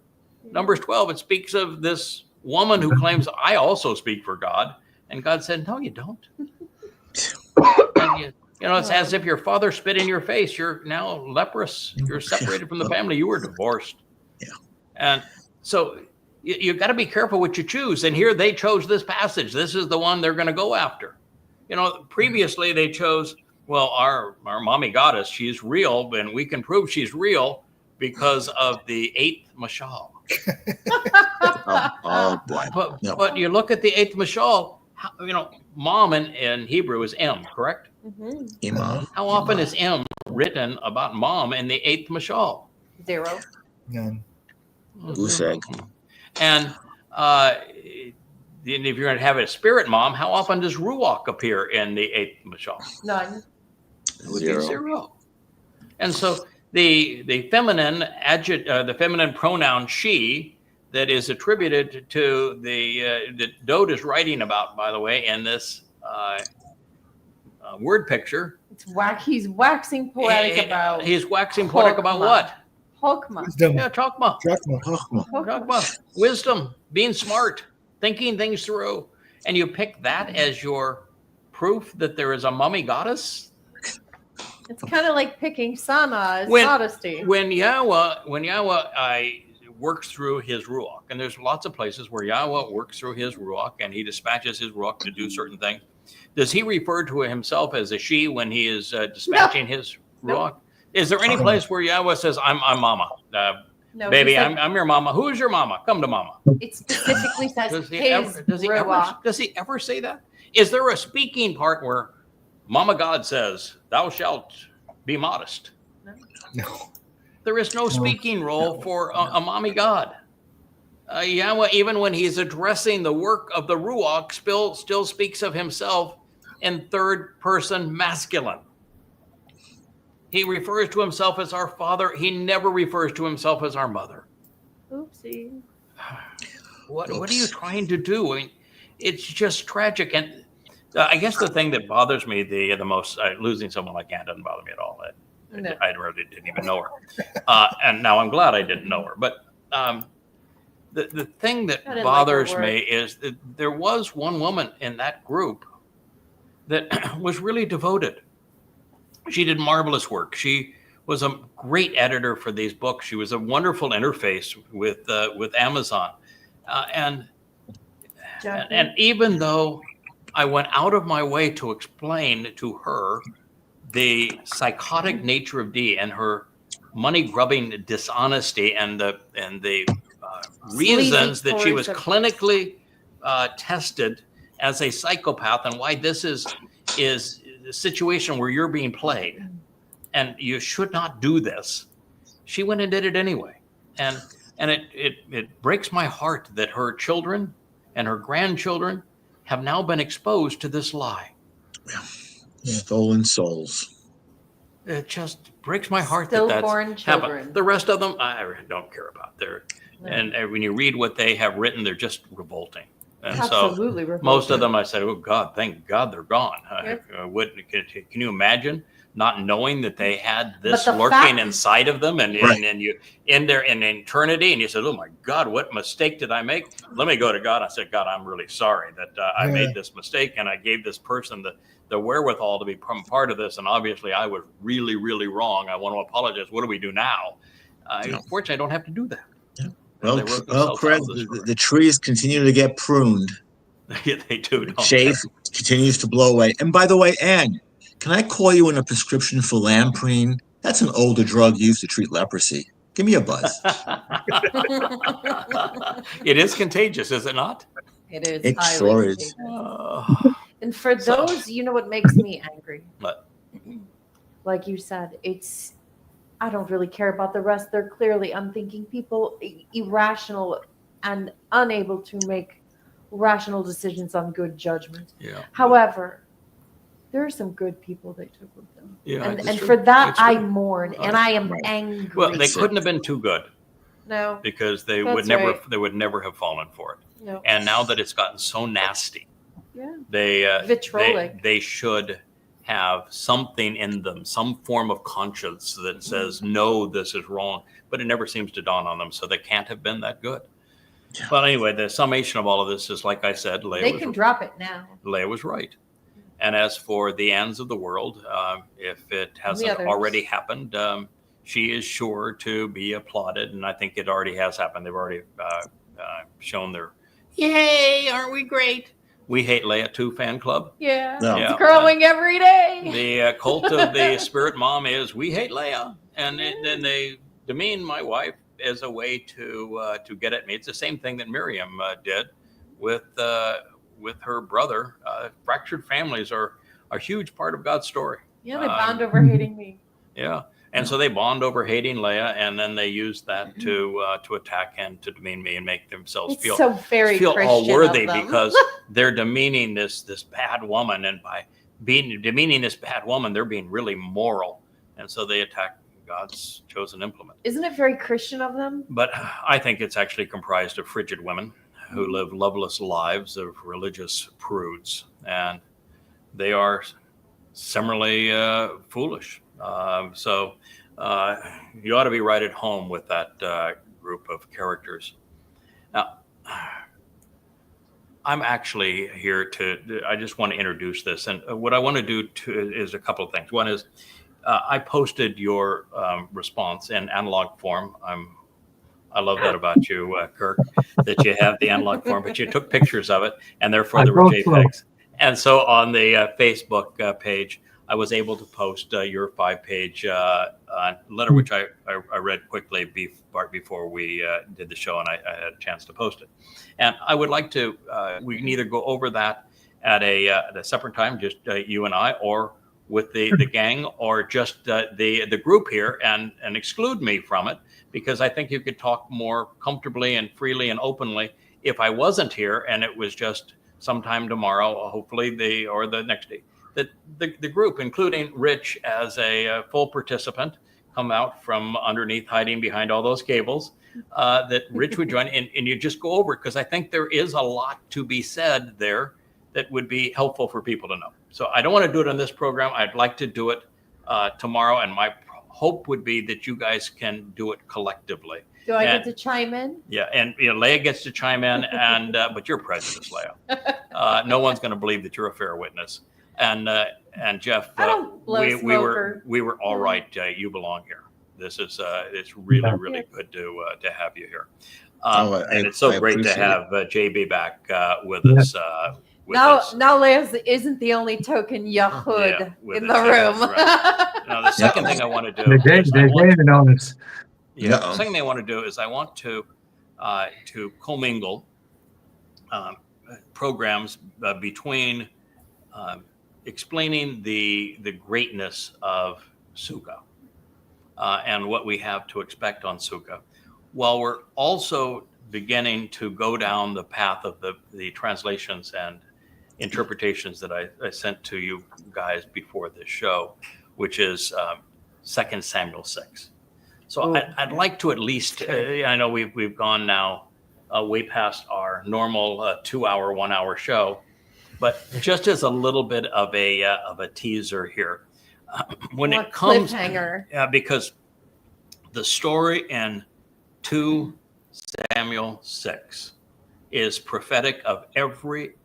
Numbers 12, it speaks of this woman who claims, I also speak for God. And God said, no, you don't. And it's as if your father spit in your face. You're now leprous. You're separated from the family. You were divorced. Yeah. And so you got to be careful what you choose. And here they chose this passage. This is the one they're going to go after. Previously they chose, well, our mommy goddess, she's real, and we can prove she's real because of the 8th mashal. Oh boy. But you look at the 8th mashal, mom in Hebrew is M, correct? Mm-hmm. Imam. How often is M written about mom in the 8th mashal? 0. None. Goose egg. And if you're going to have a spirit mom, how often does Ruach appear in the 8th mashal? None. It would be 0. And so the feminine pronoun she that is attributed to that Dode is writing about, by the way, in this word picture. He's waxing poetic about He's waxing poetic about what? Hokmah. Wisdom. Yeah, chokmah. Chokmah. Chokmah. Chokmah. Wisdom, being smart, thinking things through. And you pick that as your proof that there is a mummy goddess? It's kind of like picking Sana as When- modesty. When Yahweh works through his Ruach, and there's lots of places where Yahweh works through his Ruach and he dispatches his Ruach to do certain things. Does he refer to himself as a she when he is dispatching his Ruach? Is there any place where Yahweh says, I'm mama? No, Baby, he said- I'm your mama. Who is your mama? Come to mama. It specifically says Does he his does he ever say that? Is there a speaking part where Mama God says, thou shalt be modest? No. There is no speaking role for a mommy God. Yahweh, even when he's addressing the work of the Ruach, still speaks of himself in third person masculine. He refers to himself as our father. He never refers to himself as our mother. Oopsie. What are you trying to do? I mean, it's just tragic. And I guess the thing that bothers me the most, losing someone like Ann doesn't bother me at all. No. I really didn't even know her. And now I'm glad I didn't know her. But the thing that I didn't like her bothers work. me is that there was one woman in that group that was really devoted. She did marvelous work. She was a great editor for these books. She was a wonderful interface with Amazon. And even though I went out of my way to explain to her the psychotic nature of Dee and her money grubbing dishonesty and the reasons that she was clinically tested as a psychopath and why this is a situation where you're being played and you should not do this, she went and did it anyway. And it breaks my heart that her children and her grandchildren have now been exposed to this lie. Stolen souls. It just breaks my heart Stillborn that's children. happened. The rest of them, I don't care about. No. And when you read what they have written, they're just revolting. And Absolutely. so most of them, I said, "Oh God, thank God they're gone." Yep. Can you imagine not knowing that they had this But the lurking fact- inside of them, and Right. and you in there in eternity, and you said, "Oh my God, what mistake did I make?" Let me go to God. I said, "God, I'm really sorry that I Yeah. made this mistake, and I gave this person the wherewithal to become part of this, and obviously I was really, really wrong. I want to apologize. What do we do now?" Fortunately, I don't have to do that. Well, They wrote well, themselves Craig, out of the story. the trees continue to get pruned. Yeah, they do. Don't Shave continues to blow away. And by the way, Ann, can I call you in a prescription for lamprey? That's an older drug used to treat leprosy. Give me a buzz. It is contagious, is it not? It is. It highly sure is. contagious. And for So- those, you know what makes me angry? What? Like you said, I don't really care about the rest. They're clearly unthinking people, irrational and unable to make rational decisions on good judgment. Yeah. However, there are some good people they took with them. Yeah. And it's true. for that, It's I true. mourn and I am Right. angry. Well, they couldn't have been too good No, because they That's would never right. they would never have fallen for it. no. And now that it's gotten so nasty, Yeah. they Vitrolic. they should have something in them, some form of conscience that says, no, this is wrong, but it never seems to dawn on them. So they can't have been that good. Yeah. But anyway, the summation of all of this is, like I said, They can drop it now. Leah was right. And as for the ends of the world, if it hasn't others. already happened, she is sure to be applauded. And I think it already has happened. They've already shown their, yay, aren't we great? We Hate Leah 2 fan club. Yeah. No. It's growing every day. The cult of the spirit mom is We Hate Leah. And then they demean my wife as a way to get at me. It's the same thing that Miriam did with her brother. Fractured families are a huge part of God's story. Yeah, they bond over hating me. Yeah. And so they bond over hating Leah, and then they use that to attack and to demean me and make themselves It's feel so very all Christian worthy of them. because they're demeaning this bad woman, and by demeaning this bad woman, they're being really moral, and so they attack God's chosen implement. Isn't it very Christian of them? But I think it's actually comprised of frigid women who live loveless lives of religious prudes, and they are similarly foolish. So you ought to be right at home with that group of characters. Now, I'm actually here I just want to introduce this. And what I want to do is a couple of things. One is I posted your response in analog form. I love that about you, Kirk, that you have the analog form, but you took pictures of it, and therefore there were JPEGs. And so on the Facebook page, I was able to post your 5-page letter, which I read quickly before we did the show, and I had a chance to post it. And I would like to, we can either go over that at a separate time, just you and I, or with the gang, or just the group here, and exclude me from it, because I think you could talk more comfortably and freely and openly if I wasn't here and it was just sometime tomorrow, hopefully or the next day. The group, including Rich as a full participant, come out from underneath, hiding behind all those cables, that Rich would join, and you just go over it, because I think there is a lot to be said there that would be helpful for people to know. So I don't want to do it on this program. I'd like to do it tomorrow, and my hope would be that you guys can do it collectively. Do I get to chime in? Yeah, and Leah gets to chime in, and but you're prejudiced, Leah. No one's going to believe that you're a fair witness. And Jeff, I don't blow we were all right. You belong here. This is it's really good to have you here. And it's so great to have JB back with us. Now Leah isn't the only token Yahud in the room. Right. Now, the second thing I want to do. They're gaming on us. Yeah. The second thing I want to do is I want to commingle programs between explaining the greatness of Sukkah and what we have to expect on Sukkah, while we're also beginning to go down the path of the translations and interpretations that I sent to you guys before this show, which is 2 Samuel 6. So I'd like to at least, I know we've gone now way past our normal 2-hour, 1-hour show, but just as a little bit of a teaser here, when it comes, cliffhanger. Because the story in 2 Samuel 6 is prophetic of every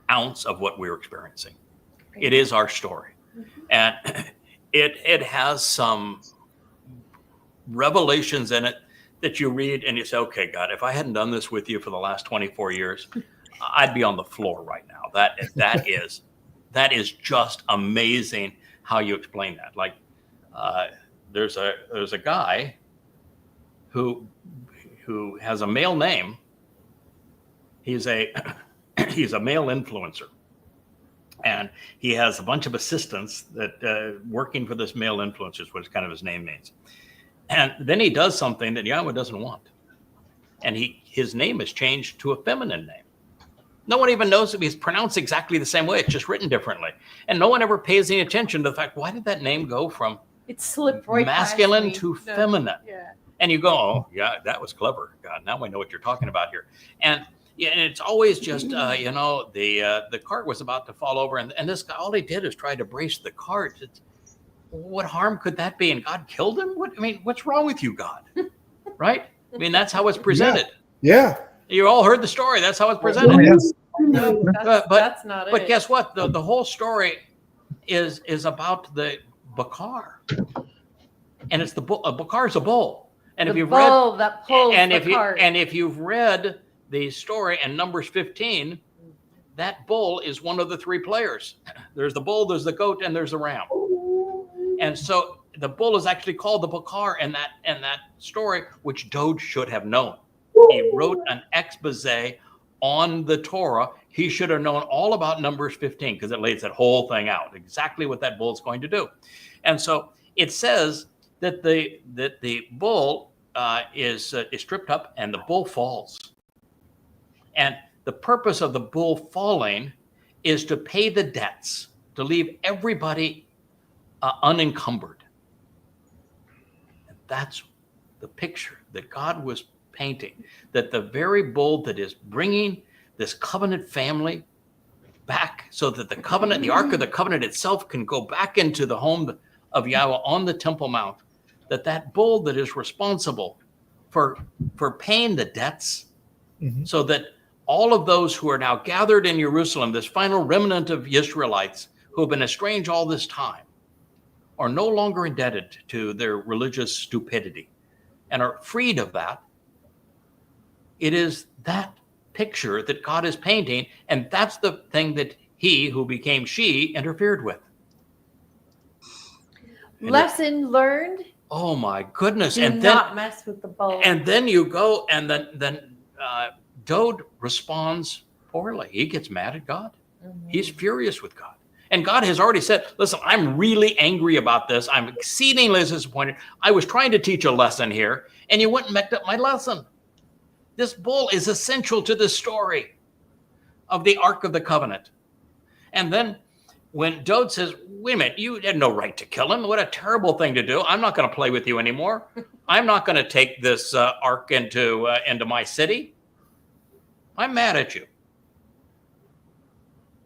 ounce of what we're experiencing. It is our story, and it has some revelations in it that you read and you say, okay, God, if I hadn't done this with you for the last 24 years, I'd be on the floor right now. That is just amazing how you explain that. Like, there's a guy who has a male name. He's a male influencer, and he has a bunch of assistants that working for this male influencer is what kind of his name means. And then he does something that Yahweh doesn't want, and his name is changed to a feminine name. No one even knows if he's pronounced exactly the same way. It's just written differently, and no one ever pays any attention to the fact, why did that name go from it slipped right masculine to feminine? Yeah. And you go, oh yeah, that was clever. God, now I know what you're talking about here. And it's always just, the cart was about to fall over, and this guy, all he did is try to brace the cart. What harm could that be? And God killed him? What's wrong with you, God? Right? I mean, that's how it's presented. Yeah. You all heard the story. That's how it's presented. No, that's not it. But guess what? The whole story is about the Bakar. And it's the bull. Bakar is a bull. And if you've read that pulls the cart. And if you've read the story in Numbers 15, that bull is one of the 3 players. There's the bull, there's the goat, and there's the ram. And so the bull is actually called the Bakar in that story, which Dode should have known. He wrote an expose on the Torah. He should have known all about Numbers 15 because it lays that whole thing out, exactly what that bull is going to do. And so it says that the bull is stripped up and the bull falls. And the purpose of the bull falling is to pay the debts, to leave everybody unencumbered. And that's the picture that God was painting, that the very bull that is bringing this covenant family back so that the covenant, the Ark of the Covenant itself can go back into the home of Yahweh on the Temple Mount, that bull that is responsible for paying the debts, so that all of those who are now gathered in Jerusalem, this final remnant of Israelites who have been estranged all this time, are no longer indebted to their religious stupidity and are freed of that. It is that picture that God is painting, and that's the thing that he who became she interfered with. Lesson learned. Oh my goodness. Do And not then, mess with the bull. and then you go, and then Dode responds poorly. He gets mad at God. He's furious with God. And God has already said, listen, I'm really angry about this. I'm exceedingly disappointed. I was trying to teach a lesson here, and you went and messed up my lesson. This bull is essential to the story of the Ark of the Covenant. And then when Dode says, wait a minute, you had no right to kill him. What a terrible thing to do. I'm not going to play with you anymore. I'm not going to take this Ark into my city. I'm mad at you.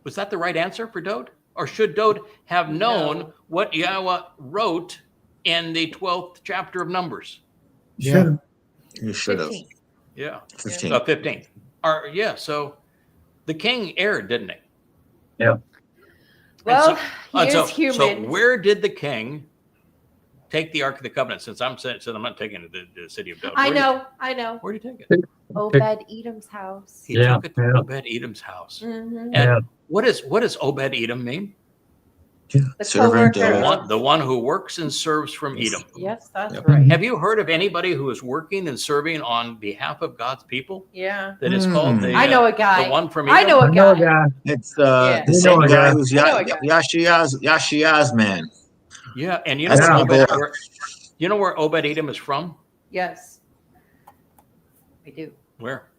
Was that the right answer for Dode? Or should Dode have known what Yahweh wrote in the 12th chapter of Numbers? Yeah. You should have. 15. Yeah. 15. 15. So the king erred, didn't he? Yeah. Well, And he so, is human. so where did the king take the Ark of the Covenant? Since I'm not taking it to the city of Dode. I know. Where did he take it? Obed Edom's house. He Yeah, took it to yeah. Obed Edom's house. Mhm. And Yeah. what does Obed Edom mean? The Servant coworker. of- The one who works and serves from Edom. Yes, that's Yep. right. Have you heard of anybody who is working and serving on behalf of God's people? Yeah. That is called the I know a guy. the one from I Edom? know a I know a guy. guy. It's Yeah. the You same know a guy guy. who's I know a guy. Yashiya's man. Yeah, and you know That's where my Obed, boy. you know where Obed Edom is from? Yes. I do. Where?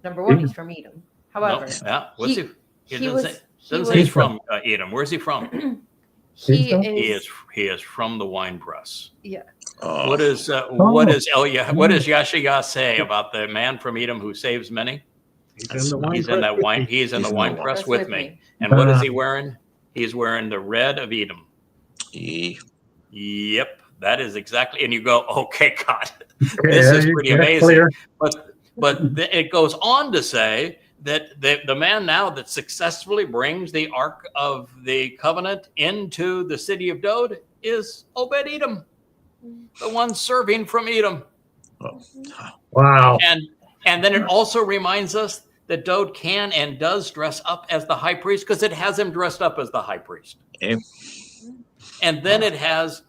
Number one, he's from Edom. However, No, yeah. What's he? he doesn't was- say, he doesn't say he's was- from Edom. Where's he from? he He's is. He is from the wine press. Yeah. Oh, What does Yashiyah say about the man from Edom who saves many? He's in the wine He's in press that with wine. me. He's in the He's in wine the press That's with me. And what is he wearing? He's wearing the red of Edom. he- Yep, that is exactly. And you go, okay, God, Okay, this is you pretty get it amazing. clear. But it goes on to say that the man now that successfully brings the Ark of the Covenant into the city of Dode is Obed Edom, the one serving from Edom. Wow. And then it also reminds us that Dode can and does dress up as the high priest because it has him dressed up as the high priest. Okay. And then it has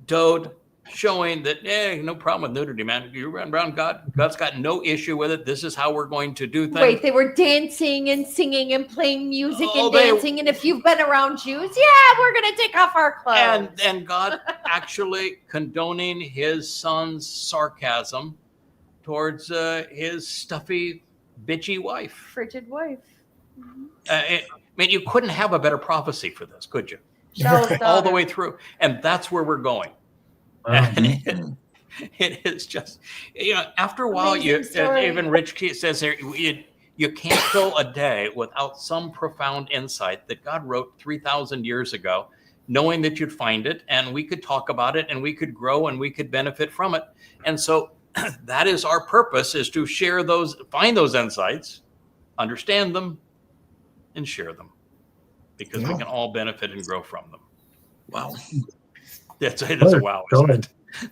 Dode showing that, no problem with nudity, man. You run around God. God's got no issue with it. This is how we're going to do things. Wait, they were dancing and singing and playing music Oh, and they- dancing. And if you've been around Jews, yeah, we're gonna take off our clothes. And God actually condoning his son's sarcasm towards his stuffy, bitchy wife. Frigid wife. I mean, you couldn't have a better prophecy for this, could you? Shall's All the daughter. way through. And that's where we're going. Wow. And it is just, after a while, Amazing story. even Rich Key says here, you can't go a day without some profound insight that God wrote 3,000 years ago, knowing that you'd find it and we could talk about it and we could grow and we could benefit from it. And so that is our purpose, is to share those, find those insights, understand them, and share them, because we Yeah. can all benefit and grow from them. Wow. It is a wow, isn't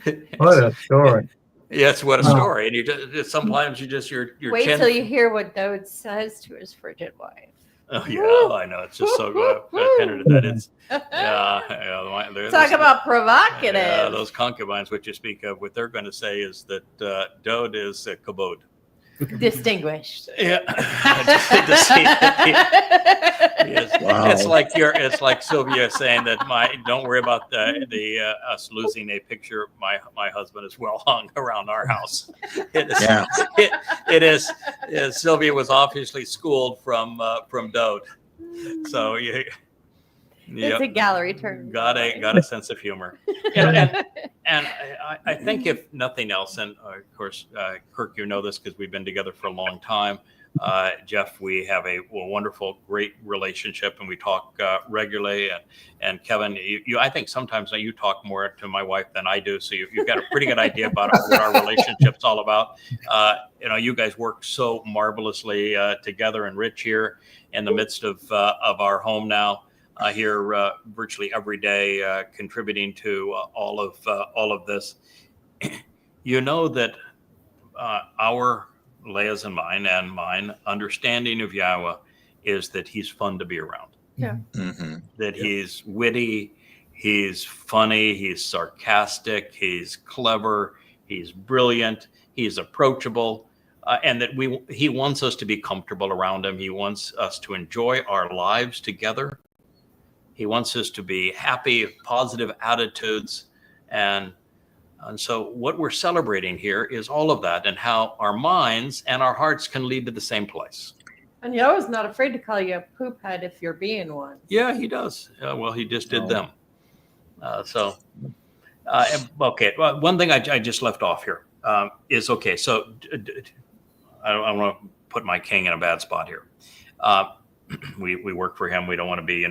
it? What a story. Yes, what a Wow. story. And you just sometimes you just your Wait chin. till you hear what Dode says to his frigid wife. Oh yeah, I know. It's just so good. Attended to that. It's Talk about provocative. Yeah, those concubines, which you speak of, what they're going to say is that Dode is kabod. Distinguished. Yeah. Yes. Wow. It's like Sylvia saying that don't worry about us losing a picture. My husband is well hung around our house. It is, Yeah. it is. Sylvia was obviously schooled from Dode, so It's yep, a gallery turn. got a sense of humor. And I think if nothing else, and of course, Kirk, you know this because we've been together for a long time, Jeff, we have a wonderful, great relationship, and we talk regularly. And Kevin, I think sometimes you talk more to my wife than I do, so you've got a pretty good idea about what our relationship's all about. You guys work so marvelously together, and Rich here in the midst of our home now, here virtually every day, contributing to all of this. You know that our Leia's and mine understanding of Yahweh is that he's fun to be around. Yeah. Mm-hmm. That he's witty, he's funny, he's sarcastic, he's clever, he's brilliant, he's approachable, and that he wants us to be comfortable around him. He wants us to enjoy our lives together. He wants us to be happy, positive attitudes, and so what we're celebrating here is all of that, and how our minds and our hearts can lead to the same place. And Yahweh's not afraid to call you a poop head if you're being one. Yeah, he does. Well, he just did them. Okay. Well, one thing I just left off here is, okay, so I don't want to put my king in a bad spot here. We work for him. We don't want to be,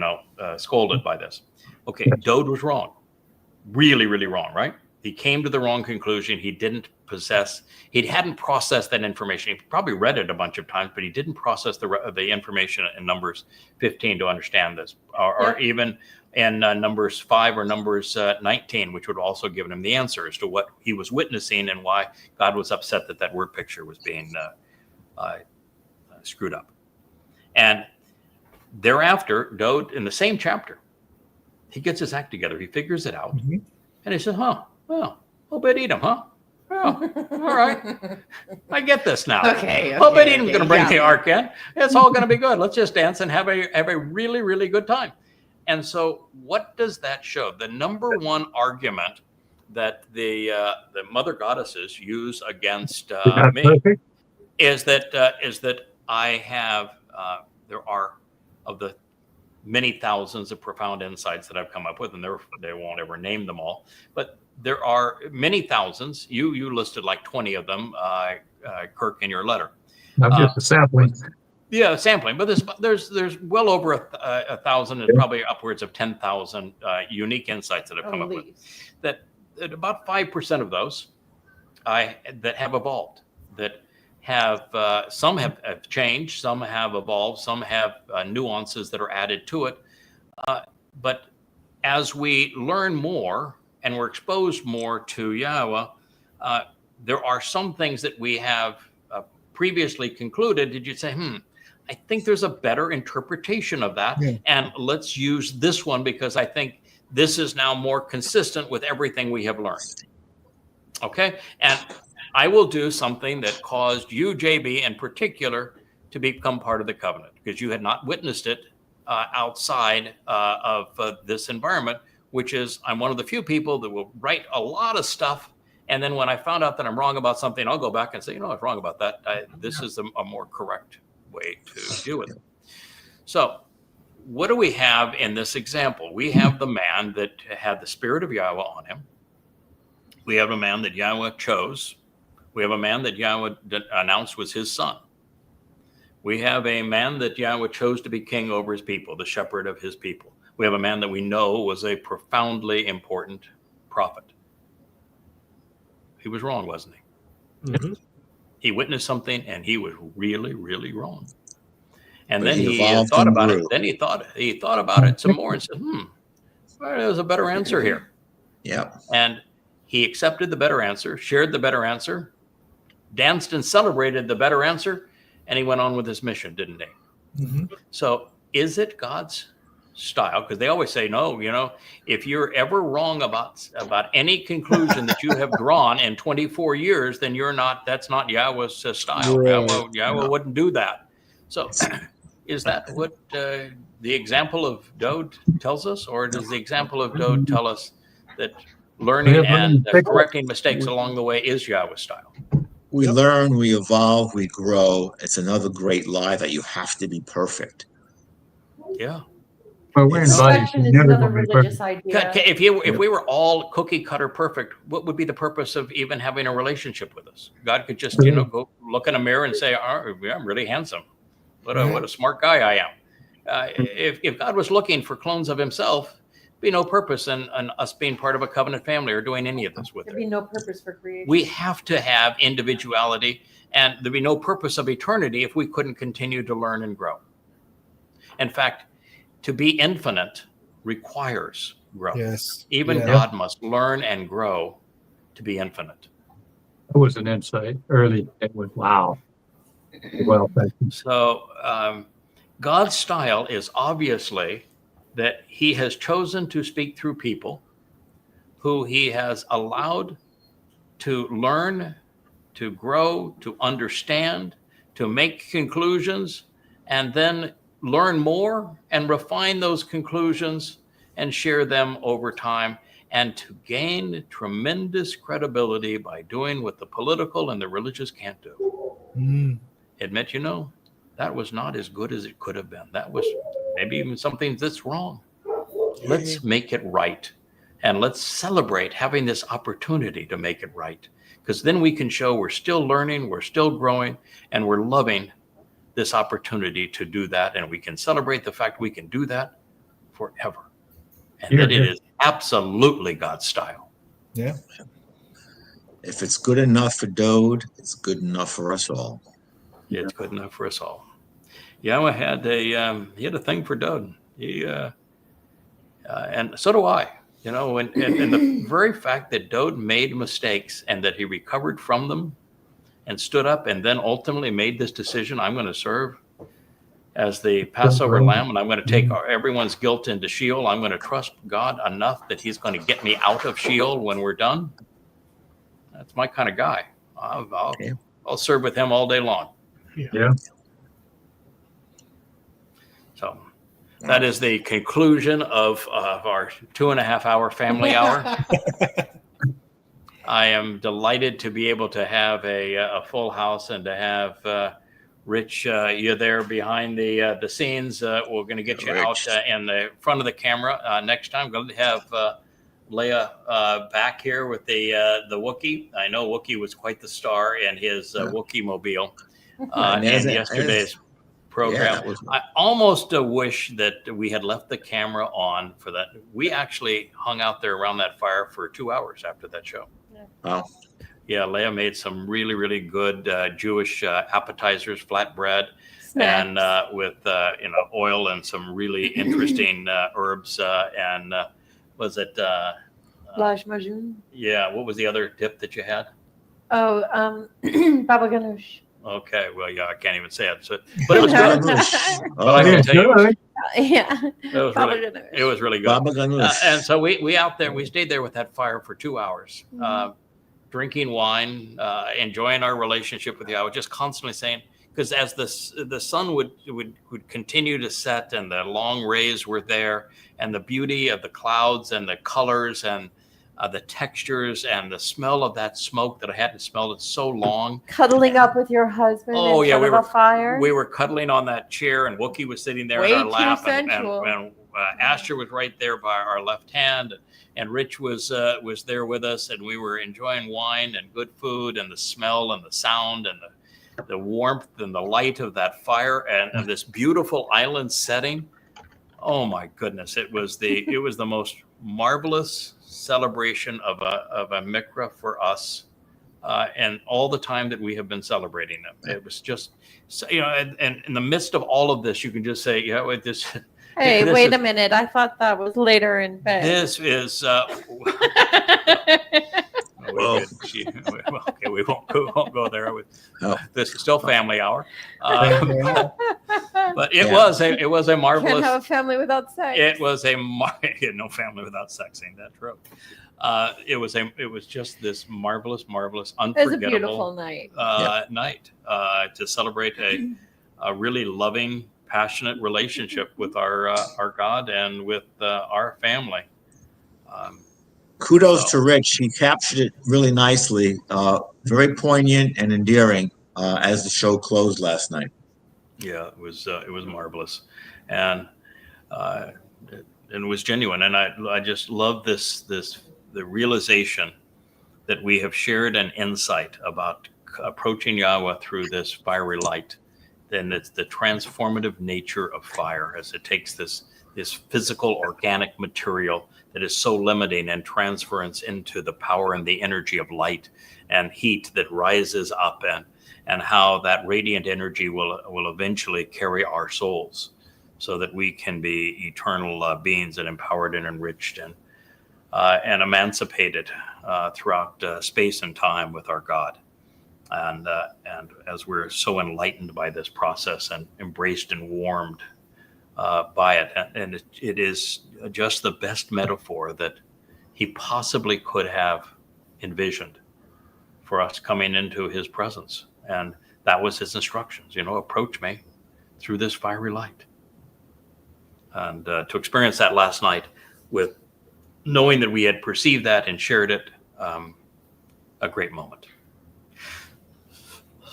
scolded by this. Okay, Dode was wrong. Really, really wrong, right? He came to the wrong conclusion. He hadn't processed that information. He probably read it a bunch of times, but he didn't process the information in Numbers 15 to understand this, or even in Numbers 5 or Numbers 19, which would also given him the answer as to what he was witnessing and why God was upset that word picture was being screwed up. And thereafter, Dode, in the same chapter, he gets his act together. He figures it out. Mm-hmm. And he says, well, Obed Edom, huh? Well, all right. I get this now. Okay. Obed Edom's going to bring the ark in. It's all going to be good. Let's just dance and have a really, really good time. And so what does that show? The number one argument that the mother goddesses use against me is that I have, there are, of the many thousands of profound insights that I've come up with, and they won't ever name them all, but there are many thousands. You listed like 20 of them, Kirk, in your letter. Not just a sampling. Yeah, sampling, but there's well over a thousand, and probably upwards of 10,000 unique insights that I've come up with. That about 5% of those that have evolved, that have some have changed, some have evolved, some have nuances that are added to it. But as we learn more and we're exposed more to Yahweh, there are some things that we have previously concluded. Did you say, I think there's a better interpretation of that, and let's use this one because I think this is now more consistent with everything we have learned. Okay, and I will do something that caused you, JB, in particular, to become part of the covenant, because you had not witnessed it outside of this environment, which is I'm one of the few people that will write a lot of stuff. And then when I found out that I'm wrong about something, I'll go back and say, I was wrong about that. This is a more correct way to deal with it. So what do we have in this example? We have the man that had the Spirit of Yahweh on him. We have a man that Yahweh chose. We have a man that Yahweh announced was his son. We have a man that Yahweh chose to be king over his people, the shepherd of his people. We have a man that we know was a profoundly important prophet. He was wrong, wasn't he? Mm-hmm. He witnessed something and he was really, really wrong. And But then he he evolved thought and about grew. it. Then he thought about it some more and said, well, there's a better answer here. Yep. And he accepted the better answer, shared the better answer, danced and celebrated the better answer, and he went on with his mission, didn't he? Mm-hmm. So is it God's style? Because they always say, no, if you're ever wrong about any conclusion that you have drawn in 24 years, then that's not Yahweh's style. Right. Yahweh wouldn't do that. So is that what the example of Dode tells us? Or does the example of Dode tell us that learning and correcting mistakes along the way is Yahweh's style? We learn, we evolve, we grow. It's another great lie that you have to be perfect. Yeah. Well, we're in It's- buddies. Perfection You're is never another gonna be religious perfect. idea. If we were all cookie cutter perfect, what would be the purpose of even having a relationship with us? God could just, go look in a mirror and say, oh, yeah, I'm really handsome. What a smart guy I am. If God was looking for clones of himself, be no purpose in us being part of a covenant family or doing any of this with There'd it. be no purpose for creation. We have to have individuality, and there'd be no purpose of eternity if we couldn't continue to learn and grow. In fact, to be infinite requires growth. Yes. Even Yeah. God must learn and grow to be infinite. That was an insight early. It was wow. Well, thank you. So God's style is obviously that he has chosen to speak through people who he has allowed to learn, to grow, to understand, to make conclusions, and then learn more and refine those conclusions and share them over time, and to gain tremendous credibility by doing what the political and the religious can't do. Mm. Admit, that was not as good as it could have been. That was maybe even something that's wrong. Let's make it right. And let's celebrate having this opportunity to make it right. Because then we can show we're still learning, we're still growing, and we're loving this opportunity to do that. And we can celebrate the fact we can do that forever. And that it is absolutely God's style. Yeah. If it's good enough for Dode, it's good enough for us all. It's good enough for us all. Yahweh had he had a thing for Dode. And so do I. And the very fact that Dode made mistakes and that he recovered from them and stood up and then ultimately made this decision, I'm going to serve as the Passover lamb, and I'm going to take everyone's guilt into Sheol. I'm going to trust God enough that he's going to get me out of Sheol when we're done. That's my kind of guy. I'll serve with him all day long. Yeah. So that is the conclusion of our 2.5 hour family hour. I am delighted to be able to have a full house and to have Rich, you're there behind the scenes. We're going to get you out in the front of the camera next time. Going to have Leah back here with the Wookiee. I know Wookiee was quite the star in his Wookiee mobile in yesterday's program. Yeah, I almost wish that we had left the camera on for that. We actually hung out there around that fire for 2 hours after that show. Wow. Yeah, Leah made some really, really good Jewish appetizers, flatbread, Snacks. and with oil and some really interesting herbs. And was it? Blaj Majoun. Yeah. What was the other dip that you had? Oh, baba ganoush. Okay. Well, yeah, I can't even say it. So, but it was good. Oh, I can tell you, Good. Yeah. it was really good. Baba Ganoush. And so we out there, we stayed there with that fire for 2 hours, drinking wine, enjoying our relationship with Yahweh, just constantly saying, because as the sun would continue to set and the long rays were there, and the beauty of the clouds and the colors and the textures and the smell of that smoke that I hadn't smelled in so long. Cuddling up with your husband Oh, in yeah, front of a fire. We were cuddling on that chair, and Wookiee was sitting there Way in our too lap, sensual. and Asher was right there by our left hand, and Rich was there with us, and we were enjoying wine and good food and the smell and the sound and the warmth and the light of that fire and this beautiful island setting. Oh my goodness! It was the most marvelous celebration of a mikra for us. And all the time that we have been celebrating them, it was just, and in the midst of all of this, you can just say, this. Hey, this wait is- a minute. I thought that was later in bed. This is. Okay, we won't go there. This is still family hour, but it was a marvelous. Can't have a family without sex. It was no family without sex. Ain't that true? It was just this marvelous, It was a unforgettable beautiful night. night to celebrate a really loving, passionate relationship with our God and with our family. Kudos to Rich. He captured it really nicely. Very poignant and endearing as the show closed last night. Yeah, it was marvelous, and and it was genuine. And I just love the realization that we have shared an insight about approaching Yahweh through this fiery light. Then it's the transformative nature of fire, as it takes this physical organic material that is so limiting and transference into the power and the energy of light and heat that rises up, and how that radiant energy will eventually carry our souls so that we can be eternal beings and empowered and enriched and emancipated throughout space and time with our God. And as we're so enlightened by this process and embraced and warmed by it, and it is just the best metaphor that he possibly could have envisioned for us coming into his presence. And that was his instructions, approach me through this fiery light. And to experience that last night, with knowing that we had perceived that and shared it, a great moment.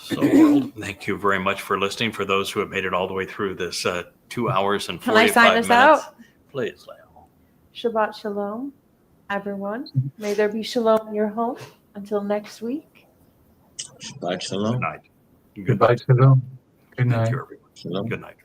So, world, thank you very much for listening. For those who have made it all the way through this 2 hours and 45 Can I sign minutes. us out? Please, Leo. Shabbat shalom, everyone. May there be shalom in your home. Until next week. Shabbat shalom. Good night. Goodbye, shalom. Good night. Thank you, everyone. Shalom. Good night.